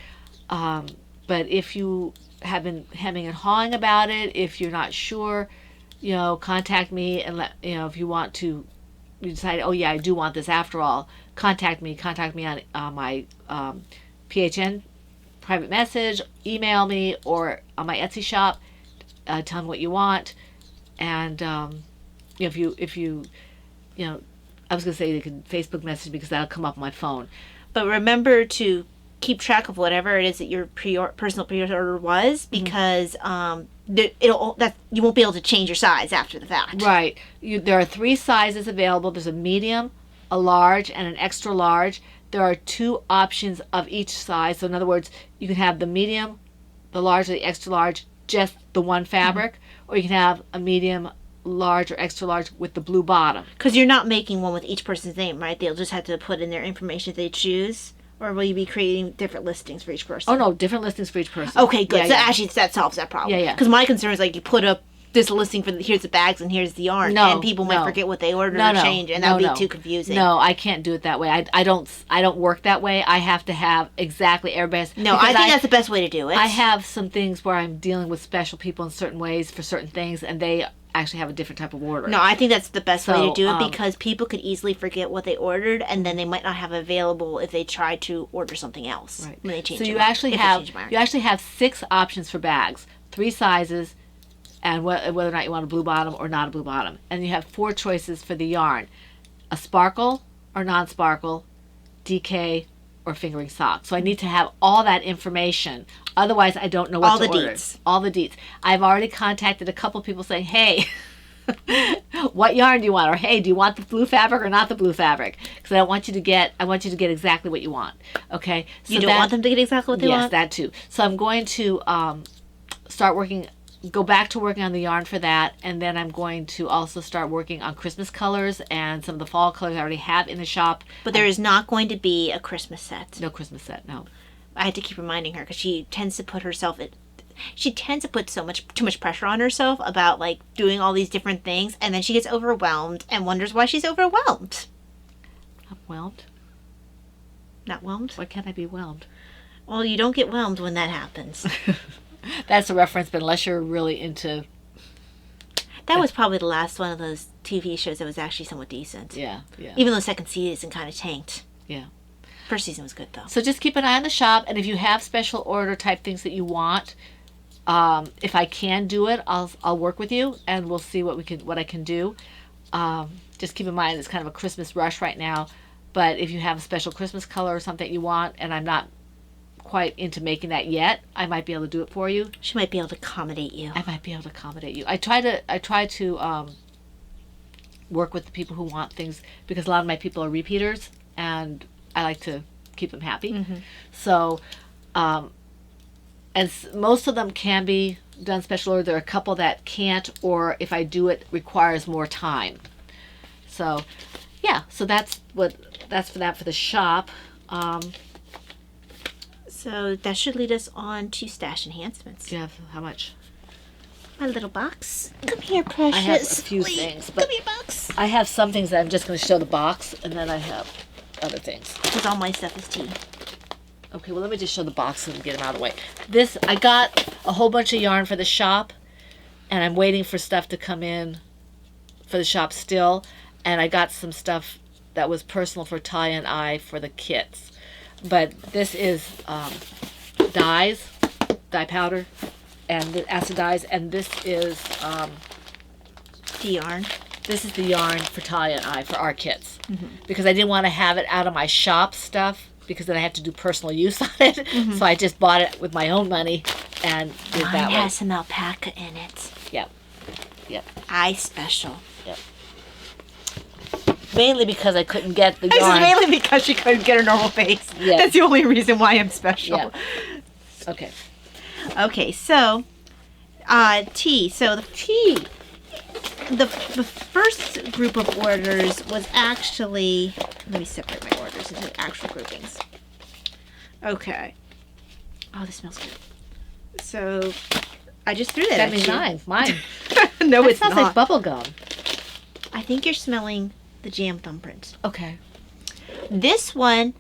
But if you have been hemming and hawing about it, if you're not sure, contact me and let if you want to. You decide, oh yeah, I do want this after all. Contact me on my PHN private message, email me, or on my Etsy shop. Tell me what you want, and if you I was gonna say you can Facebook message me because that'll come up on my phone. But remember to keep track of whatever it is that your personal pre-order was, because you won't be able to change your size after the fact. Right. There are 3 sizes available. There's a medium, a large, and an extra large. There are 2 options of each size. So in other words, you can have the medium, the large, or the extra large, just the one fabric, or you can have a medium, large, or extra large with the blue bottom. Because you're not making one with each person's name, right? They'll just have to put in their information if they choose. Or will you be creating different listings for each person? Oh, no, different listings for each person. Okay, good. So actually, that solves that problem. Yeah. Because my concern is you put up this listing for here's the bags and here's the yarn, and people might forget what they ordered or change, and that would be too confusing. No, I can't do it that way. I don't work that way. I have to have exactly everybody's. No, I think that's the best way to do it. I have some things where I'm dealing with special people in certain ways for certain things, and they actually have a different type of order. No, I think that's the best way to do it because people could easily forget what they ordered, and then they might not have available if they try to order something else when they change. So you actually have 6 options for bags, 3 sizes, and whether or not you want a blue bottom or not a blue bottom. And you have 4 choices for the yarn: a sparkle or non-sparkle, DK, or fingering sock. So I need to have all that information. Otherwise, I don't know what to order. All the deets. I've already contacted a couple people saying, hey, what yarn do you want? Or hey, do you want the blue fabric or not the blue fabric? Because I want you to get exactly what you want. Okay. So you don't want them to get exactly what they want? Yes, that too. So I'm going to start working go back to working on the yarn for that, and then I'm going to also start working on Christmas colors and some of the fall colors I already have in the shop. But there is not going to be a Christmas set. No Christmas set, no. I had to keep reminding her because she tends to put herself she tends to put too much pressure on herself about like doing all these different things, and then she gets overwhelmed and wonders why she's overwhelmed. I'm whelmed? Not whelmed? Why can't I be whelmed? Well, you don't get whelmed when that happens. That's a reference, but unless you're really into... That was probably the last one of those TV shows that was actually somewhat decent. Yeah. Even though second season kind of tanked. Yeah. First season was good, though. So just keep an eye on the shop, and if you have special order type things that you want, if I can do it, I'll work with you, and we'll see what I can do. Just keep in mind it's kind of a Christmas rush right now, but if you have a special Christmas color or something you want, and I'm not quite into making that yet, I might be able to do it for you. She might be able to accommodate you. I might be able to accommodate you. I try to work with the people who want things, because a lot of my people are repeaters, and I like to keep them happy. Mm-hmm. So, most of them can be done special order. There are a couple that can't, or if I do it, requires more time. So, yeah. So that's for the shop. So that should lead us on to stash enhancements. Do you have how much? My little box. Come here, precious. I have a few things, but come here, box. I have some things that I'm just going to show the box, and then I have other things. Because all my stuff is tea. Okay, well, let me just show the box and get them out of the way. I got a whole bunch of yarn for the shop, and I'm waiting for stuff to come in for the shop still. And I got some stuff that was personal for Talia and I for the kits. But this is dye powder, and the acid dyes, and this is the yarn. This is the yarn for Talia and I for our kits, because I didn't want to have it out of my shop stuff, because then I have to do personal use on it. So I just bought it with my own money and did Mine that has some alpaca in it. Yep. I special. Yep. Mainly because I couldn't get the This yarn. is mainly because she couldn't get her normal face. Yeah. That's the only reason why I'm special. Yeah. Okay. Okay, so tea. So the tea. The first group of orders was actually, let me separate my orders into actual groupings. Okay. Oh, this smells good. So I just threw that That at means you. mine. No, It it's smells not. like bubble gum. I think you're smelling the jam thumbprint. Okay. This one,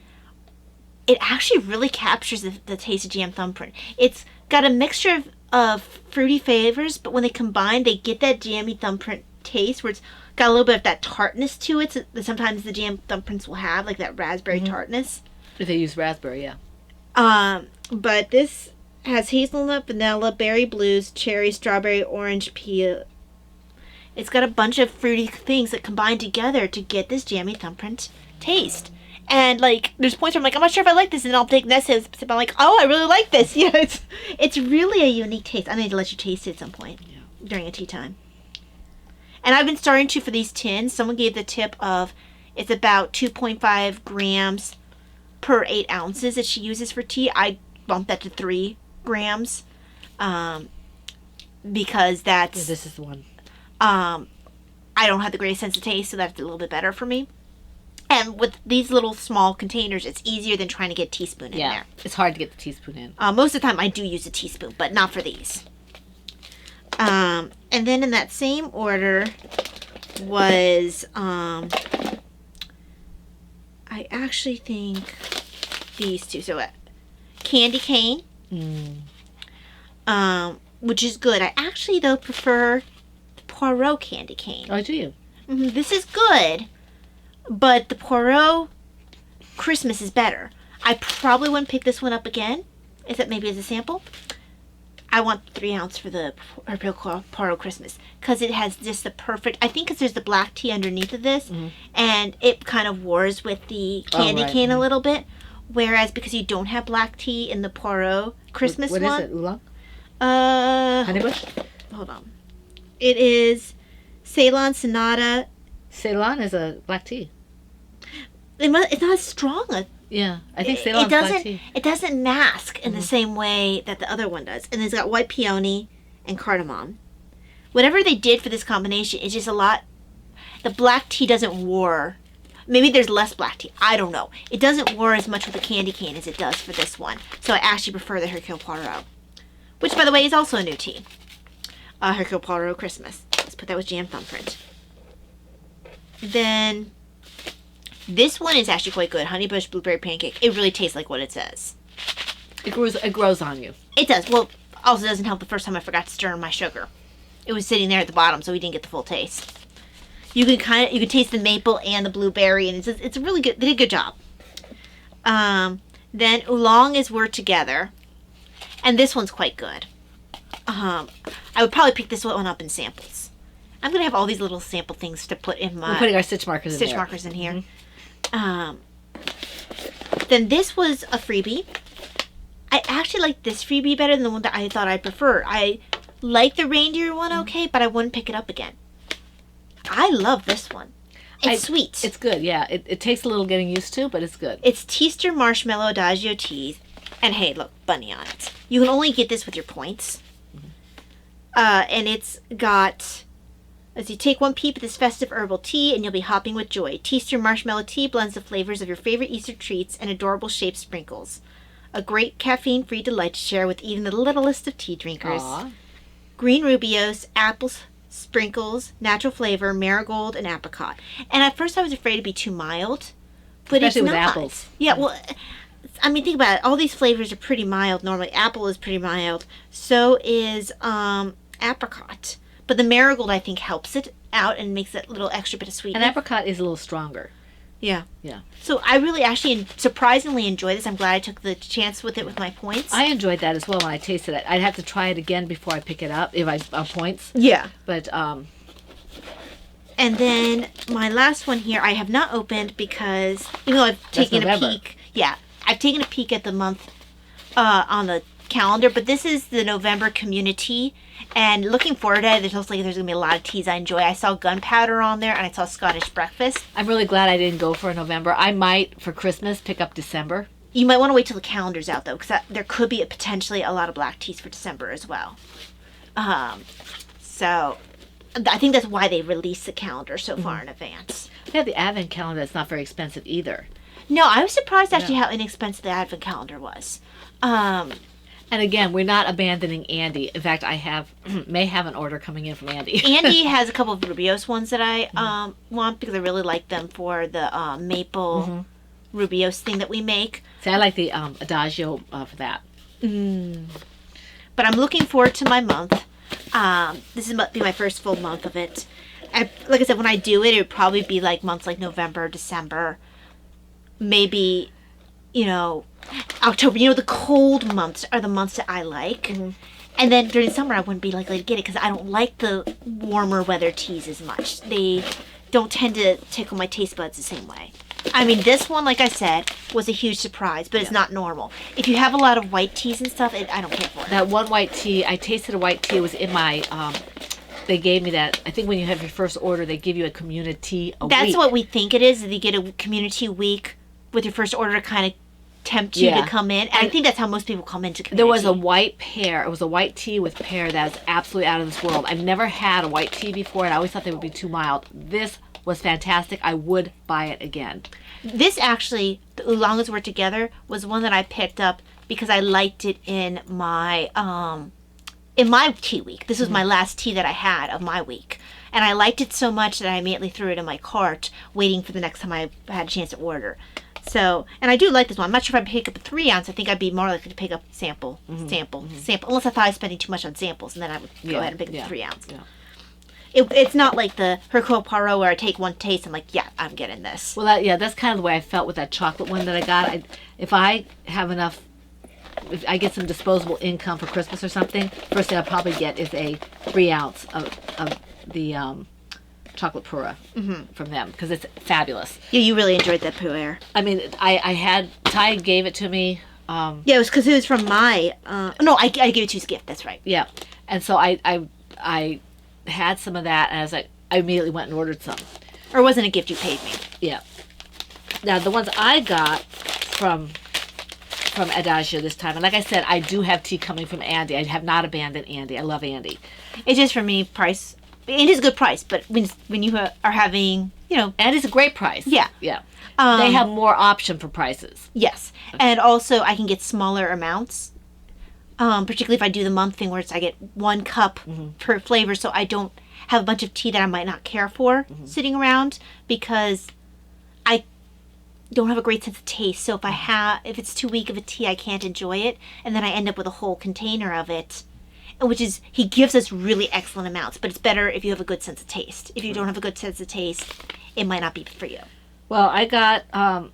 it actually really captures the taste of jam thumbprint. It's got a mixture of fruity flavors, but when they combine, they get that jammy thumbprint taste where it's got a little bit of that tartness to it that sometimes the jam thumbprints will have, like that raspberry tartness. If they use raspberry, yeah. But this has hazelnut, vanilla, berry blues, cherry, strawberry, orange, peel. It's got a bunch of fruity things that combine together to get this jammy thumbprint taste. And like, there's points where I'm like, I'm not sure if I like this, and then I'll take that sip. I'm like, oh, I really like this. Yeah, it's really a unique taste. I need to let you taste it at some point during a tea time. And I've been starting to for these tins. Someone gave the tip of it's about 2.5 grams per 8 ounces that she uses for tea. I bumped that to 3 grams because that's This is the one. I don't have the greatest sense of taste, so that's a little bit better for me. And with these little small containers, it's easier than trying to get a teaspoon in there. It's hard to get the teaspoon in. Most of the time I do use a teaspoon, but not for these. And then in that same order was, I actually think these two. So candy cane, which is good. I actually, though, prefer the Poirot candy cane. Oh, do you? This is good, but the Poirot Christmas is better. I probably wouldn't pick this one up again, except maybe as a sample. I want 3 ounce for the Poirot Christmas because it has just the perfect. I think because there's the black tea underneath of this, and it kind of wars with the candy cane a little bit. Whereas because you don't have black tea in the Poirot Christmas what one, is it? Oolong? Honeybush. Hold on, it is Ceylon Sonata. Ceylon is a black tea. It's not as strong. Yeah, I think Ceylon's black tea. It doesn't mask in the same way that the other one does. And it's got white peony and cardamom. Whatever they did for this combination is just a lot. The black tea doesn't war. Maybe there's less black tea. I don't know. It doesn't war as much with the candy cane as it does for this one. So I actually prefer the Hercule Poirot. Which, by the way, is also a new tea. Hercule Poirot Christmas. Let's put that with jam thumbprint. Then, this one is actually quite good. Honeybush Blueberry Pancake. It really tastes like what it says. It grows on you. It does. Well, also doesn't help the first time I forgot to stir in my sugar. It was sitting there at the bottom, so we didn't get the full taste. You can taste the maple and the blueberry, and it's a really good. They did a good job. Then Oolong is We're Together, and this one's quite good. I would probably pick this one up in samples. I'm gonna have all these little sample things to put in my. We're putting our stitch markers in there. Stitch markers in here. Then this was a freebie. I actually like this freebie better than the one that I thought I preferred. I like the reindeer one okay, but I wouldn't pick it up again. I love this one. It's sweet. It's good, yeah. It takes a little getting used to, but it's good. It's Teaster Marshmallow Adagio Teas. And hey, look, bunny on it. You can only get this with your points. And it's got, as you take one peep at this festive herbal tea and you'll be hopping with joy. Teaster Marshmallow Tea blends the flavors of your favorite Easter treats and adorable shaped sprinkles. A great caffeine-free delight to share with even the littlest of tea drinkers. Aww. Green Rubios, apples, sprinkles, natural flavor, marigold, and apricot. And at first I was afraid it'd be too mild, but Especially it's with not. apples. Yeah, well, I mean, think about it. All these flavors are pretty mild normally. Apple is pretty mild. So is apricot. But the marigold, I think, helps it out and makes that little extra bit of sweetness. And apricot is a little stronger. Yeah. Yeah. So I really actually surprisingly enjoy this. I'm glad I took the chance with it with my points. I enjoyed that as well when I tasted it. I'd have to try it again before I pick it up if I points. Yeah. But And then my last one here I have not opened because even though I've taken a peek. Yeah. I've taken a peek at the month on the calendar, but this is the November community, and looking forward to it, there's going to be a lot of teas I enjoy. I saw Gunpowder on there, and I saw Scottish Breakfast. I'm really glad I didn't go for November. I might, for Christmas, pick up December. You might want to wait till the calendar's out, though, because there could be potentially a lot of black teas for December as well. So I think that's why they released the calendar so far in advance. They have the Advent calendar that's not very expensive either. No, I was surprised actually how inexpensive the Advent calendar was. And again, we're not abandoning Andy. In fact, I may have an order coming in from Andy. Andy has a couple of Rubios ones that I want because I really like them for the maple Rubios thing that we make. See, I like the Adagio for that. But I'm looking forward to my month. This is be my first full month of it. Like I said, when I do it, it would probably be like months like November, December, maybe, October. The cold months are the months that I like. And then during summer, I wouldn't be likely to get it because I don't like the warmer weather teas as much. They don't tend to tickle my taste buds the same way. I mean, this one, like I said, was a huge surprise, but it's not normal. If you have a lot of white teas and stuff, I don't care for it. That one white tea, I tasted a white tea. It was in my, they gave me that. I think when you have your first order, they give you a community a week. That's what we think it is. You get a community week with your first order to kind of tempt you to come in. And I think that's how most people come into community. There was a white pear. It was a white tea with pear that is absolutely out of this world. I've never had a white tea before, and I always thought they would be too mild. This was fantastic. I would buy it again. This actually, the Oolongs Were Together, was one that I picked up because I liked it in my tea week. This was my last tea that I had of my week. And I liked it so much that I immediately threw it in my cart, waiting for the next time I had a chance to order. So, and I do like this one. I'm not sure if I'd pick up a 3 ounce. I think I'd be more likely to pick up sample. Unless I thought I was spending too much on samples, and then I would go ahead and pick up the 3 ounce. Yeah. It's not like the Hercule Poirot where I take one taste and I'm like, yeah, I'm getting this. Well, that's kind of the way I felt with that chocolate one that I got. If I have enough, if I get some disposable income for Christmas or something, first thing I'll probably get is a 3 ounce of the chocolate puree from them because it's fabulous. Yeah, you really enjoyed that puer. I mean, Ty gave it to me. Yeah, it was because it was from my. No, I gave it to you as a gift. That's right. Yeah, and so I had some of that, and I immediately went and ordered some. Or it wasn't a gift, you paid me. Yeah. Now the ones I got from from Adagio this time. And like I said, I do have tea coming from Andy. I have not abandoned Andy. I love Andy. It's just for me, price. Andy's a good price, but when you are having, Andy's a great price. Yeah. Yeah. They have more option for prices. Yes. And also I can get smaller amounts. Particularly if I do the month thing where I get 1 cup per flavor, so I don't have a bunch of tea that I might not care for sitting around, because I don't have a great sense of taste. So if it's too weak of a tea, I can't enjoy it, and then I end up with a whole container of it, which is, he gives us really excellent amounts, but it's better if you have a good sense of taste. If you don't have a good sense of taste, it might not be for you. Well, I got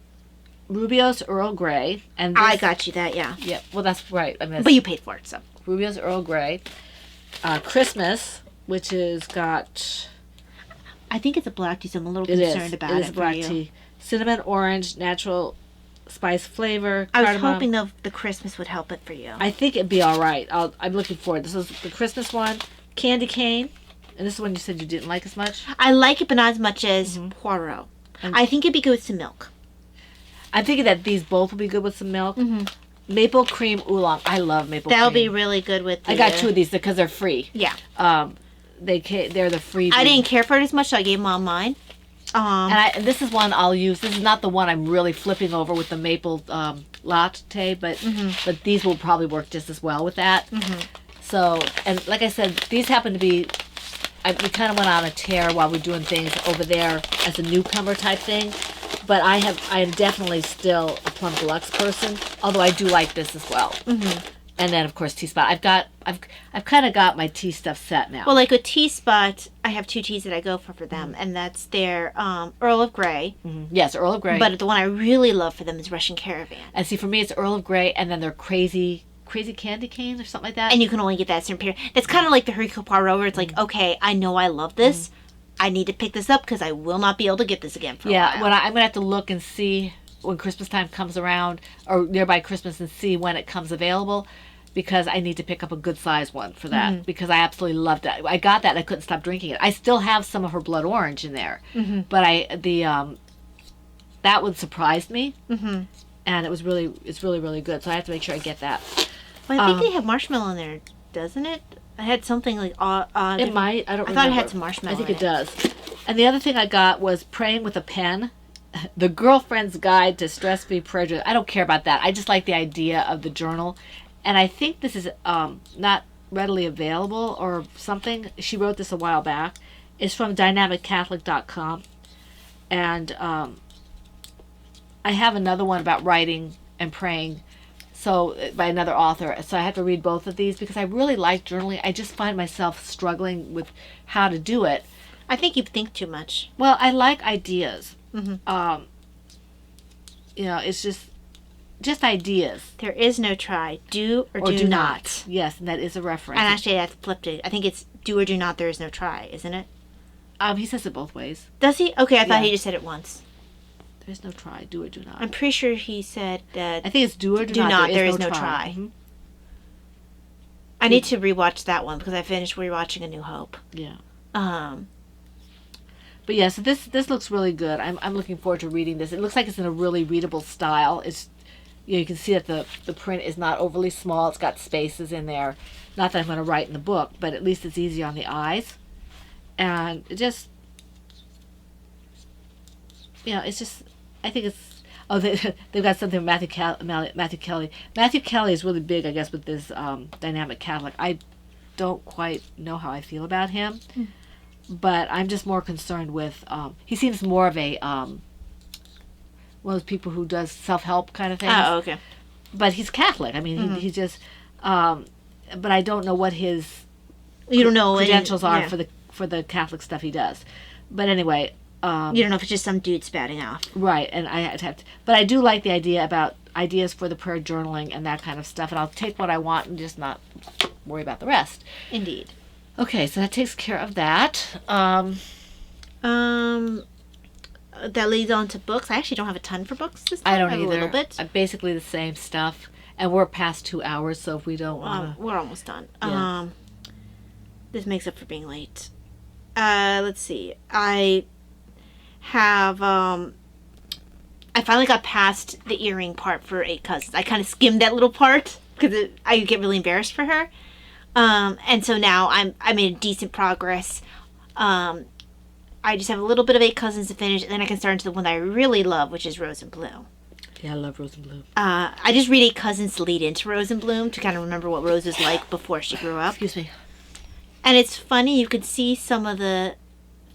Rubio's Earl Grey, and I got you that, yeah. Yeah, well, that's right. I mean, But you paid for it, so. Rubio's Earl Grey, Christmas, which has got... I think it's a black tea, so I'm a little It concerned about it. It is black tea. Cinnamon, orange, natural spice flavor. I was cardamom. hoping the Christmas would help it for you. I think it'd be all right. I'm looking forward. This is the Christmas one. Candy cane. And this is one you said you didn't like as much. I like it, but not as much as Poirot. I think it'd be good with some milk. I'm thinking that these both will be good with some milk. Maple cream oolong. I love maple cream. That'll be really good with I got 2 of these because they're free. Yeah. They're the free. I didn't care for it as much, so I gave them all mine. And this is one I'll use. This is not the one I'm really flipping over with the maple latte, but these will probably work just as well with that. So, and like I said, these happen to be, we kind of went on a tear while we're doing things over there as a newcomer type thing. But I am definitely still a Plum Deluxe person, although I do like this as well. And then of course Tea Spot. I've kind of got my tea stuff set now. Well, like with Tea Spot, I have 2 teas that I go for them, and that's their Earl of Grey. Yes, Earl of Grey. But the one I really love for them is Russian Caravan. And see, for me, it's Earl of Grey, and then they're crazy candy canes or something like that. And you can only get that at a certain period. It's kind of like the Hercule Poirot, where it's like, okay, I know I love this. I need to pick this up because I will not be able to get this again for a while. When I'm gonna have to look and see when Christmas time comes around, or nearby Christmas, and see when it comes available, because I need to pick up a good size one for that, because I absolutely loved it. I got that and I couldn't stop drinking it. I still have some of her blood orange in there, but that one surprised me, and it's really good. So I have to make sure I get that. Well, I think they have marshmallow in there, doesn't it? I had something like it might. I don't remember. I thought it had some marshmallow. I think it does. And the other thing I got was Praying with a Pen, the Girlfriend's Guide to Stress-Free Prayer. I don't care about that. I just like the idea of the journal, and I think this is not readily available or something. She wrote this a while back. It's from dynamiccatholic.com, and I have another one about writing and praying. So, by another author. So I have to read both of these because I really like journaling. I just find myself struggling with how to do it. I think you think too much. Well, I like ideas. It's just ideas. There is no try. Do or do not. Yes, and that is a reference. And actually, that's flipped it. I think it's do or do not, there is no try, isn't it? He says it both ways. Does he? Okay, I thought he just said it once. There's no try, do or do not. I'm pretty sure he said that. I think it's do or do not. There is no try. I need to rewatch that one because I finished rewatching A New Hope. Yeah. But yeah, so this looks really good. I'm looking forward to reading this. It looks like it's in a really readable style. It's you can see that the print is not overly small. It's got spaces in there. Not that I'm going to write in the book, but at least it's easy on the eyes. And it just it's just, I think it's, they've got something with Matthew Kelly. Matthew Kelly is really big, I guess, with this Dynamic Catholic. I don't quite know how I feel about him, but I'm just more concerned with, he seems more of a, one of those people who does self-help kind of things. Oh, okay. But he's Catholic. I mean, he's just, but I don't know what his credentials are for the Catholic stuff he does. But anyway, you don't know if it's just some dude spouting off. Right, and I have to, but I do like the idea about ideas for the prayer journaling and that kind of stuff, and I'll take what I want and just not worry about the rest. Indeed. Okay, so that takes care of that. That leads on to books. I actually don't have a ton for books this time. I don't have either. A little bit. Basically the same stuff, and we're past 2 hours, so if we don't want we're almost done. Yeah. This makes up for being late. Let's see. I have I finally got past the earring part for 8 Cousins. I kind of skimmed that little part because I get really embarrassed for her. And so now I made decent progress. I just have a little bit of 8 Cousins to finish, and then I can start into the one that I really love, which is Rose and Bloom. Yeah, I love Rose and Bloom. I just read 8 Cousins to lead into Rose and Bloom to kind of remember what Rose was like before she grew up. Excuse me. And it's funny, you could see some of the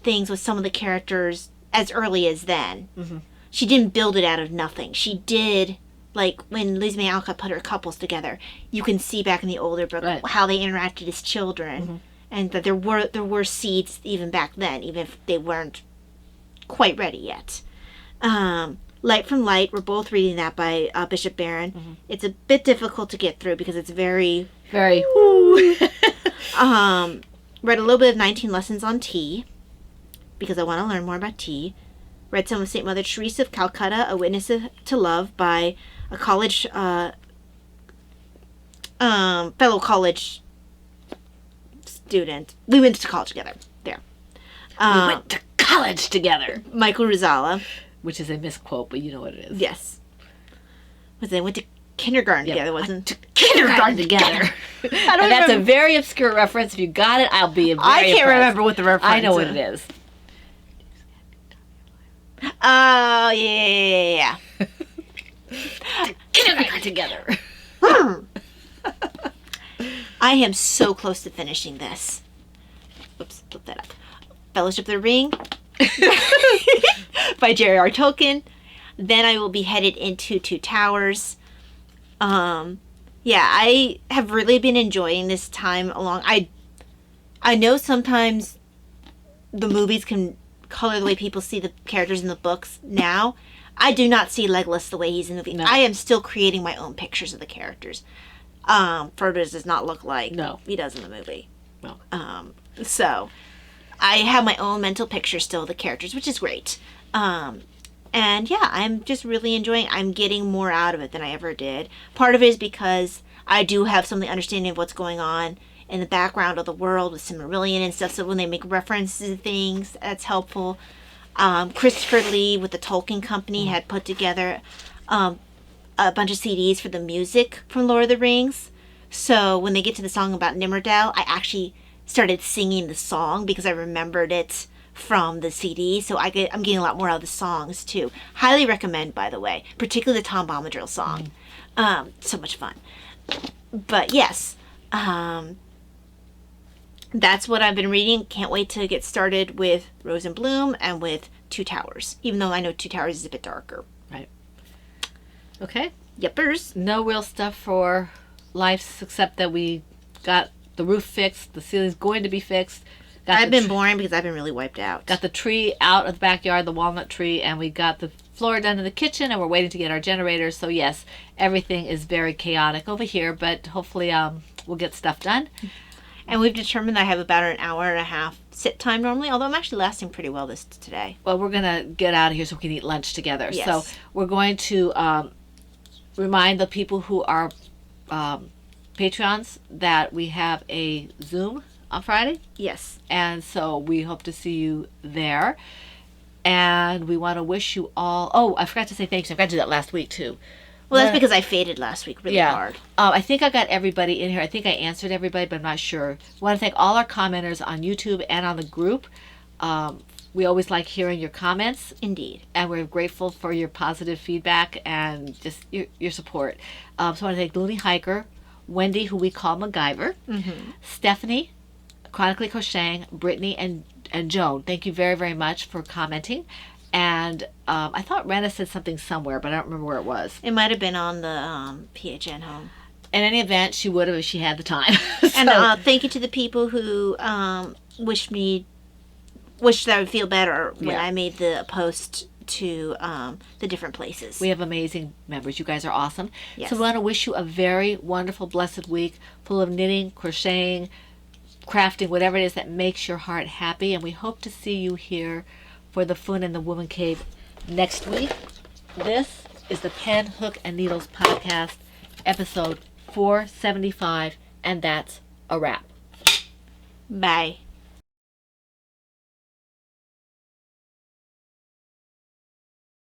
things with some of the characters as early as then. Mm-hmm. She didn't build it out of nothing. She did, like, when Liz May Alcott put her couples together, you can see back in the older book how they interacted as children. Mm-hmm. And that there were seeds even back then, even if they weren't quite ready yet. Light from Light, we're both reading that by Bishop Barron. Mm-hmm. It's a bit difficult to get through because it's very... Very... Read a little bit of 19 Lessons on Tea because I want to learn more about tea. Read some of St. Mother Teresa of Calcutta, A Witness to Love by a college... fellow college... student. We went to college together. There. We went to college together. Michael Rosala. Which is a misquote, but you know what it is. Yes. They went to kindergarten together, wasn't to kindergarten together. And that's a very obscure reference. If you got it, I'll be very I can't impressed. remember what the reference is. I know what it is. Oh, yeah. Kindergarten together. I am so close to finishing this. Oops, flip that up. Fellowship of the Ring by J.R.R. Tolkien. Then I will be headed into Two Towers. Yeah, I have really been enjoying this time along. I know sometimes the movies can color the way people see the characters in the books now. I do not see Legolas the way he's in the movie. No. I am still creating my own pictures of the characters. Frodo does not look like he does in the movie. No. So I have my own mental picture still of the characters, which is great. And yeah, I'm just really enjoying it. I'm getting more out of it than I ever did. Part of it is because I do have some of the understanding of what's going on in the background of the world with Silmarillion and stuff. So when they make references to things, that's helpful. Christopher Lee with the Tolkien Company had put together a bunch of CDs for the music from Lord of the Rings. So when they get to the song about Nimmerdale, I actually started singing the song because I remembered it from the CD. So I'm getting a lot more out of the songs too. Highly recommend, by the way, particularly the Tom Bombadil song. So much fun. But yes, that's what I've been reading. Can't wait to get started with Rose and Bloom and with Two Towers, even though I know Two Towers is a bit darker. Right. Okay. Yepers. No real stuff for life except that we got the roof fixed. The ceiling's going to be fixed. I've been boring because I've been really wiped out. Got the tree out of the backyard, the walnut tree, and we got the floor done in the kitchen, and we're waiting to get our generators. So yes, everything is very chaotic over here, but hopefully we'll get stuff done. And we've determined that I have about an hour and a half sit time normally, although I'm actually lasting pretty well today. Well, we're going to get out of here so we can eat lunch together. Yes. So we're going to remind the people who are Patreons that we have a Zoom on Friday. Yes. And so we hope to see you there. And we want to wish you all... Oh, I forgot to say thanks. I forgot to do that last week, too. Well, that's because I faded last week really hard. I think I got everybody in here. I think I answered everybody, but I'm not sure. I want to thank all our commenters on YouTube and on the group. We always like hearing your comments. Indeed. And we're grateful for your positive feedback and just your support. So I want to thank Looney Hiker, Wendy, who we call MacGyver, Stephanie, Chronically Crocheting, Brittany, and Joan. Thank you very, very much for commenting. And I thought Rena said something somewhere, but I don't remember where it was. It might have been on the PHN home. In any event, she would have if she had the time. And thank you to the people who wished that I would feel better when I made the post to the different places. We have amazing members. You guys are awesome. Yes. So we want to wish you a very wonderful, blessed week full of knitting, crocheting, crafting, whatever it is that makes your heart happy. And we hope to see you here for the Fun in the Woman Cave next week. This is the Pen, Hook, and Needles podcast, episode 475, and that's a wrap. Bye.